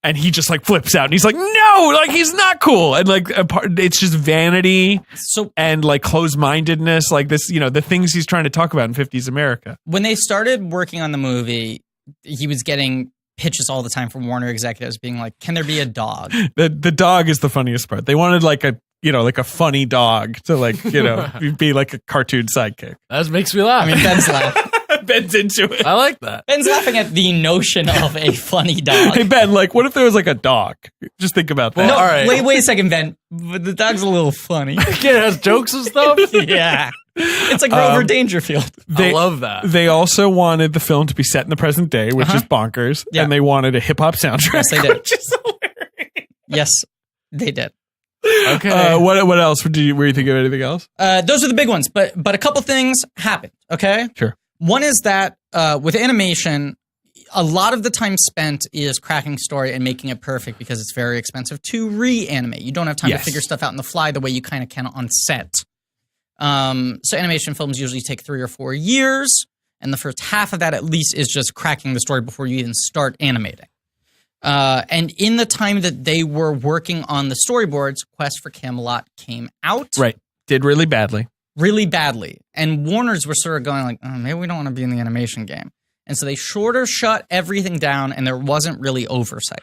[SPEAKER 3] And he just like flips out and he's like, no, like he's not cool. And like it's just vanity and like closed-mindedness. Like this, you know, the things he's trying to talk about in 50s America.
[SPEAKER 2] When they started working on the movie, he was getting pitches all the time from Warner executives being like, can there be a dog?
[SPEAKER 3] The dog is the funniest part. They wanted like a funny dog to like, you know, be like a cartoon sidekick.
[SPEAKER 4] That makes me laugh.
[SPEAKER 2] I mean, Ben's laughing.
[SPEAKER 3] Ben's into it.
[SPEAKER 4] I like that.
[SPEAKER 2] Ben's laughing at the notion of a funny dog.
[SPEAKER 3] Hey, Ben, like, what if there was like a dog? Just think about that.
[SPEAKER 2] No,
[SPEAKER 4] all right.
[SPEAKER 2] Wait a second, Ben. The dog's a little funny.
[SPEAKER 4] It has jokes and stuff?
[SPEAKER 2] Yeah. It's like Grover Dangerfield.
[SPEAKER 4] I love that.
[SPEAKER 3] They also wanted the film to be set in the present day, which is bonkers. Yeah. And they wanted a hip-hop soundtrack,
[SPEAKER 2] yes, they did.
[SPEAKER 3] which is hilarious.
[SPEAKER 2] Yes, they did.
[SPEAKER 3] Okay. What else? Were you thinking of anything else?
[SPEAKER 2] Those are the big ones, but a couple things happened, okay?
[SPEAKER 3] Sure.
[SPEAKER 2] One is that with animation, a lot of the time spent is cracking story and making it perfect because it's very expensive to reanimate. You don't have time to figure stuff out on the fly the way you kind of can on set. So animation films usually take 3 or 4 years, and the first half of that at least is just cracking the story before you even start animating. And in the time that they were working on the storyboards, Quest for Camelot came out.
[SPEAKER 3] Right. Did really badly.
[SPEAKER 2] Really badly. And Warner's were sort of going like, oh, maybe we don't want to be in the animation game. And so they shut everything down, and there wasn't really oversight.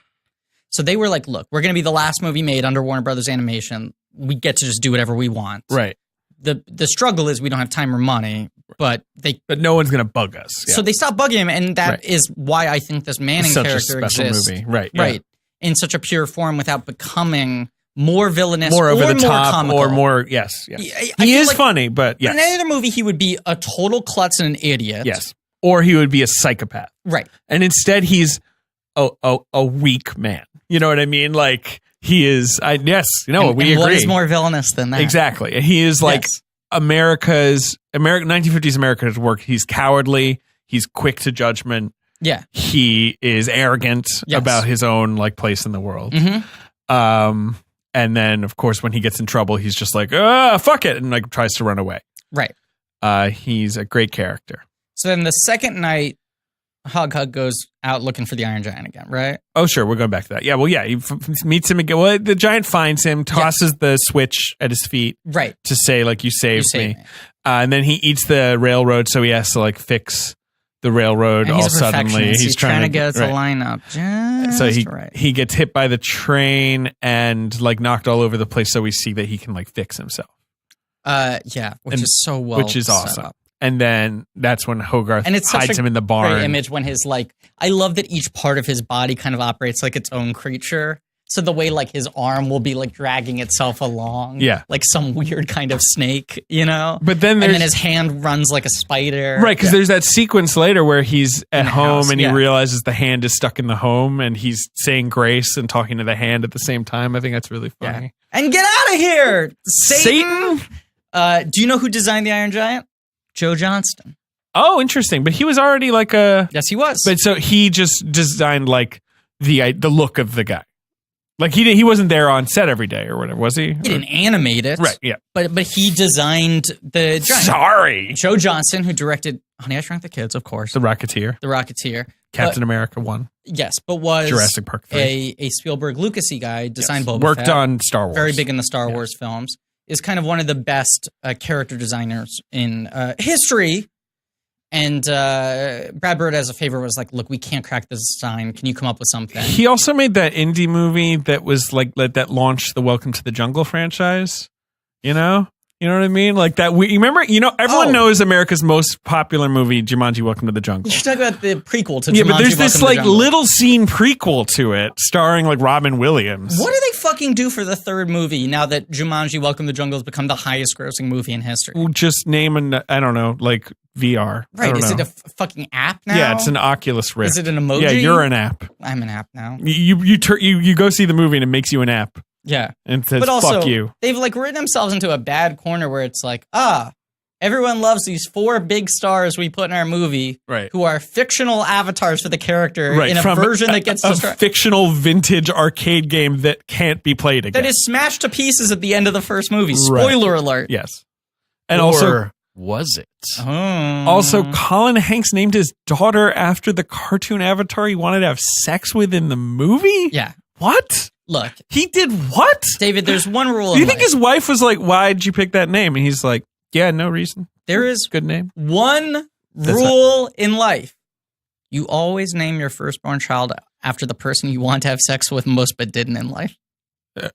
[SPEAKER 2] So they were like, look, we're going to be the last movie made under Warner Brothers Animation. We get to just do whatever we want.
[SPEAKER 3] Right.
[SPEAKER 2] The struggle is we don't have time or money, but
[SPEAKER 3] no one's going to bug us. Yeah.
[SPEAKER 2] So they stopped bugging him, and that is why I think this Manning character exists.
[SPEAKER 3] Movie. Right.
[SPEAKER 2] Right. In such a pure form without becoming more villainous,
[SPEAKER 3] more over the top,
[SPEAKER 2] comical.
[SPEAKER 3] or more. Yes. He is like, funny, but yes.
[SPEAKER 2] In any other movie, he would be a total klutz and an idiot.
[SPEAKER 3] Yes. Or he would be a psychopath.
[SPEAKER 2] Right.
[SPEAKER 3] And instead, he's a weak man. You know what I mean? Like he is. We agree.
[SPEAKER 2] What is more villainous than that?
[SPEAKER 3] Exactly. And he is like America's 1950s America's work. He's cowardly. He's quick to judgment.
[SPEAKER 2] Yeah.
[SPEAKER 3] He is arrogant about his own like place in the world. Mm-hmm. And then, of course, when he gets in trouble, he's just like, fuck it, and like tries to run away.
[SPEAKER 2] Right.
[SPEAKER 3] He's a great character.
[SPEAKER 2] So then the second night, Hug goes out looking for the Iron Giant again, right?
[SPEAKER 3] Oh, sure. We're going back to that. Yeah, well, yeah. He meets him again. Well, the Giant finds him, tosses the switch at his feet.
[SPEAKER 2] Right.
[SPEAKER 3] To say, like, you saved me. And then he eats the railroad, so he has to, like, fix the railroad all suddenly.
[SPEAKER 2] He's trying to get it to line up just
[SPEAKER 3] so
[SPEAKER 2] right.
[SPEAKER 3] He gets hit by the train and, like, knocked all over the place, so we see that he can, like, fix himself.
[SPEAKER 2] Which is so well
[SPEAKER 3] Which is awesome. Up. And then that's when Hogarth hides him in the barn.
[SPEAKER 2] Great image when his like, I love that each part of his body kind of operates like its own creature. So the way like his arm will be like dragging itself along, like some weird kind of snake, you know.
[SPEAKER 3] But then
[SPEAKER 2] and then his hand runs like a spider,
[SPEAKER 3] right? Because there's that sequence later where he's at home and he realizes the hand is stuck in the home, and he's saying grace and talking to the hand at the same time. I think that's really funny.
[SPEAKER 2] Yeah. And get out of here, Satan! Do you know who designed the Iron Giant? Joe Johnston.
[SPEAKER 3] Oh, interesting. But he was already like a...
[SPEAKER 2] Yes, he was.
[SPEAKER 3] But so he just designed like the look of the guy. Like he wasn't there on set every day or whatever, was he?
[SPEAKER 2] He didn't animate it.
[SPEAKER 3] Right, yeah.
[SPEAKER 2] But he designed the giant.
[SPEAKER 3] Sorry.
[SPEAKER 2] Joe Johnston, who directed Honey, I Shrunk the Kids, of course.
[SPEAKER 3] The Rocketeer.
[SPEAKER 2] The Rocketeer.
[SPEAKER 3] Captain America 1.
[SPEAKER 2] Yes, but was
[SPEAKER 3] Jurassic Park 3.
[SPEAKER 2] a Spielberg Lucasy guy, designed Boba
[SPEAKER 3] Worked
[SPEAKER 2] Fett,
[SPEAKER 3] on Star Wars.
[SPEAKER 2] very big in the Star Wars films, is kind of one of the best character designers in history. And Brad Bird, as a favor, was like, look, we can't crack this design. Can you come up with something?
[SPEAKER 3] He also made that indie movie that was like that launched the Welcome to the Jungle franchise. You know what I mean? Like that. You remember? Everyone knows America's most popular movie, Jumanji: Welcome to the Jungle.
[SPEAKER 2] You're talking about the prequel to Jumanji.
[SPEAKER 3] Yeah, but there's this
[SPEAKER 2] Welcome to the Jungle.
[SPEAKER 3] little scene prequel to it, starring like Robin Williams.
[SPEAKER 2] What do they fucking do for the third movie now that Jumanji: Welcome to the Jungle has become the highest grossing movie in history?
[SPEAKER 3] Just name I don't know, like VR.
[SPEAKER 2] Right? Is it a fucking app now?
[SPEAKER 3] Yeah, it's an Oculus Rift.
[SPEAKER 2] Is it an emoji?
[SPEAKER 3] Yeah, you're an app.
[SPEAKER 2] I'm an app now.
[SPEAKER 3] You go see the movie and it makes you an app.
[SPEAKER 2] Yeah.
[SPEAKER 3] And says,
[SPEAKER 2] but also,
[SPEAKER 3] fuck you.
[SPEAKER 2] They've like written themselves into a bad corner where it's like, everyone loves these 4 big stars we put in our movie,
[SPEAKER 3] right,
[SPEAKER 2] who are fictional avatars for the character,
[SPEAKER 3] right,
[SPEAKER 2] in a version that gets
[SPEAKER 3] a fictional vintage arcade game that can't be played again.
[SPEAKER 2] That is smashed to pieces at the end of the first movie. Spoiler alert.
[SPEAKER 3] Yes. And
[SPEAKER 4] or
[SPEAKER 3] also,
[SPEAKER 4] was it?
[SPEAKER 3] Also, Colin Hanks named his daughter after the cartoon avatar he wanted to have sex with in the movie?
[SPEAKER 2] Yeah.
[SPEAKER 3] What?
[SPEAKER 2] Look.
[SPEAKER 3] He did what?
[SPEAKER 2] David, there's one rule.
[SPEAKER 3] Do you think his wife was like, why'd you pick that name? And he's like, yeah, no reason.
[SPEAKER 2] There is
[SPEAKER 3] good name.
[SPEAKER 2] One rule in life. You always name your firstborn child after the person you want to have sex with most but didn't in life.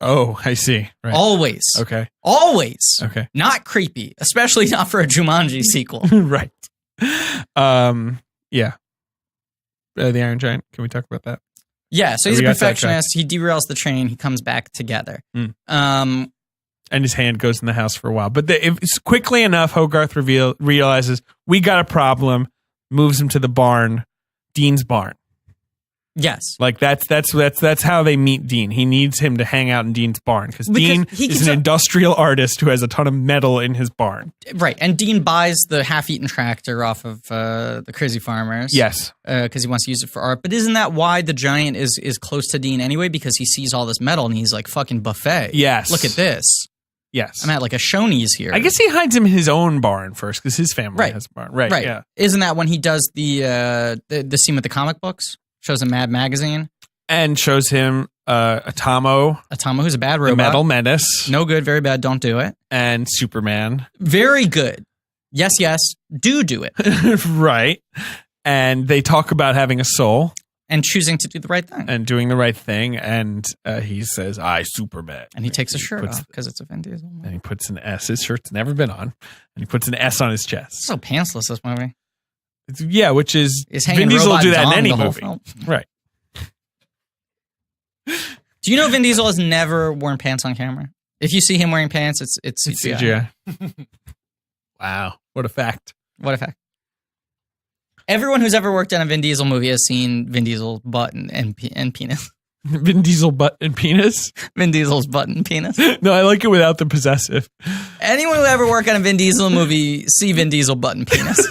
[SPEAKER 3] I see. Right.
[SPEAKER 2] Always.
[SPEAKER 3] Okay.
[SPEAKER 2] Always.
[SPEAKER 3] Okay.
[SPEAKER 2] Not creepy, especially not for a Jumanji sequel.
[SPEAKER 3] Right. Yeah. The Iron Giant. Can we talk about that?
[SPEAKER 2] Yeah. So he's a perfectionist. He derails the train. He comes back together.
[SPEAKER 3] And his hand goes in the house for a while. But it's quickly enough, Hogarth realizes we got a problem. Moves him to the barn, Dean's barn.
[SPEAKER 2] Yes.
[SPEAKER 3] Like that's how they meet Dean. He needs him to hang out in Dean's barn because Dean is an industrial artist who has a ton of metal in his barn.
[SPEAKER 2] Right. And Dean buys the half-eaten tractor off of the Crazy Farmers.
[SPEAKER 3] Yes.
[SPEAKER 2] Because he wants to use it for art. But isn't that why the giant is close to Dean anyway? Because he sees all this metal and he's like, fucking buffet.
[SPEAKER 3] Yes.
[SPEAKER 2] Look at this.
[SPEAKER 3] Yes.
[SPEAKER 2] I'm at like a Shoney's here.
[SPEAKER 3] I guess he hides him in his own barn first because his family has a barn. Right. Yeah.
[SPEAKER 2] Isn't that when he does the scene with the comic books? Shows him Mad Magazine. And
[SPEAKER 3] shows him Atomo.
[SPEAKER 2] Atomo, who's a bad robot.
[SPEAKER 3] The Metal Menace.
[SPEAKER 2] No good, very bad, don't do it.
[SPEAKER 3] And Superman.
[SPEAKER 2] Very good. Yes, do it.
[SPEAKER 3] Right. And they talk about having a soul.
[SPEAKER 2] And choosing to do the right thing.
[SPEAKER 3] And doing the right thing. And he says, I Superman.
[SPEAKER 2] And he takes his shirt off because it's a Vin Diesel movie.
[SPEAKER 3] And he puts an S. His shirt's never been on. And he puts an S on his chest.
[SPEAKER 2] So pantsless, this movie.
[SPEAKER 3] Yeah, which is
[SPEAKER 2] Vin Diesel will do that in any movie.
[SPEAKER 3] Right.
[SPEAKER 2] Do you know Vin Diesel has never worn pants on camera? If you see him wearing pants, it's CGI.
[SPEAKER 3] Wow. What a fact.
[SPEAKER 2] What a fact. Everyone who's ever worked on a Vin Diesel movie has seen Vin Diesel's butt and penis.
[SPEAKER 3] Vin Diesel butt and penis?
[SPEAKER 2] Vin Diesel's butt and penis.
[SPEAKER 3] No, I like it without the possessive.
[SPEAKER 2] Anyone who ever worked on a Vin Diesel movie, see Vin Diesel butt and penis.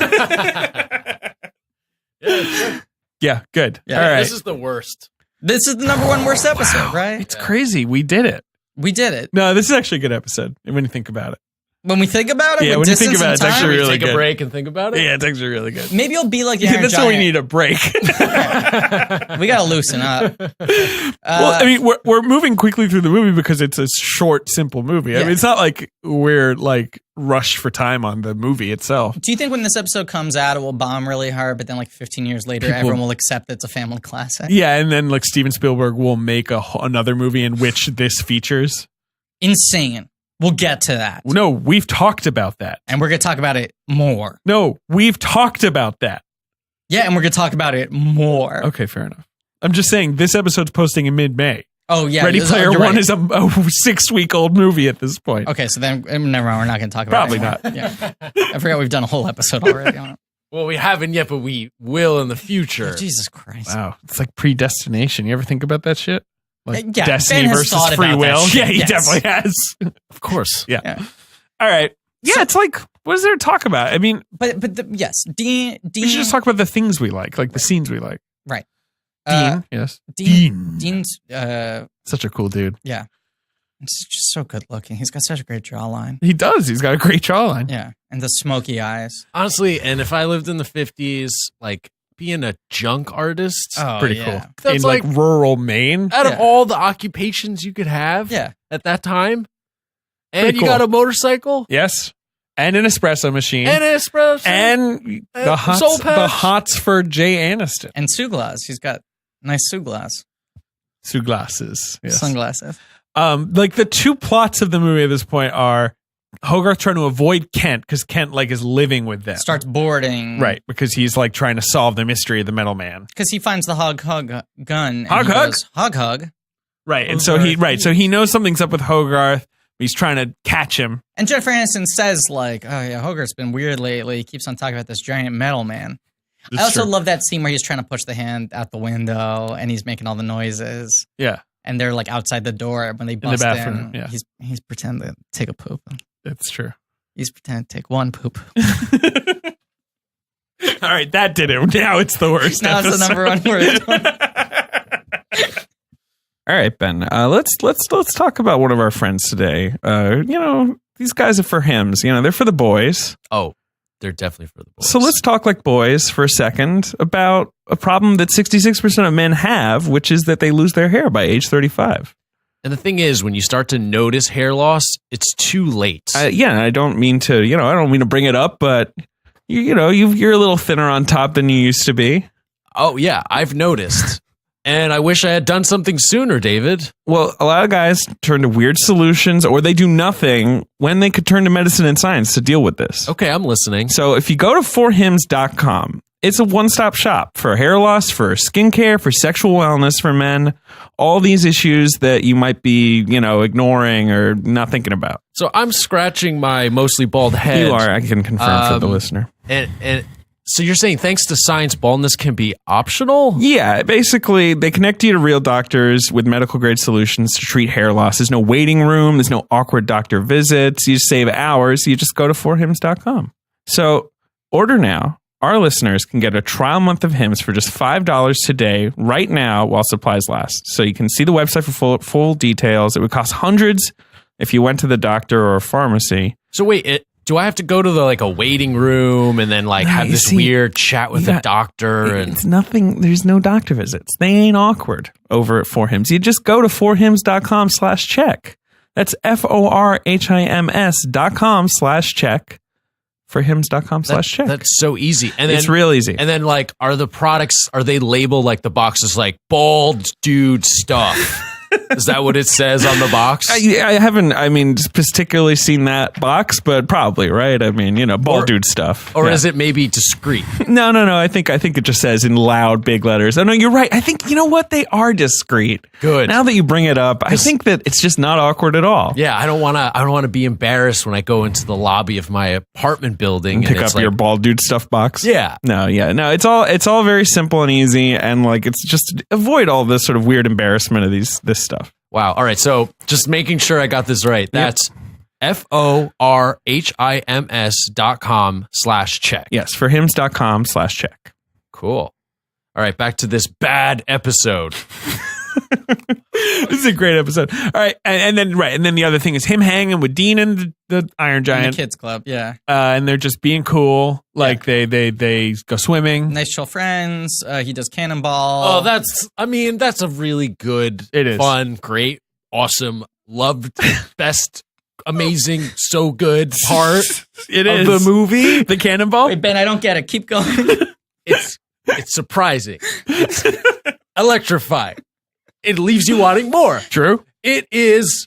[SPEAKER 3] Yeah, good.
[SPEAKER 2] Yeah,
[SPEAKER 3] all right.
[SPEAKER 4] This is the worst.
[SPEAKER 2] This is the number one worst episode, right?
[SPEAKER 3] It's crazy. We did it.
[SPEAKER 2] We did it.
[SPEAKER 3] No, this is actually a good episode when you think about it.
[SPEAKER 2] When we think about it?
[SPEAKER 3] Yeah, when you think about it, it's actually really good.
[SPEAKER 4] Take a break and think about it?
[SPEAKER 3] Yeah, it's actually really good.
[SPEAKER 2] Maybe you'll be like the
[SPEAKER 3] That's why we need a break.
[SPEAKER 2] We got to loosen up.
[SPEAKER 3] Well, I mean, we're moving quickly through the movie because it's a short, simple movie. I mean, it's not like we're like rushed for time on the movie itself.
[SPEAKER 2] Do you think when this episode comes out, it will bomb really hard, but then like 15 years later, everyone will accept that it's a family classic?
[SPEAKER 3] Yeah, and then like Steven Spielberg will make another movie in which this features.
[SPEAKER 2] Insane. We'll get to that.
[SPEAKER 3] No, we've talked about that.
[SPEAKER 2] And we're going to talk about it more.
[SPEAKER 3] No, we've talked about that.
[SPEAKER 2] Yeah, and we're going to talk about it more.
[SPEAKER 3] Okay, fair enough. I'm just saying this episode's posting in mid-May.
[SPEAKER 2] Oh, yeah.
[SPEAKER 3] Ready Player One is a 6-week-old movie at this point.
[SPEAKER 2] Okay, so then never mind. We're not going to talk about
[SPEAKER 3] it. Probably
[SPEAKER 2] not. Yeah. I forgot we've done a whole episode already on it.
[SPEAKER 4] Well, we haven't yet, but we will in the future.
[SPEAKER 2] Oh, Jesus Christ.
[SPEAKER 3] Wow. It's like predestination. You ever think about that shit? Like
[SPEAKER 2] yeah,
[SPEAKER 3] Destiny versus free will. Yeah, he definitely has.
[SPEAKER 4] Of course.
[SPEAKER 3] Yeah. All right. Yeah, it's like what is there to talk about? I mean,
[SPEAKER 2] yes, Dean.
[SPEAKER 3] We should just talk about the things we like the scenes we like.
[SPEAKER 2] Right.
[SPEAKER 3] Dean, yes.
[SPEAKER 2] Dean's
[SPEAKER 3] such a cool dude.
[SPEAKER 2] Yeah. He's just so good looking. He's got such a great jawline.
[SPEAKER 3] He does. He's got a great jawline.
[SPEAKER 2] Yeah. And the smoky eyes.
[SPEAKER 4] Honestly, and if I lived in the 50s, like being a junk artist,
[SPEAKER 3] pretty cool.
[SPEAKER 4] That's
[SPEAKER 3] in like rural Maine.
[SPEAKER 4] Out of all the occupations you could have at that time. And
[SPEAKER 3] Pretty
[SPEAKER 4] you
[SPEAKER 3] cool.
[SPEAKER 4] got a motorcycle?
[SPEAKER 3] Yes. And an espresso machine.
[SPEAKER 4] And an espresso.
[SPEAKER 3] And the hots for Jay Aniston.
[SPEAKER 2] And sunglasses. He's got nice sunglasses.
[SPEAKER 3] Sunglasses. Yes.
[SPEAKER 2] Sunglasses.
[SPEAKER 3] Like the two plots of the movie at this point are Hogarth trying to avoid Kent because Kent like is living with them.
[SPEAKER 2] Starts boarding.
[SPEAKER 3] Right. Because he's like trying to solve the mystery of the metal man.
[SPEAKER 2] Because he finds the hog gun.
[SPEAKER 3] Hog hug?
[SPEAKER 2] Hog hug.
[SPEAKER 3] Right. And so he knows something's up with Hogarth. He's trying to catch him.
[SPEAKER 2] And Jennifer Aniston says, like, oh, yeah, Hogarth's been weird lately. He keeps on talking about this giant metal man. I also love that scene where he's trying to push the hand out the window and he's making all the noises.
[SPEAKER 3] Yeah.
[SPEAKER 2] And they're like outside the door when they bust
[SPEAKER 3] in the bathroom.
[SPEAKER 2] in.
[SPEAKER 3] Yeah.
[SPEAKER 2] He's pretending to take a poop.
[SPEAKER 3] That's true.
[SPEAKER 2] He's pretending to take one poop.
[SPEAKER 3] All right, that did it. Now it's the worst.
[SPEAKER 2] Now it's the number one word.
[SPEAKER 3] All right, Ben. Let's talk about one of our friends today. These guys are for hymns. They're for the boys.
[SPEAKER 4] Oh, they're definitely for the boys.
[SPEAKER 3] So let's talk like boys for a second about a problem that 66% of men have, which is that they lose their hair by age 35.
[SPEAKER 4] And the thing is, when you start to notice hair loss, it's too late.
[SPEAKER 3] I don't mean to bring it up, but you're a little thinner on top than you used to be.
[SPEAKER 4] Oh yeah, I've noticed. And I wish I had done something sooner, David.
[SPEAKER 3] Well, a lot of guys turn to weird solutions or they do nothing when they could turn to medicine and science to deal with this.
[SPEAKER 4] Okay, I'm listening.
[SPEAKER 3] So if you go to forhims.com, it's a one-stop shop for hair loss, for skincare, for sexual wellness for men, all these issues that you might be, ignoring or not thinking about.
[SPEAKER 4] So I'm scratching my mostly bald head.
[SPEAKER 3] You are, I can confirm for the listener.
[SPEAKER 4] And so you're saying thanks to science, baldness can be optional?
[SPEAKER 3] Yeah, basically, they connect you to real doctors with medical-grade solutions to treat hair loss. There's no waiting room. There's no awkward doctor visits. You save hours. You just go to forhims.com. So order now. Our listeners can get a trial month of Hims for just $5 today, right now, while supplies last. So you can see the website for full details. It would cost hundreds if you went to the doctor or a pharmacy.
[SPEAKER 4] So wait, do I have to go to a waiting room and then have this weird chat with a doctor?
[SPEAKER 3] It's nothing. There's no doctor visits. They ain't awkward over at 4Hims. You just go to forhims.com/check. That's forhims.com/check. forhims.com/check.
[SPEAKER 4] That's so easy. And then,
[SPEAKER 3] it's real easy.
[SPEAKER 4] And then are the products, are they labeled the boxes bald dude stuff? Is that what it says on the box?
[SPEAKER 3] I haven't, particularly seen that box, but probably, right? Bald dude stuff.
[SPEAKER 4] Or is it maybe discreet?
[SPEAKER 3] No. I think it just says in loud, big letters. Oh, no, you're right. I think, you know what? They are discreet.
[SPEAKER 4] Good.
[SPEAKER 3] Now that you bring it up, I think that it's just not awkward at all.
[SPEAKER 4] Yeah, I don't want to be embarrassed when I go into the lobby of my apartment building
[SPEAKER 3] and pick up your bald dude stuff box.
[SPEAKER 4] Yeah.
[SPEAKER 3] No, it's all very simple and easy, and it's just avoid all this sort of weird embarrassment of this stuff.
[SPEAKER 4] Wow. All right. So just making sure I got this right. That's forhims.com/check.
[SPEAKER 3] Yes, forhims.com/check.
[SPEAKER 4] Cool. All right. Back to this bad episode.
[SPEAKER 3] This is a great episode. All right. And then the other thing is him hanging with Dean and the Iron Giant.
[SPEAKER 2] In the kids club. Yeah.
[SPEAKER 3] And they're just being cool. They go swimming.
[SPEAKER 2] Nice chill friends. He does cannonball.
[SPEAKER 4] Oh, that's a really good, fun, great, awesome, loved, best, amazing, so good part
[SPEAKER 3] of
[SPEAKER 4] the movie.
[SPEAKER 3] The cannonball.
[SPEAKER 2] Wait, Ben, I don't get it. Keep going.
[SPEAKER 4] It's surprising. It's electrifying. It leaves you wanting more.
[SPEAKER 3] True.
[SPEAKER 4] It is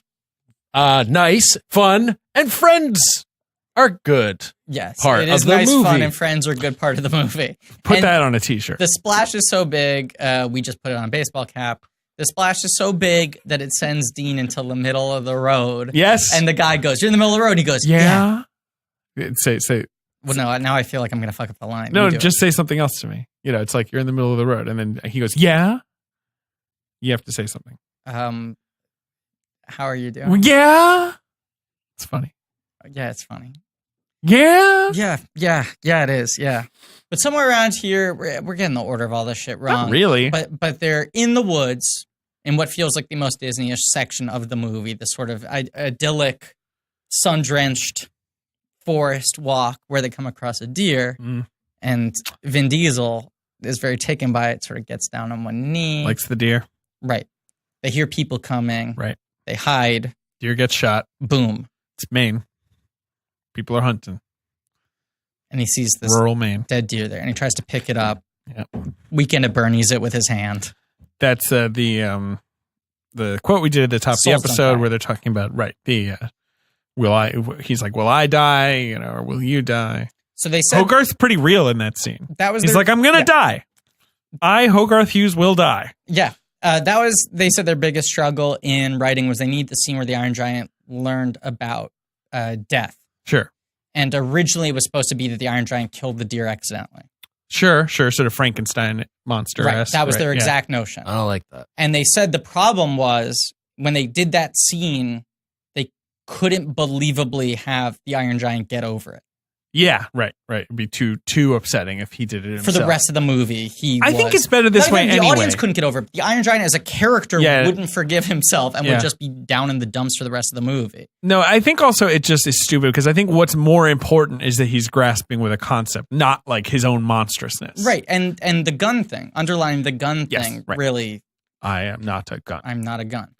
[SPEAKER 4] nice, fun, and friends are good.
[SPEAKER 2] Yes,
[SPEAKER 4] part
[SPEAKER 2] it is
[SPEAKER 4] of the
[SPEAKER 2] nice,
[SPEAKER 4] movie.
[SPEAKER 2] fun, and friends are a good part of the movie.
[SPEAKER 3] Put that on a t-shirt.
[SPEAKER 2] The splash is so big, we just put it on a baseball cap. The splash is so big that it sends Dean into the middle of the road.
[SPEAKER 3] Yes.
[SPEAKER 2] And the guy goes, "You're in the middle of the road." He goes,
[SPEAKER 3] "Yeah." Say.
[SPEAKER 2] Well, no, now I feel like I'm going to fuck up the line.
[SPEAKER 3] No, just say something else to me. It's like you're in the middle of the road, and then he goes, "Yeah." You have to say something.
[SPEAKER 2] How are you doing?
[SPEAKER 3] Yeah. It's funny.
[SPEAKER 2] Yeah, it's funny.
[SPEAKER 3] Yeah.
[SPEAKER 2] Yeah, it is. Yeah. But somewhere around here, we're getting the order of all this shit wrong.
[SPEAKER 3] Not really.
[SPEAKER 2] But they're in the woods in what feels like the most Disney-ish section of the movie, the sort of idyllic, sun-drenched forest walk where they come across a deer. And Vin Diesel is very taken by it, sort of gets down on one knee.
[SPEAKER 3] Likes the deer.
[SPEAKER 2] Right. They hear people coming.
[SPEAKER 3] Right.
[SPEAKER 2] They hide.
[SPEAKER 3] Deer gets shot.
[SPEAKER 2] Boom.
[SPEAKER 3] It's Maine. People are hunting.
[SPEAKER 2] And he sees this
[SPEAKER 3] rural Maine
[SPEAKER 2] dead deer there, and he tries to pick it up.
[SPEAKER 3] Yep.
[SPEAKER 2] Weekend at Bernie's it with his hand.
[SPEAKER 3] That's the quote we did at the top of the episode where they're talking about he's like, will I die, or will you die?
[SPEAKER 2] So they said
[SPEAKER 3] Hogarth's pretty real in that scene. He's like, I'm gonna die. Hogarth Hughes will die.
[SPEAKER 2] Yeah. They said their biggest struggle in writing was they need the scene where the Iron Giant learned about death.
[SPEAKER 3] Sure.
[SPEAKER 2] And originally it was supposed to be that the Iron Giant killed the deer accidentally.
[SPEAKER 3] Sure. Sort of Frankenstein monster.
[SPEAKER 2] Right. That was their exact notion.
[SPEAKER 4] I don't like that.
[SPEAKER 2] And they said the problem was when they did that scene, they couldn't believably have the Iron Giant get over it.
[SPEAKER 3] Yeah, right. It'd be too upsetting if he did it himself.
[SPEAKER 2] For the rest of the movie,
[SPEAKER 3] I think it's better this way anyway.
[SPEAKER 2] The audience couldn't get over it. The Iron Giant as a character wouldn't forgive himself and would just be down in the dumps for the rest of the movie.
[SPEAKER 3] No, I think also it just is stupid because I think what's more important is that he's grasping with a concept, not like his own monstrousness.
[SPEAKER 2] Right, and the gun thing, underlining the gun thing, really...
[SPEAKER 3] I am not a gun.
[SPEAKER 2] I'm not a gun.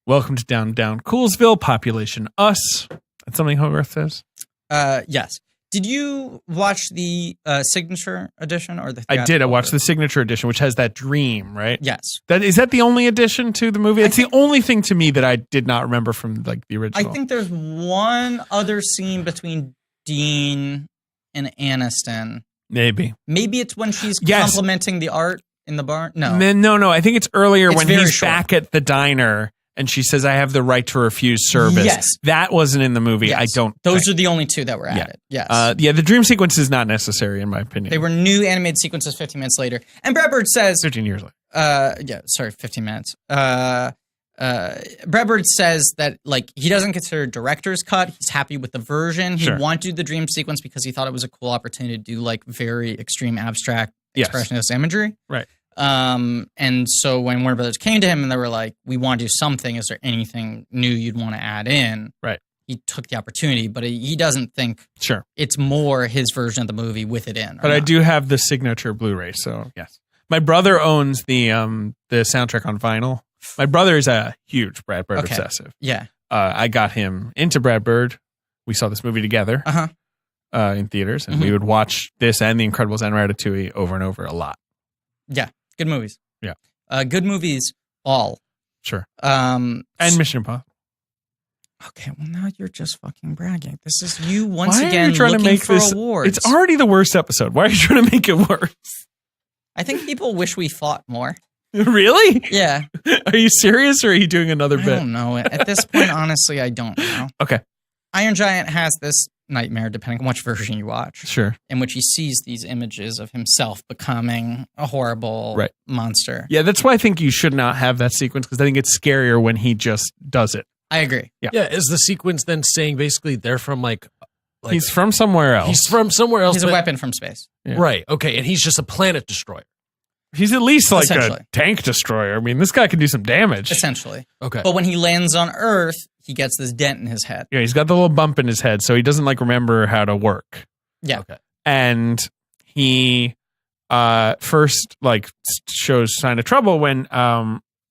[SPEAKER 3] Welcome to Down Coolsville, population us. That's something Hogarth says?
[SPEAKER 2] Yes. Did you watch the signature edition or the?
[SPEAKER 3] I did. I watched the signature edition, which has that dream, right?
[SPEAKER 2] Yes.
[SPEAKER 3] Is that the only addition to the movie? It's the only thing to me that I did not remember from like the original.
[SPEAKER 2] I think there's one other scene between Dean and Aniston.
[SPEAKER 3] Maybe
[SPEAKER 2] it's when she's complimenting the art in the barn. No.
[SPEAKER 3] No. I think it's earlier when he's back at the diner. And she says, I have the right to refuse service.
[SPEAKER 2] Yes.
[SPEAKER 3] That wasn't in the movie.
[SPEAKER 2] Yes.
[SPEAKER 3] I don't
[SPEAKER 2] Those are the only two that were added. Yes.
[SPEAKER 3] The dream sequence is not necessary, in my opinion.
[SPEAKER 2] They were new animated sequences 15 minutes later. And Brad Bird says...
[SPEAKER 3] 15 years later.
[SPEAKER 2] 15 minutes. Brad Bird says that like he doesn't consider director's cut. He's happy with the version. He wanted to do the dream sequence because he thought it was a cool opportunity to do like very extreme abstract expressionist imagery.
[SPEAKER 3] Right.
[SPEAKER 2] And so when Warner Brothers came to him and they were like, we want to do something, is there anything new you'd want to add in?
[SPEAKER 3] Right.
[SPEAKER 2] He took the opportunity, but he doesn't think it's more his version of the movie with it in.
[SPEAKER 3] But I do have the signature Blu-ray, so yes. My brother owns the soundtrack on vinyl. My brother is a huge Brad Bird obsessive.
[SPEAKER 2] Yeah.
[SPEAKER 3] I got him into Brad Bird. We saw this movie together in theaters, and we would watch this and The Incredibles and Ratatouille over and over a lot.
[SPEAKER 2] Yeah. Good movies.
[SPEAKER 3] Yeah.
[SPEAKER 2] Good movies, all.
[SPEAKER 3] Sure. And Mission Impossible.
[SPEAKER 2] Okay, well now you're just fucking bragging. This is you once
[SPEAKER 3] Why
[SPEAKER 2] again
[SPEAKER 3] are you trying
[SPEAKER 2] looking
[SPEAKER 3] to make
[SPEAKER 2] for
[SPEAKER 3] this,
[SPEAKER 2] awards.
[SPEAKER 3] It's already the worst episode. Why are you trying to make it worse?
[SPEAKER 2] I think people wish we fought more.
[SPEAKER 3] Really?
[SPEAKER 2] Yeah.
[SPEAKER 3] Are you serious or are you doing another bit?
[SPEAKER 2] I don't know. At this point, honestly, I don't know.
[SPEAKER 3] Okay.
[SPEAKER 2] Iron Giant has this nightmare, depending on which version you watch.
[SPEAKER 3] Sure.
[SPEAKER 2] In which he sees these images of himself becoming a horrible monster.
[SPEAKER 3] Yeah, that's why I think you should not have that sequence, because I think it's scarier when he just does it.
[SPEAKER 2] I agree.
[SPEAKER 4] Yeah. Is the sequence then saying basically they're from like
[SPEAKER 3] he's from somewhere else.
[SPEAKER 4] He's from somewhere else.
[SPEAKER 2] He's a weapon from space.
[SPEAKER 3] Yeah.
[SPEAKER 4] Right. Okay. And he's just a planet destroyer.
[SPEAKER 3] He's at least like a tank destroyer. I mean, this guy can do some damage.
[SPEAKER 2] Essentially.
[SPEAKER 4] Okay.
[SPEAKER 2] But when he lands on Earth, he gets this dent in his head.
[SPEAKER 3] Yeah, he's got the little bump in his head, so he doesn't like remember how to work.
[SPEAKER 2] Yeah.
[SPEAKER 4] Okay.
[SPEAKER 3] And he first like shows sign of trouble when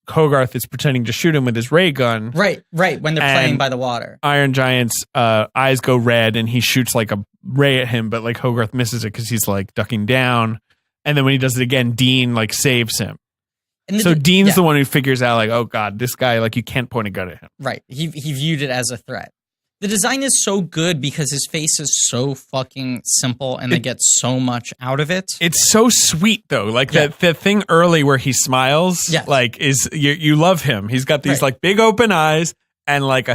[SPEAKER 3] Hogarth is pretending to shoot him with his ray gun.
[SPEAKER 2] Right. When they're playing by the water.
[SPEAKER 3] Iron Giant's eyes go red and he shoots like a ray at him, but like Hogarth misses it because he's like ducking down. And then when he does it again, Dean like saves him. So Dean's the one who figures out like, oh God, this guy, like you can't point a gun at him.
[SPEAKER 2] Right. He viewed it as a threat. The design is so good because his face is so fucking simple and they get so much out of it.
[SPEAKER 3] It's so sweet though. Like that thing early where he smiles, like is you love him. He's got these like big open eyes and like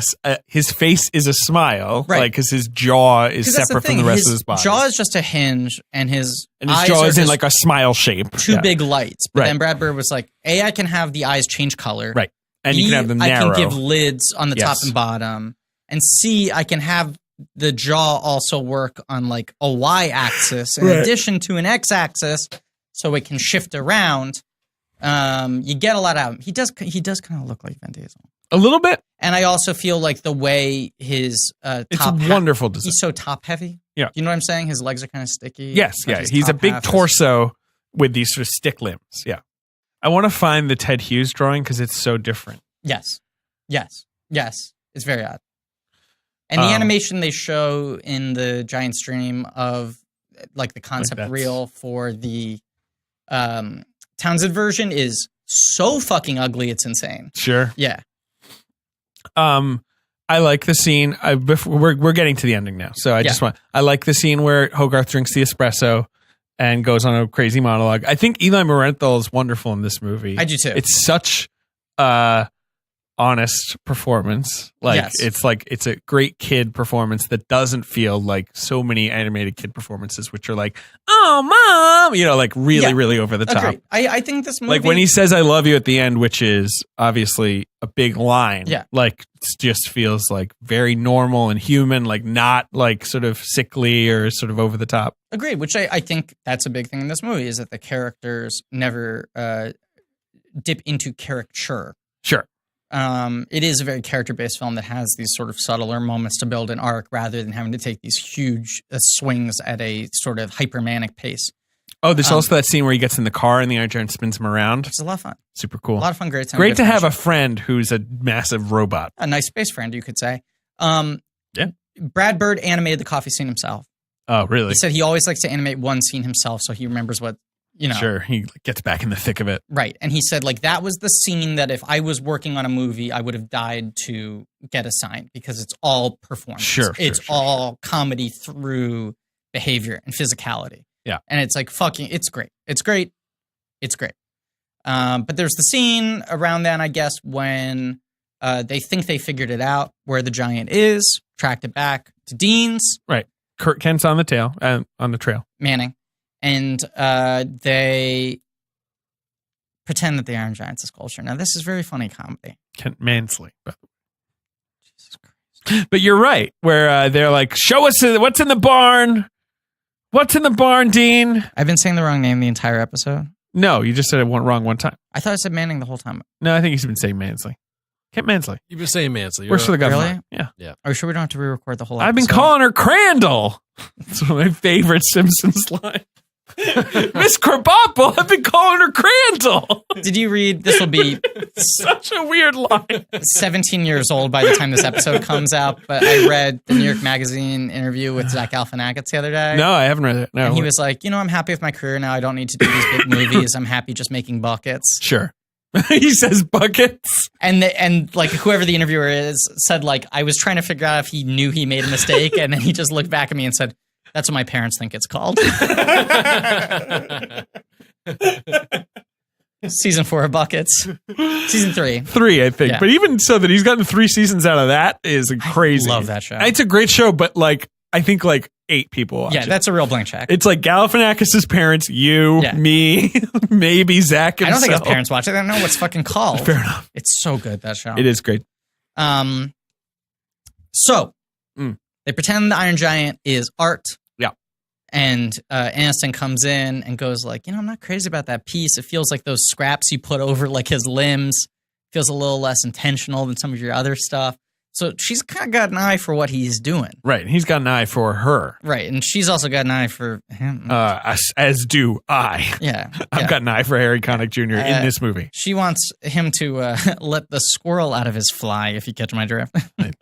[SPEAKER 3] his face is a smile, like because his jaw is separate from the rest of his body.
[SPEAKER 2] His jaw is just a hinge and his eyes
[SPEAKER 3] jaw
[SPEAKER 2] are
[SPEAKER 3] is in like a smile shape.
[SPEAKER 2] Two big lights. But then Brad Bird was like, A, I can have the eyes change color.
[SPEAKER 3] Right. And
[SPEAKER 2] B,
[SPEAKER 3] you can have them narrow.
[SPEAKER 2] I can give lids on the top and bottom. And C, I can have the jaw also work on like a y-axis in addition to an x-axis, so it can shift around. You get a lot out of him. He does kind of look like Vin Diesel
[SPEAKER 3] a little bit,
[SPEAKER 2] and I also feel like the way his
[SPEAKER 3] it's wonderful design.
[SPEAKER 2] He's so top heavy.
[SPEAKER 3] Yeah,
[SPEAKER 2] you know what I'm saying? His legs are kind of sticky.
[SPEAKER 3] Yes, yeah. He's a big torso with these sort of stick limbs. Yeah, I want to find the Ted Hughes drawing because it's so different.
[SPEAKER 2] Yes. It's very odd. And the animation they show in the giant stream of like the concept reel for the Townsend version is so fucking ugly. It's insane.
[SPEAKER 3] Sure.
[SPEAKER 2] Yeah.
[SPEAKER 3] I like the scene. We're getting to the ending now, so I like the scene where Hogarth drinks the espresso and goes on a crazy monologue. I think Eli Marenthal is wonderful in this movie.
[SPEAKER 2] I do too.
[SPEAKER 3] It's such honest performance. It's a great kid performance that doesn't feel like so many animated kid performances, which are like, oh mom, like really over the top.
[SPEAKER 2] I think this movie,
[SPEAKER 3] like when he says I love you at the end, which is obviously a big line, like it just feels like very normal and human, like not like sort of sickly or sort of over the top.
[SPEAKER 2] Agreed, which I think that's a big thing in this movie, is that the characters never dip into caricature.
[SPEAKER 3] Sure.
[SPEAKER 2] It is a very character-based film that has these sort of subtler moments to build an arc rather than having to take these huge swings at a sort of hypermanic pace.
[SPEAKER 3] Oh, there's also that scene where he gets in the car and the Iron Giant spins him around.
[SPEAKER 2] It's a lot of fun.
[SPEAKER 3] Super cool.
[SPEAKER 2] A lot of fun, great time.
[SPEAKER 3] Great to have a friend who's a massive robot.
[SPEAKER 2] A nice space friend, you could say. Brad Bird animated the coffee scene himself.
[SPEAKER 3] Oh, really?
[SPEAKER 2] He said he always likes to animate one scene himself so he remembers what,
[SPEAKER 3] Sure, he gets back in the thick of it.
[SPEAKER 2] Right. And he said, like, that was the scene that if I was working on a movie, I would have died to get assigned because it's all performance. It's all comedy through behavior and physicality.
[SPEAKER 3] Yeah.
[SPEAKER 2] And it's like, it's great. It's great. But there's the scene around then, I guess, when they think they figured it out, where the giant is, tracked it back to Dean's.
[SPEAKER 3] Right. Kurt Kent's on the trail. Manning.
[SPEAKER 2] And they pretend that the Iron Giant's a sculpture. Now, this is very funny comedy.
[SPEAKER 3] Kent Mansley, by the way. Jesus Christ. But you're right, where they're like, show us what's in the barn. What's in the barn, Dean?
[SPEAKER 2] I've been saying the wrong name the entire episode.
[SPEAKER 3] No, you just said it wrong one time.
[SPEAKER 2] I thought I said Manning the whole time.
[SPEAKER 3] No, I think you've been saying Mansley. Kent Mansley.
[SPEAKER 4] You've been saying Mansley.
[SPEAKER 3] Works for the government.
[SPEAKER 2] Really?
[SPEAKER 3] Yeah.
[SPEAKER 2] Are you sure we don't have to re-record the whole episode?
[SPEAKER 3] I've been calling her Crandall. That's one of my favorite Simpsons lines. Miss Krabappel, I've been calling her Crandall.
[SPEAKER 2] Did you read, this will be
[SPEAKER 3] such a weird line.
[SPEAKER 2] 17 years old by the time this episode comes out, but I read the New York Magazine interview with Zach Galifianakis the other day.
[SPEAKER 3] No, I haven't read it. No.
[SPEAKER 2] And he was like, I'm happy with my career now. I don't need to do these big movies. I'm happy just making buckets.
[SPEAKER 3] Sure. He says buckets.
[SPEAKER 2] And like whoever the interviewer is said, like, I was trying to figure out if he knew he made a mistake, and then he just looked back at me and said, that's what my parents think it's called. Season 4 of Buckets. Season 3.
[SPEAKER 3] 3, I think. Yeah. But even so that he's gotten 3 seasons out of that is crazy.
[SPEAKER 2] I love that show.
[SPEAKER 3] It's a great show, but like I think like 8 people watch it.
[SPEAKER 2] That's a real blank check.
[SPEAKER 3] It's like Galifianakis' parents, you, me, maybe Zach himself.
[SPEAKER 2] I don't think his parents watch it. I don't know what's fucking called.
[SPEAKER 3] Fair enough.
[SPEAKER 2] It's so good, that show.
[SPEAKER 3] It is great.
[SPEAKER 2] They pretend the Iron Giant is art.
[SPEAKER 3] Yeah.
[SPEAKER 2] And Aniston comes in and goes like, I'm not crazy about that piece. It feels like those scraps you put over like his limbs feels a little less intentional than some of your other stuff. So she's kind of got an eye for what he's doing.
[SPEAKER 3] Right. He's got an eye for her.
[SPEAKER 2] Right. And she's also got an eye for him.
[SPEAKER 3] As do I.
[SPEAKER 2] Yeah.
[SPEAKER 3] I've got an eye for Harry Connick Jr. in this movie.
[SPEAKER 2] She wants him to let the squirrel out of his fly, if you catch my drift.
[SPEAKER 3] Right.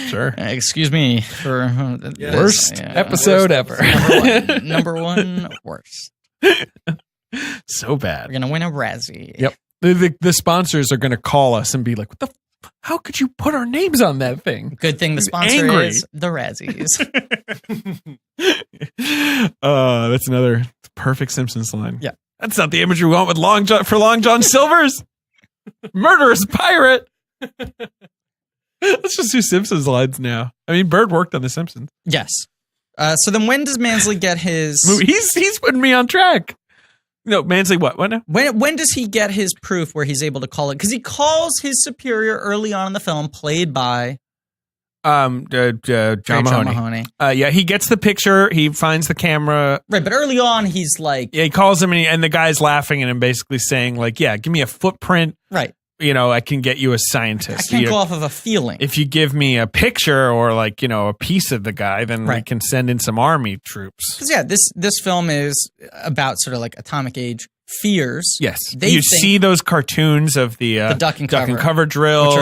[SPEAKER 3] Sure.
[SPEAKER 2] Excuse me for
[SPEAKER 3] worst episode ever.
[SPEAKER 2] Number one worst.
[SPEAKER 3] So bad.
[SPEAKER 2] We're gonna win a Razzie.
[SPEAKER 3] Yep. The sponsors are gonna call us and be like, "What the? How could you put our names on that thing?"
[SPEAKER 2] Good thing the sponsor is the Razzies.
[SPEAKER 3] That's another perfect Simpsons line.
[SPEAKER 2] Yeah.
[SPEAKER 3] That's not the image we want with Long John Silver's murderous pirate. Let's just do Simpsons lines now. I mean, Bird worked on The Simpsons.
[SPEAKER 2] Yes. So then when does Mansley get his...
[SPEAKER 3] He's putting me on track. No, Mansley what? What now?
[SPEAKER 2] When does he get his proof where he's able to call it? Because he calls his superior early on in the film, played by
[SPEAKER 3] John Mahoney. Yeah, he gets the picture. He finds the camera.
[SPEAKER 2] Right, but early on, he's like...
[SPEAKER 3] Yeah, he calls him, and the guy's laughing at him, basically saying, like, yeah, give me a footprint.
[SPEAKER 2] Right.
[SPEAKER 3] I can get you a scientist.
[SPEAKER 2] I can't go off of a feeling.
[SPEAKER 3] If you give me a picture or, like, a piece of the guy, then we can send in some army troops.
[SPEAKER 2] Because, yeah, this film is about sort of like atomic age fears.
[SPEAKER 3] Yes. You see those cartoons of the
[SPEAKER 2] duck and
[SPEAKER 3] cover drills.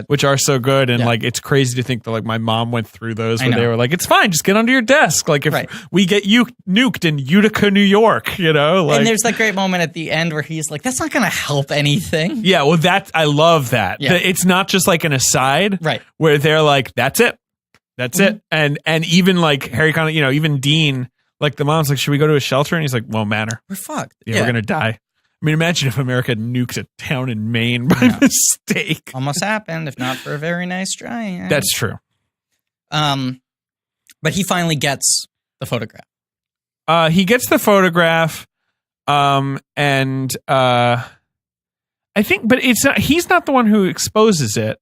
[SPEAKER 2] Which are so good.
[SPEAKER 3] And like, it's crazy to think that like my mom went through those where they were like, it's fine, just get under your desk. Like if we get you nuked in Utica, New York, like,
[SPEAKER 2] and there's that great moment at the end where he's like, that's not going to help anything.
[SPEAKER 3] Yeah. Well, I love that. Yeah. It's not just like an aside.
[SPEAKER 2] Right.
[SPEAKER 3] Where they're like, that's it. That's it. And even like Harry Connick, even Dean, like the mom's like, should we go to a shelter? And he's like, won't matter.
[SPEAKER 2] We're fucked.
[SPEAKER 3] Yeah, we're going to die. I mean, imagine if America nukes a town in Maine by mistake.
[SPEAKER 2] Almost happened, if not for a very nice giant.
[SPEAKER 3] That's true.
[SPEAKER 2] But he finally gets the photograph.
[SPEAKER 3] He gets the photograph, and I think, but it's not. He's not the one who exposes it.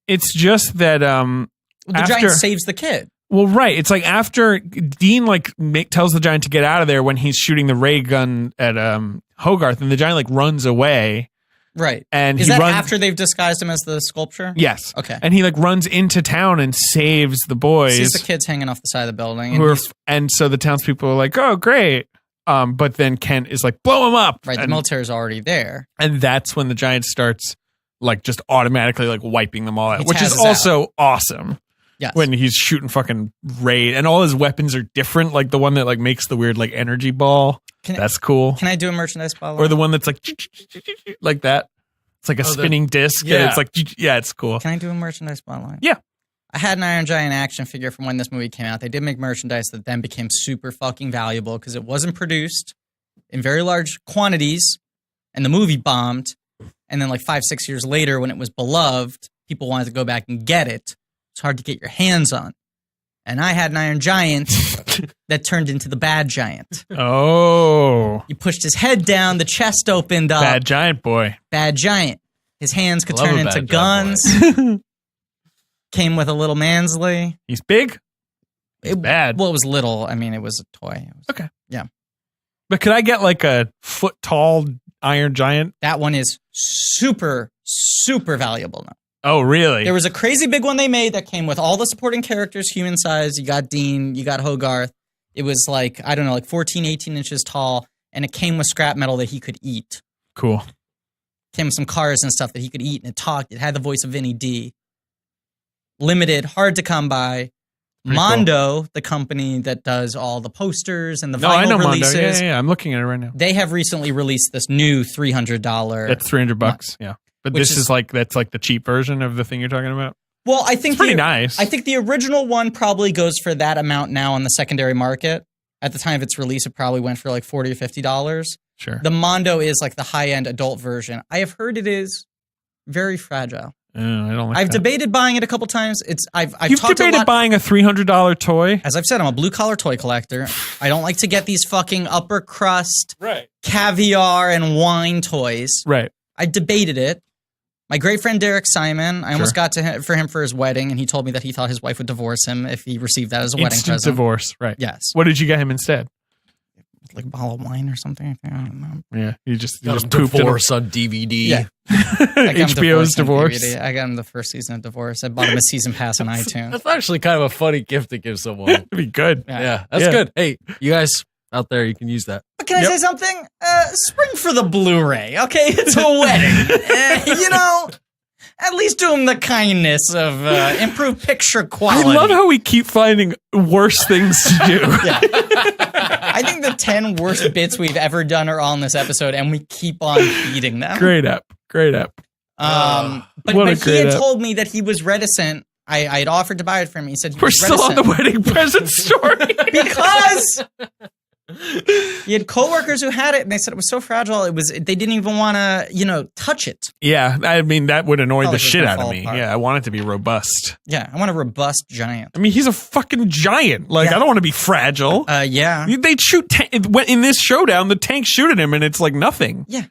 [SPEAKER 3] It's just that the
[SPEAKER 2] giant saves the kid.
[SPEAKER 3] Well, right. It's like after Dean tells the giant to get out of there when he's shooting the ray gun at Hogarth, and the giant like runs away.
[SPEAKER 2] Right.
[SPEAKER 3] And
[SPEAKER 2] is that after they've disguised him as the sculpture?
[SPEAKER 3] Yes.
[SPEAKER 2] Okay.
[SPEAKER 3] And he like runs into town and saves the boys.
[SPEAKER 2] Sees the kids hanging off the side of the building.
[SPEAKER 3] And so the townspeople are like, oh, great. But then Kent is like, blow him up.
[SPEAKER 2] Right. The military's already there.
[SPEAKER 3] And that's when the giant starts like just automatically like wiping them all out, which is also awesome.
[SPEAKER 2] Yes.
[SPEAKER 3] When he's shooting fucking ray and all his weapons are different, like the one that like makes the weird like energy ball. That's cool.
[SPEAKER 2] Can I do a merchandise ball?
[SPEAKER 3] Or the one that's like that. It's like a spinning disc.
[SPEAKER 2] Yeah.
[SPEAKER 3] And it's like, yeah, it's cool.
[SPEAKER 2] Can I do a merchandise ball line?
[SPEAKER 3] Yeah.
[SPEAKER 2] I had an Iron Giant action figure from when this movie came out. They did make merchandise that then became super fucking valuable because it wasn't produced in very large quantities and the movie bombed. And then like 5-6 years later when it was beloved, people wanted to go back and get it. It's hard to get your hands on. And I had an Iron Giant that turned into the Bad Giant.
[SPEAKER 3] Oh.
[SPEAKER 2] You pushed his head down, the chest opened up.
[SPEAKER 3] Bad Giant boy.
[SPEAKER 2] Bad Giant. His hands could turn into guns. Came with a little Mansley.
[SPEAKER 3] He's big? He's bad.
[SPEAKER 2] Well, it was little. I mean, it was a toy.
[SPEAKER 3] Okay.
[SPEAKER 2] Yeah.
[SPEAKER 3] But could I get like a foot tall Iron Giant?
[SPEAKER 2] That one is super, super valuable now.
[SPEAKER 3] Oh, really?
[SPEAKER 2] There was a crazy big one they made that came with all the supporting characters, human size. You got Dean, you got Hogarth. It was like, I don't know, like 14, 18 inches tall. And it came with scrap metal that he could eat.
[SPEAKER 3] Cool.
[SPEAKER 2] Came with some cars and stuff that he could eat. And it talked. It had the voice of Vinny D. Limited, hard to come by. Pretty Mondo, cool. The company that does all the posters and the vinyl releases.
[SPEAKER 3] Mondo. Yeah, I'm looking at it right now.
[SPEAKER 2] They have recently released this new $300.
[SPEAKER 3] That's $300. Yeah. But this is like, that's like the cheap version of the thing you're talking about?
[SPEAKER 2] Well, I think
[SPEAKER 3] it's pretty nice.
[SPEAKER 2] I think the original one probably goes for that amount now on the secondary market. At the time of its release, it probably went for like $40 or $50.
[SPEAKER 3] Sure.
[SPEAKER 2] The Mondo is like the high-end adult version. I have heard it is very fragile.
[SPEAKER 3] I don't like
[SPEAKER 2] I've debated buying it a couple times.
[SPEAKER 3] You've debated buying a $300 toy?
[SPEAKER 2] As I've said, I'm a blue-collar toy collector. I don't like to get these fucking upper crust, caviar, and wine toys.
[SPEAKER 3] Right.
[SPEAKER 2] I debated it. My great friend Derek Simon, I almost got for him for his wedding, and he told me that he thought his wife would divorce him if he received that as a wedding present.
[SPEAKER 3] Divorce, right.
[SPEAKER 2] Yes.
[SPEAKER 3] What did you get him instead?
[SPEAKER 2] Like a bottle of wine or something. I don't know.
[SPEAKER 3] Yeah, you just
[SPEAKER 4] Divorce on DVD.
[SPEAKER 2] Yeah.
[SPEAKER 3] HBO's Divorce.
[SPEAKER 2] I got him the first season of Divorce. I bought him a season pass on iTunes.
[SPEAKER 4] That's actually kind of a funny gift to give someone.
[SPEAKER 3] It'd be good.
[SPEAKER 4] Yeah, that's good. Hey, you guys out there, you can use that.
[SPEAKER 2] But can I say something? Spring for the Blu-ray, okay? It's a wedding. You know, at least do him the kindness of improved picture quality.
[SPEAKER 3] I love how we keep finding worse things to do.
[SPEAKER 2] Yeah. I think the 10 worst bits we've ever done are all in this episode, and we keep on beating them.
[SPEAKER 3] Great app.
[SPEAKER 2] But he had told me that he was reticent. I had offered to buy it for him. He said
[SPEAKER 3] we're still on the wedding present story
[SPEAKER 2] because he had coworkers who had it, and they said it was so fragile. They didn't even want to, touch it.
[SPEAKER 3] Yeah, I mean that would annoy the shit out of me. Yeah, I want it to be robust.
[SPEAKER 2] Yeah, I want a robust giant.
[SPEAKER 3] I mean, he's a fucking giant. Like, I don't want to be fragile.
[SPEAKER 2] Yeah.
[SPEAKER 3] They shoot in this showdown. The tanks shoot at him, and it's like nothing.
[SPEAKER 2] Yeah.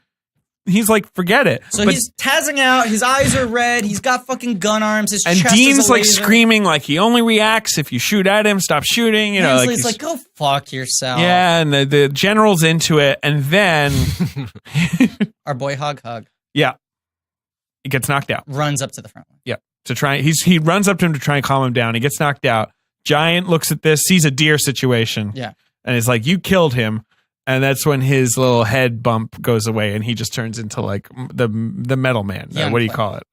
[SPEAKER 3] he's like, forget it.
[SPEAKER 2] So he's tazzing out. His eyes are red. He's got fucking gun arms. His
[SPEAKER 3] and
[SPEAKER 2] chest
[SPEAKER 3] Dean's
[SPEAKER 2] is a
[SPEAKER 3] like
[SPEAKER 2] laser.
[SPEAKER 3] screaming like he only reacts if you shoot at him. Stop shooting. You know, like
[SPEAKER 2] he's like, go fuck yourself.
[SPEAKER 3] yeah. And the general's into it, and then
[SPEAKER 2] Our boy Hug
[SPEAKER 3] yeah, he gets knocked out.
[SPEAKER 2] runs up to the front line.
[SPEAKER 3] Yeah, to try. He runs up to him to try and calm him down. He gets knocked out. Giant looks at this, sees a deer situation.
[SPEAKER 2] Yeah.
[SPEAKER 3] And is like, you killed him. And that's when his little head bump goes away and he just turns into like the metal man. What do you call it?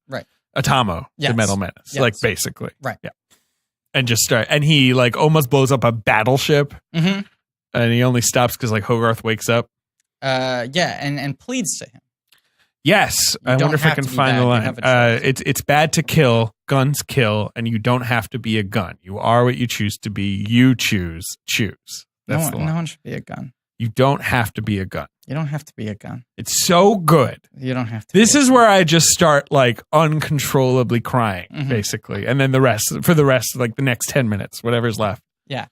[SPEAKER 2] Right.
[SPEAKER 3] Atomo,
[SPEAKER 2] Yes.
[SPEAKER 3] the metal menace.
[SPEAKER 2] Yes.
[SPEAKER 3] Like basically.
[SPEAKER 2] Right.
[SPEAKER 3] Yeah. And just start. And he like almost blows up a battleship.
[SPEAKER 2] Mm-hmm.
[SPEAKER 3] And he only stops because like Hogarth wakes up.
[SPEAKER 2] Yeah, and pleads to him.
[SPEAKER 3] Yes. I
[SPEAKER 2] don't
[SPEAKER 3] wonder if I
[SPEAKER 2] have
[SPEAKER 3] can
[SPEAKER 2] to be
[SPEAKER 3] find
[SPEAKER 2] bad.
[SPEAKER 3] the
[SPEAKER 2] You
[SPEAKER 3] line.
[SPEAKER 2] have a choice.
[SPEAKER 3] It's bad to kill. Guns kill. And you don't have to be a gun. You are what you choose to be. You choose. That's the line.
[SPEAKER 2] No one should be a gun.
[SPEAKER 3] You don't have to be a gun.
[SPEAKER 2] You don't have to be a gun.
[SPEAKER 3] It's so good.
[SPEAKER 2] You don't have to.
[SPEAKER 3] This is where I just start like uncontrollably crying,
[SPEAKER 2] Mhm.
[SPEAKER 3] basically. And then the rest, like the next 10 minutes, whatever's left.
[SPEAKER 2] Yeah.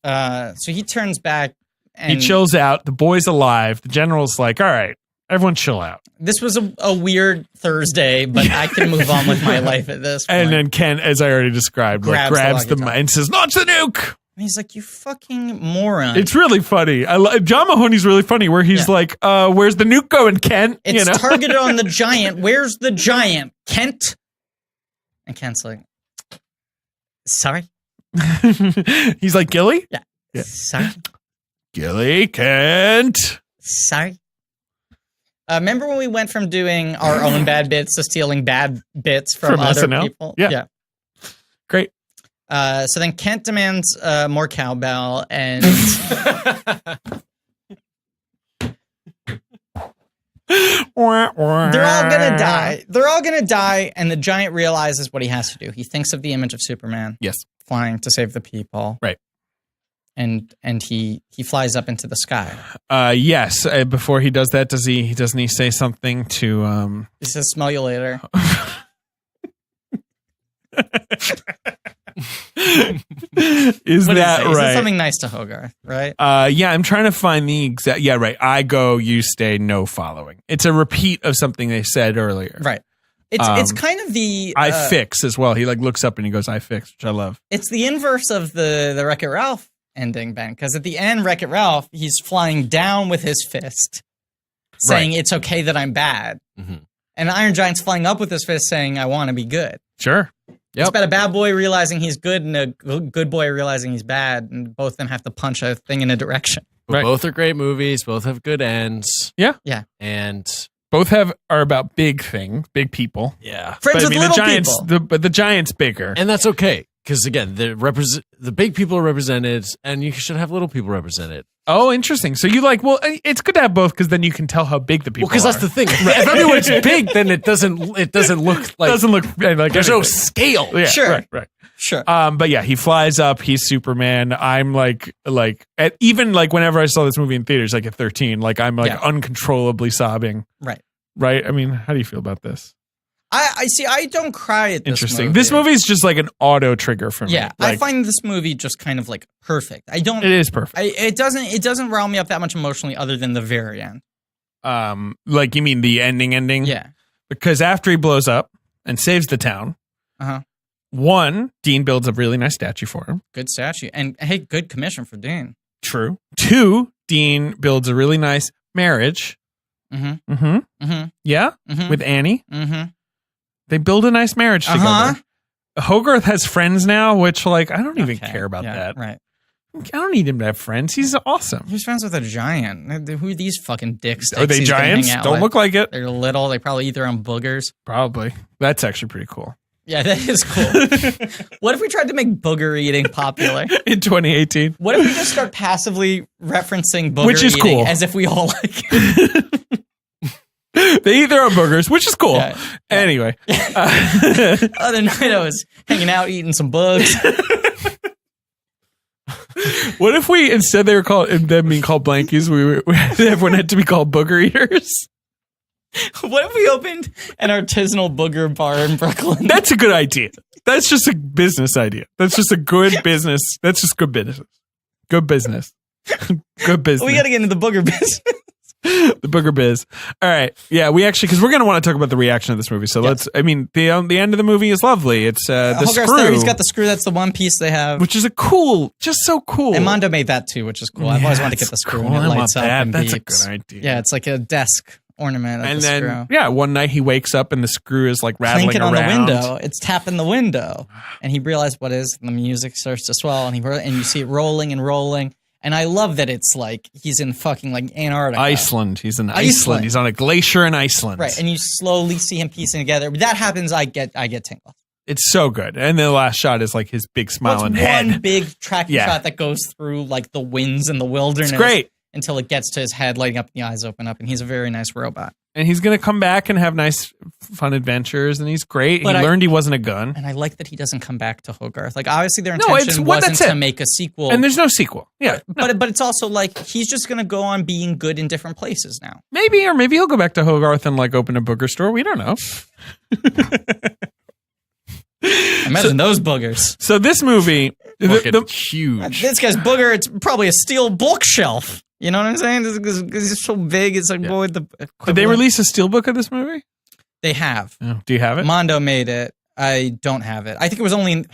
[SPEAKER 2] So he turns back and
[SPEAKER 3] He chills out. The boy's alive. The general's like, all right, everyone chill out.
[SPEAKER 2] This was a weird Thursday, but I can move on with my life at this point.
[SPEAKER 3] And then Ken, as I already described, like, grabs the
[SPEAKER 2] walkie-talkie.
[SPEAKER 3] and says, launch the nuke.
[SPEAKER 2] And he's like, you fucking moron.
[SPEAKER 3] It's really funny. John Mahoney's really funny where he's like, where's the nuke going, Ken?
[SPEAKER 2] It's targeted on the giant. Where's the giant? Kent? And Kent's like, sorry?
[SPEAKER 3] He's like, Gilly?
[SPEAKER 2] Yeah. Sorry?
[SPEAKER 3] Gilly, Kent.
[SPEAKER 2] Sorry? Remember when we went from doing our own bad bits to stealing bad bits from other
[SPEAKER 3] SNL?
[SPEAKER 2] people?
[SPEAKER 3] Yeah. Great.
[SPEAKER 2] So then Kent demands more cowbell, and they're all gonna die. They're all gonna die, and the giant realizes what he has to do. He thinks of the image of Superman,
[SPEAKER 3] Yes.
[SPEAKER 2] flying to save the people,
[SPEAKER 3] Right.
[SPEAKER 2] And he flies up into the sky.
[SPEAKER 3] Yes. Before he does that, doesn't he say something to
[SPEAKER 2] He says, "Smell you later."
[SPEAKER 3] Is
[SPEAKER 2] What
[SPEAKER 3] that
[SPEAKER 2] does he say? He says
[SPEAKER 3] right?
[SPEAKER 2] something nice to Hogarth, right?
[SPEAKER 3] Yeah, I'm trying to find the exact. Yeah, right. I go, you stay, no following. It's a repeat of something they said earlier.
[SPEAKER 2] Right. It's kind of the
[SPEAKER 3] I fix as well. He like looks up and he goes, I fix, which I love.
[SPEAKER 2] It's the inverse of the Wreck-It Ralph ending, Ben, because at the end, Wreck-It Ralph, he's flying down with his fist, saying
[SPEAKER 3] Right.
[SPEAKER 2] it's okay that I'm bad.
[SPEAKER 4] Mm-hmm.
[SPEAKER 2] And Iron Giant's flying up with his fist saying, I want to be good.
[SPEAKER 3] Sure.
[SPEAKER 2] It's about a bad boy realizing he's good and a good boy realizing he's bad, and both of them have to punch a thing in a direction.
[SPEAKER 4] But
[SPEAKER 3] Right.
[SPEAKER 4] both are great movies. Both have good ends.
[SPEAKER 3] Yeah.
[SPEAKER 2] Yeah.
[SPEAKER 4] And
[SPEAKER 3] Both are about big things, big people.
[SPEAKER 4] yeah,
[SPEAKER 2] Friends
[SPEAKER 3] But I
[SPEAKER 2] with
[SPEAKER 3] mean,
[SPEAKER 2] little
[SPEAKER 3] the giants,
[SPEAKER 2] people.
[SPEAKER 3] but the giant's bigger.
[SPEAKER 4] and that's okay because again, the big people are represented, and you should have little people represented.
[SPEAKER 3] Oh, interesting. So you like? Well, it's good to have both because then you can tell how big the people.
[SPEAKER 4] Well, because that's the thing. If everyone's big, then it doesn't look like
[SPEAKER 3] doesn't look like
[SPEAKER 4] there's no
[SPEAKER 3] anything.
[SPEAKER 4] scale.
[SPEAKER 3] Yeah,
[SPEAKER 2] Sure.
[SPEAKER 3] right.
[SPEAKER 2] Sure.
[SPEAKER 3] But yeah, he flies up. He's Superman. I'm even like whenever I saw this movie in theaters, like at 13, like I'm like
[SPEAKER 2] Yeah.
[SPEAKER 3] uncontrollably sobbing.
[SPEAKER 2] Right.
[SPEAKER 3] Right. I mean, how do you feel about this?
[SPEAKER 2] I see. I don't cry at this
[SPEAKER 3] Interesting.
[SPEAKER 2] movie.
[SPEAKER 3] This movie is just like an auto trigger for me.
[SPEAKER 2] Yeah, I
[SPEAKER 3] Like,
[SPEAKER 2] find this movie just kind of like perfect. I don't.
[SPEAKER 3] it is perfect.
[SPEAKER 2] It doesn't rile me up that much emotionally, other than the very end.
[SPEAKER 3] Like you mean the ending?
[SPEAKER 2] Yeah.
[SPEAKER 3] Because after he blows up and saves the town, one, Dean builds a really nice statue for him.
[SPEAKER 2] Good statue, and hey, good commission for Dean.
[SPEAKER 3] True. Two, Dean builds a really nice marriage.
[SPEAKER 2] Mm-hmm.
[SPEAKER 3] Mm-hmm.
[SPEAKER 2] Mm-hmm.
[SPEAKER 3] Yeah.
[SPEAKER 2] Mm-hmm.
[SPEAKER 3] With Annie.
[SPEAKER 2] Mm-hmm.
[SPEAKER 3] They build a nice marriage
[SPEAKER 2] Uh-huh.
[SPEAKER 3] together. Hogarth has friends now, which like I don't even
[SPEAKER 2] Okay.
[SPEAKER 3] care about
[SPEAKER 2] Yeah,
[SPEAKER 3] that.
[SPEAKER 2] Right.
[SPEAKER 3] I don't need him to have friends. He's awesome.
[SPEAKER 2] He's friends with a giant. Who are these fucking dicks?
[SPEAKER 3] Are they
[SPEAKER 2] he's gonna hang
[SPEAKER 3] giants?
[SPEAKER 2] out
[SPEAKER 3] Don't
[SPEAKER 2] with?
[SPEAKER 3] look like it.
[SPEAKER 2] They're little. They probably eat their own boogers.
[SPEAKER 3] Probably. That's actually pretty cool.
[SPEAKER 2] Yeah, that is cool. What if we tried to make booger eating popular?
[SPEAKER 3] In 2018.
[SPEAKER 2] What if we just start passively referencing booger
[SPEAKER 3] Which is
[SPEAKER 2] eating
[SPEAKER 3] cool.
[SPEAKER 2] as if we all like it?
[SPEAKER 3] They eat their own burgers, which is cool.
[SPEAKER 2] Yeah.
[SPEAKER 3] Anyway.
[SPEAKER 2] Other night I was hanging out eating some bugs.
[SPEAKER 3] What if we, instead they were called, them being called blankies, everyone had to be called booger eaters?
[SPEAKER 2] What if we opened an artisanal booger bar in Brooklyn?
[SPEAKER 3] That's a good idea. That's just a business idea. That's just a good business. That's just good business. Good business. Good business.
[SPEAKER 2] We got to get into the booger business.
[SPEAKER 3] The booger biz. All right. Yeah, we actually, because we're going to want to talk about the reaction of this movie. So let's, I mean, the end of the movie is lovely. It's the
[SPEAKER 2] Hogarth's
[SPEAKER 3] screw.
[SPEAKER 2] there. He's got the screw. That's the one piece they have.
[SPEAKER 3] Which is a cool, just so cool.
[SPEAKER 2] And Mondo made that too, which is cool. I've always wanted to get the screw
[SPEAKER 3] cool.
[SPEAKER 2] and it
[SPEAKER 3] I want
[SPEAKER 2] lights up
[SPEAKER 3] that.
[SPEAKER 2] and
[SPEAKER 3] That's
[SPEAKER 2] beeps.
[SPEAKER 3] a good idea.
[SPEAKER 2] Yeah, it's like a desk ornament of
[SPEAKER 3] And
[SPEAKER 2] the
[SPEAKER 3] then,
[SPEAKER 2] screw.
[SPEAKER 3] yeah, one night he wakes up and the screw is like rattling
[SPEAKER 2] Clinking
[SPEAKER 3] around.
[SPEAKER 2] on the window. It's tapping the window. And he realized what is, and the music starts to swell, and you see it rolling and rolling. And I love that it's like he's in fucking like Antarctica.
[SPEAKER 3] Iceland. He's in Iceland. He's on a glacier in Iceland.
[SPEAKER 2] Right. And you slowly see him piecing together. When that happens, I get tingles.
[SPEAKER 3] It's so good. And the last shot is like his big smiling head.
[SPEAKER 2] One big tracking shot that goes through like the winds and the wilderness.
[SPEAKER 3] It's great.
[SPEAKER 2] Until it gets to his head, lighting up and the eyes open up. And he's a very nice robot.
[SPEAKER 3] And he's going to come back and have nice, fun adventures. And he's great.
[SPEAKER 2] But
[SPEAKER 3] he learned he wasn't a gun.
[SPEAKER 2] And I like that he doesn't come back to Hogarth. Like, obviously, their intention wasn't to make a sequel.
[SPEAKER 3] And there's no sequel. Yeah.
[SPEAKER 2] But it's also like he's just going to go on being good in different places now.
[SPEAKER 3] Maybe he'll go back to Hogarth and like open a booger store. We don't know.
[SPEAKER 2] Imagine those boogers.
[SPEAKER 3] So this movie,
[SPEAKER 4] huge.
[SPEAKER 2] This guy's booger, it's probably a steel bookshelf. You know what I'm saying? It's so big. It's like, boy, the equivalent.
[SPEAKER 3] Did they release a steelbook of this movie?
[SPEAKER 2] They have.
[SPEAKER 3] Oh, do you have it?
[SPEAKER 2] Mondo made it. I don't have it. I think it was only in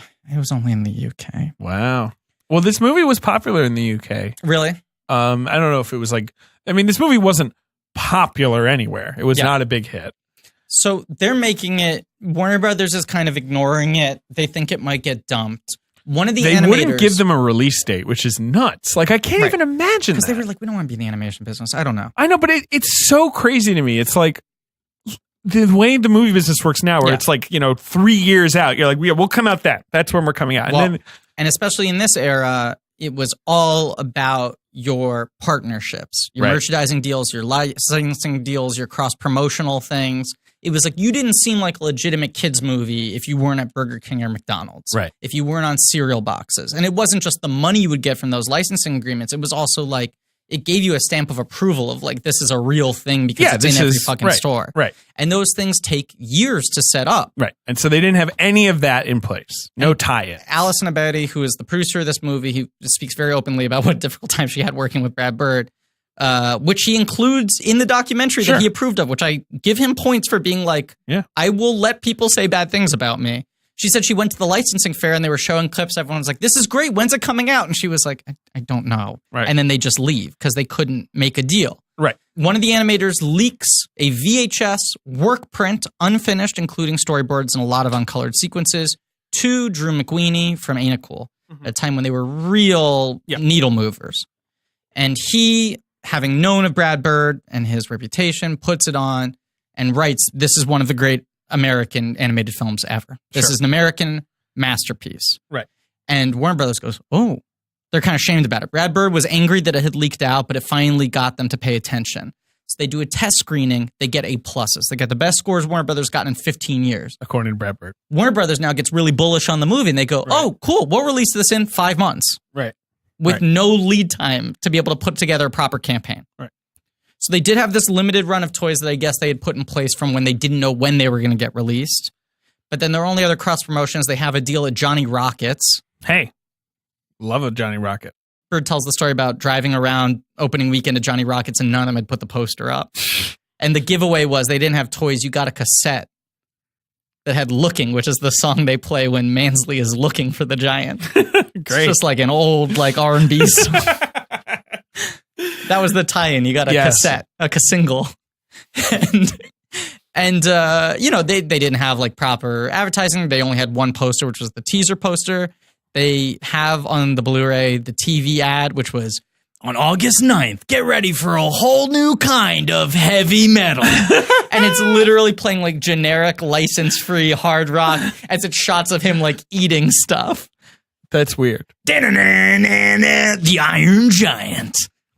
[SPEAKER 2] the UK.
[SPEAKER 3] Wow. Well, this movie was popular in the UK.
[SPEAKER 2] Really?
[SPEAKER 3] I don't know if it was like, I mean, this movie wasn't popular anywhere. It was not a big hit.
[SPEAKER 2] So they're making it. Warner Brothers is kind of ignoring it. They think it might get dumped. One of the animators
[SPEAKER 3] wouldn't give them a release date, which is nuts. Like I can't even imagine that.
[SPEAKER 2] Because they were like, we don't want to be in the animation business. I don't know.
[SPEAKER 3] I know, but it's so crazy to me. It's like the way the movie business works now, where it's like 3 years out. You're like, we'll come out then. That's when we're coming out.
[SPEAKER 2] And especially in this era, it was all about your partnerships, your merchandising deals, your licensing deals, your cross-promotional things. It was like you didn't seem like a legitimate kids movie if you weren't at Burger King or McDonald's.
[SPEAKER 3] Right.
[SPEAKER 2] If you weren't on cereal boxes. And it wasn't just the money you would get from those licensing agreements. It was also like it gave you a stamp of approval of like this is a real thing because it's in every fucking store.
[SPEAKER 3] Right.
[SPEAKER 2] And those things take years to set up.
[SPEAKER 3] Right. And so they didn't have any of that in place. No tie-in.
[SPEAKER 2] Alison Abedi, who is the producer of this movie, he speaks very openly about what difficult time she had working with Brad Bird. Which he includes in the documentary that he approved of, which I give him points for being like, I will let people say bad things about me. She said she went to the licensing fair and they were showing clips. Everyone was like, this is great. When's it coming out? And she was like, I don't know.
[SPEAKER 3] Right.
[SPEAKER 2] And then they just leave because they couldn't make a deal.
[SPEAKER 3] Right.
[SPEAKER 2] One of the animators leaks a VHS work print, unfinished, including storyboards and a lot of uncolored sequences, to Drew McWeeny from Ain't It Cool, at a time when they were real needle movers. And he, having known of Brad Bird and his reputation, puts it on and writes, this is one of the great American animated films ever. This is an American masterpiece.
[SPEAKER 3] Right.
[SPEAKER 2] And Warner Brothers goes, oh, they're kind of shamed about it. Brad Bird was angry that it had leaked out, but it finally got them to pay attention. So they do a test screening. They get A+. They get the best scores Warner Brothers gotten in 15 years.
[SPEAKER 3] According to Brad Bird.
[SPEAKER 2] Warner Brothers now gets really bullish on the movie, and they go, oh, cool, we'll release this in 5 months.
[SPEAKER 3] Right.
[SPEAKER 2] With no lead time to be able to put together a proper campaign.
[SPEAKER 3] Right.
[SPEAKER 2] So they did have this limited run of toys that I guess they had put in place from when they didn't know when they were going to get released. But then their only other cross promotions, they have a deal at Johnny Rockets.
[SPEAKER 3] Hey, love a Johnny Rocket.
[SPEAKER 2] Bird tells the story about driving around opening weekend at Johnny Rockets and none of them had put the poster up. And the giveaway was they didn't have toys. You got a cassette that had Looking, which is the song they play when Mansley is looking for the giant.
[SPEAKER 3] Great.
[SPEAKER 2] It's just like an old like R&B song. That was the tie-in. You got a cassette, a single. And they didn't have like proper advertising. They only had one poster, which was the teaser poster. They have on the Blu-ray the TV ad, which was, on August 9th, get ready for a whole new kind of heavy metal. And it's literally playing like generic license-free hard rock as it's shots of him like eating stuff.
[SPEAKER 3] That's weird.
[SPEAKER 2] The Iron Giant.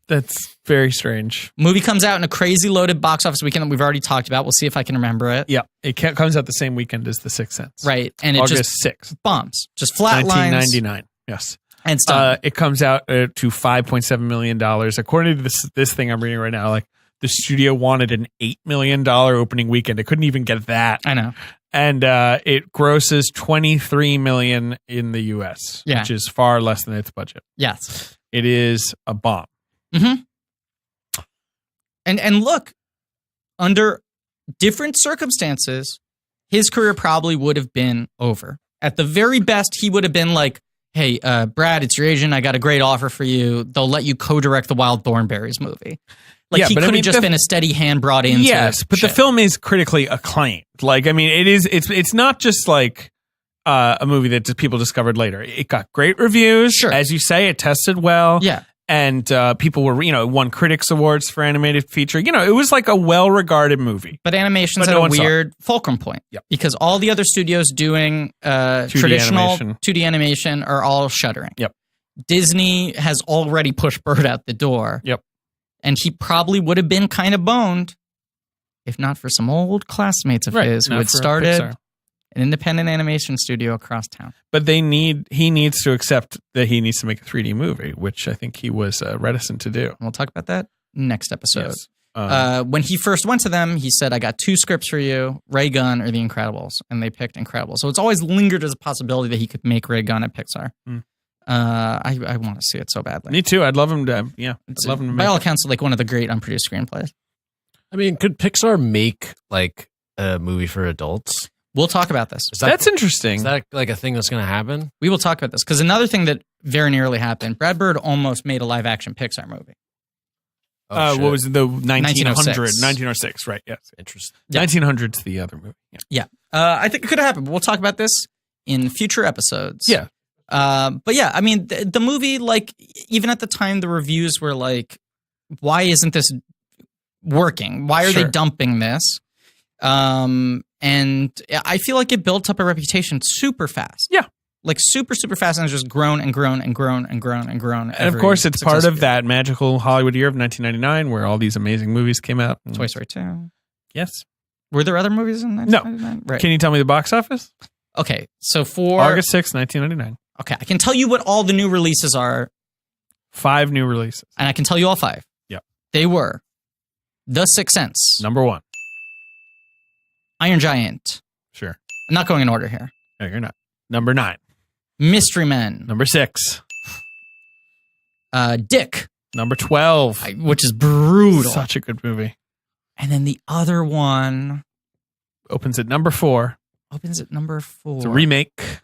[SPEAKER 3] That's very strange.
[SPEAKER 2] Movie comes out in a crazy loaded box office weekend that we've already talked about. We'll see if I can remember it.
[SPEAKER 3] Yeah. It comes out the same weekend as The Sixth Sense.
[SPEAKER 2] Right. And it
[SPEAKER 3] August
[SPEAKER 2] just
[SPEAKER 3] 6th.
[SPEAKER 2] bombs. Just flat lines.
[SPEAKER 3] 1999. Yes.
[SPEAKER 2] And stuff.
[SPEAKER 3] It comes out to $5.7 million. According to this thing I'm reading right now, like the studio wanted an $8 million opening weekend. It couldn't even get that.
[SPEAKER 2] I know.
[SPEAKER 3] And it grosses $23 million in the US, which is far less than its budget.
[SPEAKER 2] Yes.
[SPEAKER 3] It is a bomb.
[SPEAKER 2] Mm-hmm. And look, under different circumstances, his career probably would have been over. At the very best, he would have been like, hey, Brad, it's your agent. I got a great offer for you. They'll let you co-direct the Wild Thornberries movie. Like, he could have just been a steady hand brought into
[SPEAKER 3] Yes, but the film is critically acclaimed. Like, I mean, it's not just like a movie that people discovered later. It got great reviews.
[SPEAKER 2] Sure.
[SPEAKER 3] As you say, it tested well.
[SPEAKER 2] Yeah.
[SPEAKER 3] And people were, won critics awards for animated feature. It was like a well-regarded movie.
[SPEAKER 2] But animation's at a weird fulcrum point.
[SPEAKER 3] Yep.
[SPEAKER 2] Because all the other studios doing traditional 2D animation are all shuttering.
[SPEAKER 3] Yep.
[SPEAKER 2] Disney has already pushed Bird out the door.
[SPEAKER 3] Yep.
[SPEAKER 2] And he probably would have been kind of boned if not for some old classmates of his who had started
[SPEAKER 3] Pixar.
[SPEAKER 2] An independent animation studio across town.
[SPEAKER 3] But he needs to accept that he needs to make a 3D movie, which I think he was reticent to do.
[SPEAKER 2] We'll talk about that next episode.
[SPEAKER 3] Yes.
[SPEAKER 2] When he first went to them, he said, I got 2 scripts for you, Ray Gunn or The Incredibles. And they picked Incredibles. So it's always lingered as a possibility that he could make Ray Gunn at Pixar. I want to see it so badly.
[SPEAKER 3] Me too. I'd love him to, I'd love him to
[SPEAKER 2] by
[SPEAKER 3] make
[SPEAKER 2] all
[SPEAKER 3] it.
[SPEAKER 2] accounts, like one of the great unproduced screenplays.
[SPEAKER 4] I mean, could Pixar make like a movie for adults?
[SPEAKER 2] We'll talk about this.
[SPEAKER 3] That's interesting.
[SPEAKER 4] Is that like a thing that's going to happen?
[SPEAKER 2] We will talk about this. Because another thing that very nearly happened, Brad Bird almost made a live-action Pixar movie.
[SPEAKER 3] What was it? The 1900? 1906, right, yes.
[SPEAKER 4] Interesting.
[SPEAKER 2] Yeah.
[SPEAKER 3] 1900's the other movie.
[SPEAKER 2] Yeah. I think it could have happened, but we'll talk about this in future episodes.
[SPEAKER 3] Yeah.
[SPEAKER 2] But yeah, I mean, the movie, like, even at the time, the reviews were like, why isn't this working? Why are they dumping this? And I feel like it built up a reputation super fast.
[SPEAKER 3] Yeah.
[SPEAKER 2] Like super, super fast, and it's just grown and grown and grown and grown and grown.
[SPEAKER 3] And of course, it's part of that magical Hollywood year of 1999 where all these amazing movies came out.
[SPEAKER 2] Toy Story 2.
[SPEAKER 3] Yes.
[SPEAKER 2] Were there other movies in 1999? No. Right.
[SPEAKER 3] Can you tell me the box office?
[SPEAKER 2] Okay, so for...
[SPEAKER 3] August 6, 1999.
[SPEAKER 2] Okay, I can tell you what all the new releases are.
[SPEAKER 3] 5 new releases.
[SPEAKER 2] And I can tell you all 5.
[SPEAKER 3] Yep.
[SPEAKER 2] They were The Sixth Sense.
[SPEAKER 3] Number 1.
[SPEAKER 2] Iron Giant.
[SPEAKER 3] Sure.
[SPEAKER 2] I'm not going in order here.
[SPEAKER 3] No, you're not. Number 9.
[SPEAKER 2] Mystery Men.
[SPEAKER 3] Number 6.
[SPEAKER 2] Dick.
[SPEAKER 3] Number 12.
[SPEAKER 2] Which is brutal.
[SPEAKER 3] Such a good movie.
[SPEAKER 2] And then the other one...
[SPEAKER 3] Opens at number 4.
[SPEAKER 2] Opens at number 4.
[SPEAKER 3] It's a remake.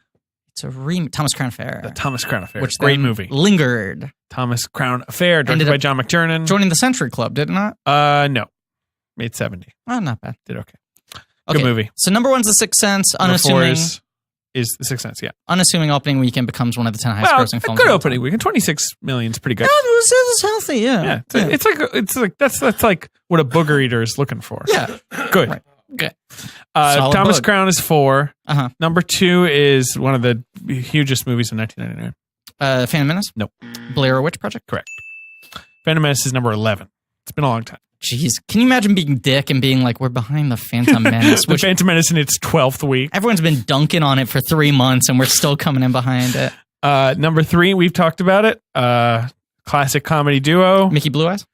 [SPEAKER 2] It's a remake. Thomas Crown Affair.
[SPEAKER 3] The Thomas Crown Affair.
[SPEAKER 2] Which
[SPEAKER 3] great movie.
[SPEAKER 2] Lingered.
[SPEAKER 3] Thomas Crown Affair, directed by John McTiernan.
[SPEAKER 2] Joining the Century Club, did it not?
[SPEAKER 3] No. Made 70.
[SPEAKER 2] Oh, not bad.
[SPEAKER 3] Did okay. Good movie.
[SPEAKER 2] So number 1's The Sixth Sense.
[SPEAKER 3] Number 4
[SPEAKER 2] Unassuming
[SPEAKER 3] is The Sixth Sense, yeah.
[SPEAKER 2] Unassuming opening weekend becomes one of the 10 highest grossing films.
[SPEAKER 3] Good opening weekend. 26 million is pretty good.
[SPEAKER 2] Yeah, it was healthy, yeah.
[SPEAKER 3] It's like that's like what a booger eater is looking for.
[SPEAKER 2] Yeah.
[SPEAKER 3] Good.
[SPEAKER 2] Right. Good.
[SPEAKER 3] Thomas Crown is 4.
[SPEAKER 2] Uh-huh.
[SPEAKER 3] Number 2 is one of the hugest movies of 1999.
[SPEAKER 2] Phantom Menace?
[SPEAKER 3] Nope.
[SPEAKER 2] Blair Witch Project?
[SPEAKER 3] Correct. Phantom Menace is number 11. It's been a long time.
[SPEAKER 2] Jeez. Can you imagine being Dick and being like, we're behind the Phantom Menace?
[SPEAKER 3] The Phantom Menace in its 12th week.
[SPEAKER 2] Everyone's been dunking on it for 3 months and we're still coming in behind it.
[SPEAKER 3] Number 3, we've talked about it. Classic comedy duo.
[SPEAKER 2] Mickey Blue Eyes?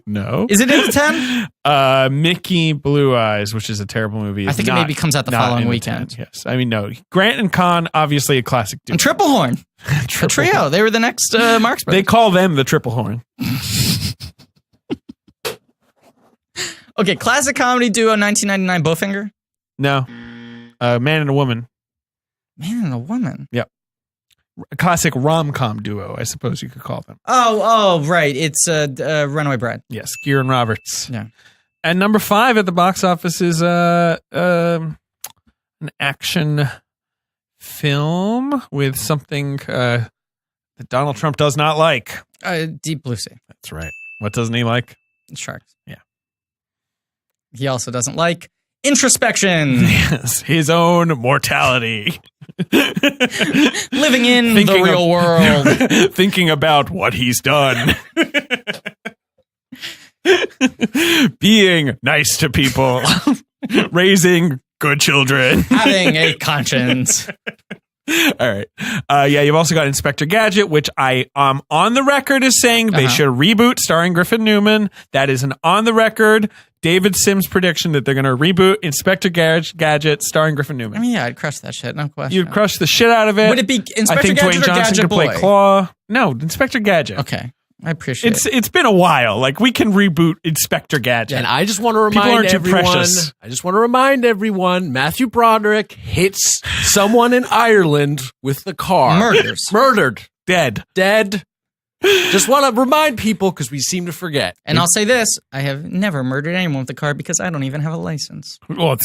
[SPEAKER 3] No.
[SPEAKER 2] Is it in the 10?
[SPEAKER 3] Mickey Blue Eyes, which is a terrible movie.
[SPEAKER 2] I think it maybe comes out the following weekend.
[SPEAKER 3] 10, yes. I mean, no. Grant and Con, obviously a classic duo.
[SPEAKER 2] And Triple Horn. A trio. They were the next Marx Brothers.
[SPEAKER 3] They call them the Triple Horn.
[SPEAKER 2] Okay, classic comedy duo, 1999, Bowfinger?
[SPEAKER 3] No. Man and a Woman.
[SPEAKER 2] Man and a Woman?
[SPEAKER 3] Yep. A classic rom-com duo, I suppose you could call them.
[SPEAKER 2] Oh, right. It's Runaway Bride.
[SPEAKER 3] Yes, Gere and Roberts.
[SPEAKER 2] Yeah.
[SPEAKER 3] And number 5 at the box office is an action film with something that Donald Trump does not like.
[SPEAKER 2] Deep Blue Sea.
[SPEAKER 3] That's right. What doesn't he like?
[SPEAKER 2] Sharks.
[SPEAKER 3] Yeah.
[SPEAKER 2] He also doesn't like introspection.
[SPEAKER 3] Yes, his own mortality.
[SPEAKER 2] Living in the real world.
[SPEAKER 3] Thinking about what he's done. Being nice to people. Raising good children.
[SPEAKER 2] Having a conscience.
[SPEAKER 3] All right. Yeah, you've also got Inspector Gadget, which I am on the record as saying they should reboot starring Griffin Newman. That is an on the record David Sims prediction that they're going to reboot Inspector Gadget starring Griffin Newman.
[SPEAKER 2] I mean, yeah, I'd crush that shit. No question.
[SPEAKER 3] You'd crush the shit out of it.
[SPEAKER 2] Would it be Inspector
[SPEAKER 3] I think
[SPEAKER 2] Gadget
[SPEAKER 3] Dwayne
[SPEAKER 2] or
[SPEAKER 3] Johnson
[SPEAKER 2] Gadget
[SPEAKER 3] could
[SPEAKER 2] Boy?
[SPEAKER 3] play Claw. No, Inspector Gadget.
[SPEAKER 2] Okay. I appreciate it.
[SPEAKER 3] It's been a while. Like, we can reboot Inspector Gadget.
[SPEAKER 4] And I just want to
[SPEAKER 3] People
[SPEAKER 4] remind
[SPEAKER 3] aren't too
[SPEAKER 4] everyone.
[SPEAKER 3] precious.
[SPEAKER 4] I just want to remind everyone. Matthew Broderick hits someone in Ireland with the car. Murdered. Dead. Just want to remind people because we seem to forget.
[SPEAKER 2] And I'll say this: I have never murdered anyone with a car because I don't even have a license.
[SPEAKER 3] Well,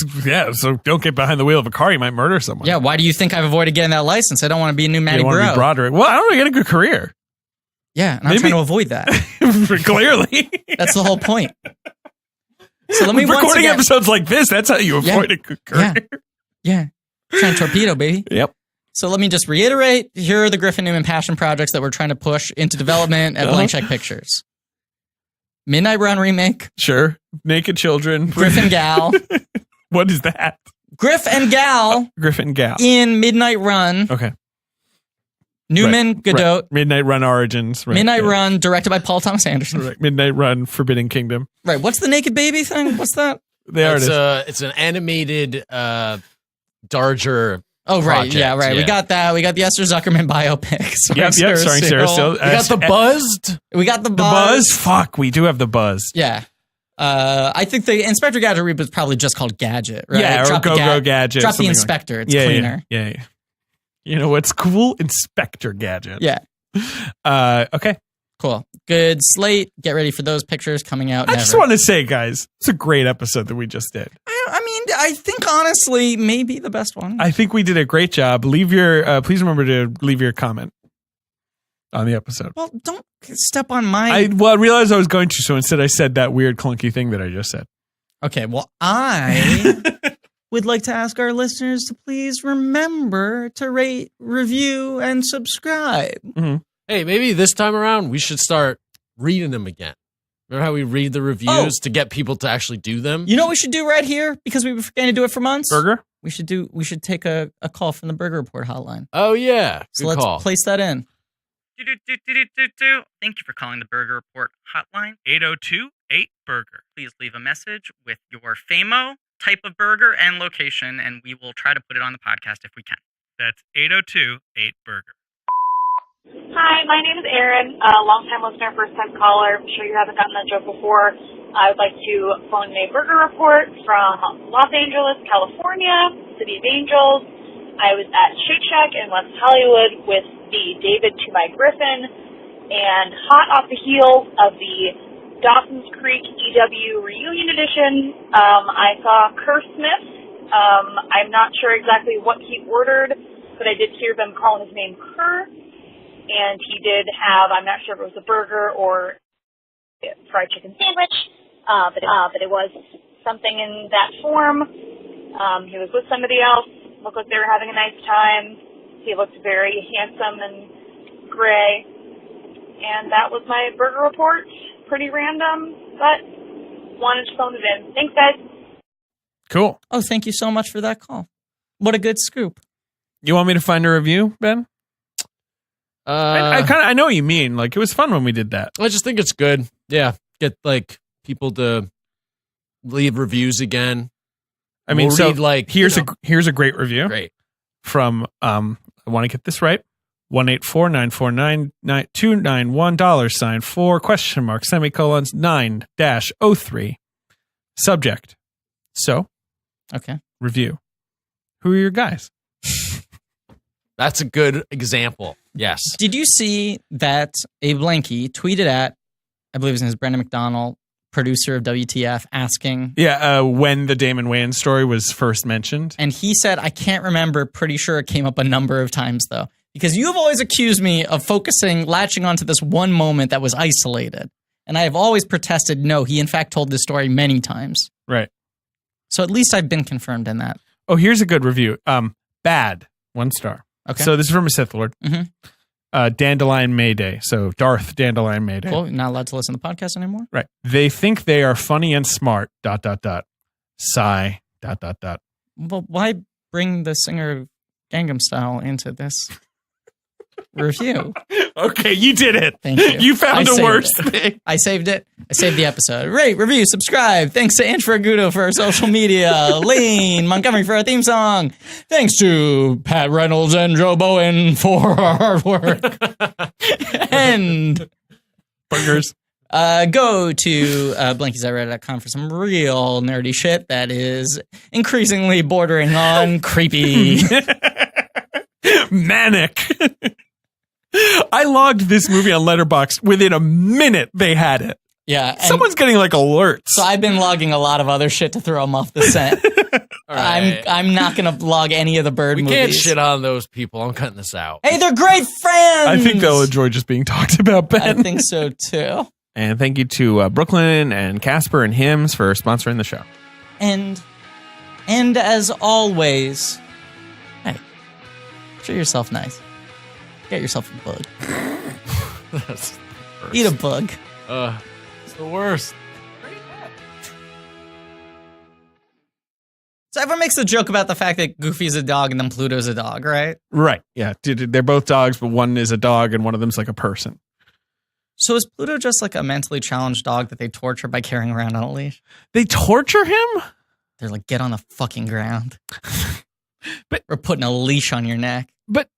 [SPEAKER 3] so don't get behind the wheel of a car. You might murder someone.
[SPEAKER 2] Yeah, why do you think I've avoided getting that license? I don't want to be a new Matty
[SPEAKER 3] You want to
[SPEAKER 2] Bro.
[SPEAKER 3] be Broderick. Well, I don't know. You get a good career.
[SPEAKER 2] Yeah, and I'm trying to avoid that.
[SPEAKER 3] Clearly.
[SPEAKER 2] That's the whole point. So let me
[SPEAKER 3] With recording episodes like this, that's how you avoid a good career.
[SPEAKER 2] Yeah. Trying to torpedo, baby.
[SPEAKER 3] Yep.
[SPEAKER 2] So let me just reiterate. Here are the Griffin Newman passion projects that we're trying to push into development at Blank Check Pictures. Midnight Run remake.
[SPEAKER 3] Sure. Naked Children.
[SPEAKER 2] Griffin Gal.
[SPEAKER 3] What is that?
[SPEAKER 2] Griff and Gal.
[SPEAKER 3] Griffin Gal.
[SPEAKER 2] In Midnight Run.
[SPEAKER 3] Okay.
[SPEAKER 2] Newman Godot.
[SPEAKER 3] Right. Midnight Run Origins. Right.
[SPEAKER 2] Midnight Run, directed by Paul Thomas Anderson.
[SPEAKER 3] Right. Midnight Run, Forbidden Kingdom.
[SPEAKER 2] Right. What's the naked baby thing? What's that?
[SPEAKER 4] It's an animated Darger.
[SPEAKER 2] Oh, right.
[SPEAKER 4] project.
[SPEAKER 2] Yeah, right.
[SPEAKER 4] Yeah.
[SPEAKER 2] We got that. We got the Esther Zuckerman biopic.
[SPEAKER 3] Yep, starring Sarah Steele.
[SPEAKER 4] We got the Buzzed.
[SPEAKER 2] We got the
[SPEAKER 3] The Buzz? Fuck, we do have the Buzz.
[SPEAKER 2] Yeah. I think the Inspector Gadget reboot is probably just called Gadget, right?
[SPEAKER 3] Yeah, or Go Gadget.
[SPEAKER 2] Drop the Inspector. It's cleaner.
[SPEAKER 3] Yeah. You know what's cool? Inspector Gadget.
[SPEAKER 2] Yeah.
[SPEAKER 3] Okay.
[SPEAKER 2] Cool. Good slate. Get ready for those pictures coming out.
[SPEAKER 3] I just want to say, guys, it's a great episode that we just did.
[SPEAKER 2] I mean, I think honestly, maybe the best one.
[SPEAKER 3] I think we did a great job. Leave your, please remember to leave your comment on the episode.
[SPEAKER 2] Well, don't step on my.
[SPEAKER 3] I realized I was going to, so instead I said that weird clunky thing that I just said.
[SPEAKER 2] Okay. Well, I would like to ask our listeners to please remember to rate, review, and subscribe.
[SPEAKER 3] Mm-hmm.
[SPEAKER 4] Hey, maybe this time around we should start reading them again. Remember how we read the reviews to get people to actually do them?
[SPEAKER 2] You know what we should do right here? Because we've been forgetting to do it for months?
[SPEAKER 3] Burger?
[SPEAKER 2] We should take a call from the Burger Report hotline.
[SPEAKER 4] Oh, yeah.
[SPEAKER 2] So let's place that in.
[SPEAKER 6] Thank you for calling the Burger Report hotline. 802-8-BURGER. Please leave a message with your FAMO, type of burger, and location, and we will try to put it on the podcast if we can. That's 802-8-BURGER.
[SPEAKER 7] Hi, my name is Erin, a long-time listener, first-time caller. I'm sure you haven't gotten that joke before. I would like to phone a burger report from Los Angeles, California, City of Angels. I was at Shake Shack in West Hollywood with the David to my Griffin, and hot off the heels of the Dawson's Creek EW Reunion Edition, I saw Kerr Smith. I'm not sure exactly what he ordered, but I did hear them calling his name Kerr. And he did have, I'm not sure if it was a burger or a fried chicken sandwich, but it was something in that form. He was with somebody else, looked like they were having a nice time. He looked very handsome and gray. And that was my burger report. Pretty random, but wanted to phone it in. Thanks, guys.
[SPEAKER 3] Cool.
[SPEAKER 2] Oh, thank you so much for that call. What a good scoop.
[SPEAKER 3] You want me to find a review, Ben? I know what you mean. Like, it was fun when we did that.
[SPEAKER 4] I just think it's good. Yeah. Get like people to leave reviews again.
[SPEAKER 3] I mean, here's a great review.
[SPEAKER 4] Great.
[SPEAKER 3] From I want to get this right. 1-844-949-291 $4 question mark semicolons 9-03 subject. So,
[SPEAKER 2] okay.
[SPEAKER 3] Review. Who are your guys?
[SPEAKER 4] That's a good example. Yes.
[SPEAKER 2] Did you see that Abe Blanky tweeted at, I believe his name is Brendan McDonnell, producer of WTF, asking...
[SPEAKER 3] Yeah, when the Damon Wayans story was first mentioned.
[SPEAKER 2] And he said, I can't remember, pretty sure it came up a number of times, though. Because you have always accused me of latching onto this one moment that was isolated. And I have always protested, no, he in fact told this story many times.
[SPEAKER 3] Right.
[SPEAKER 2] So at least I've been confirmed in that.
[SPEAKER 3] Oh, here's a good review. Bad, 1 star.
[SPEAKER 2] Okay.
[SPEAKER 3] So this is from a Sith Lord.
[SPEAKER 2] Mm-hmm.
[SPEAKER 3] Dandelion Mayday. So Darth Dandelion Mayday.
[SPEAKER 2] Cool. You're not allowed to listen to the podcast anymore?
[SPEAKER 3] Right. They think they are funny and smart, ... Sigh, ...
[SPEAKER 2] Well, why bring the singer of Gangnam Style into this review?
[SPEAKER 3] Okay, you did it.
[SPEAKER 2] Thank you.
[SPEAKER 3] You found the worst thing.
[SPEAKER 2] I saved it. I saved the episode. Rate, review, subscribe. Thanks to Inch for Agudo for our social media. Lane Montgomery for our theme song. Thanks to Pat Reynolds and Joe Bowen for our hard work. And
[SPEAKER 3] Boogers.
[SPEAKER 2] Go to blankiesatreddit.com for some real nerdy shit that is increasingly bordering on creepy.
[SPEAKER 3] Manic. I logged this movie on Letterboxd. Within a minute, they had it.
[SPEAKER 2] Yeah.
[SPEAKER 3] Someone's getting like alerts.
[SPEAKER 2] So I've been logging a lot of other shit to throw them off the scent.
[SPEAKER 4] Right.
[SPEAKER 2] I'm not going to log any of the bird movies.
[SPEAKER 4] We can't shit on those people. I'm cutting this out.
[SPEAKER 2] Hey, they're great friends.
[SPEAKER 3] I think they'll enjoy just being talked about, Ben.
[SPEAKER 2] I think so, too.
[SPEAKER 3] And thank you to Brooklyn and Casper and Hims for sponsoring the show.
[SPEAKER 2] And as always, hey, treat yourself nice. Get yourself a bug.
[SPEAKER 4] That's the worst.
[SPEAKER 2] Eat a bug.
[SPEAKER 4] It's the worst.
[SPEAKER 2] So everyone makes a joke about the fact that Goofy's a dog and then Pluto's a dog, right?
[SPEAKER 3] Right. Yeah. They're both dogs, but one is a dog and one of them's like a person.
[SPEAKER 2] So is Pluto just like a mentally challenged dog that they torture by carrying around on a leash?
[SPEAKER 3] They torture him?
[SPEAKER 2] They're like, get on the fucking ground.
[SPEAKER 3] But
[SPEAKER 2] we're putting a leash on your neck.
[SPEAKER 3] But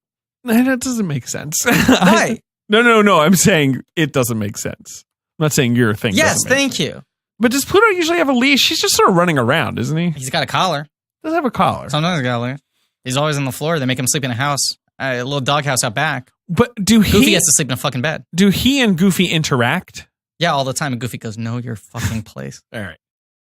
[SPEAKER 3] that doesn't make sense.
[SPEAKER 2] Why?
[SPEAKER 3] No. I'm saying it doesn't make sense. I'm not saying your thing.
[SPEAKER 2] Yes, thank you.
[SPEAKER 3] But does Pluto usually have a leash? He's just sort of running around, isn't he?
[SPEAKER 2] He's got a collar.
[SPEAKER 3] Does have a collar.
[SPEAKER 2] Sometimes he's got a leash. He's always on the floor. They make him sleep in a house, a little doghouse out back.
[SPEAKER 3] But
[SPEAKER 2] Goofy has to sleep in a fucking bed.
[SPEAKER 3] Do he and Goofy interact?
[SPEAKER 2] Yeah, all the time. And Goofy goes, know your fucking place.
[SPEAKER 3] All right.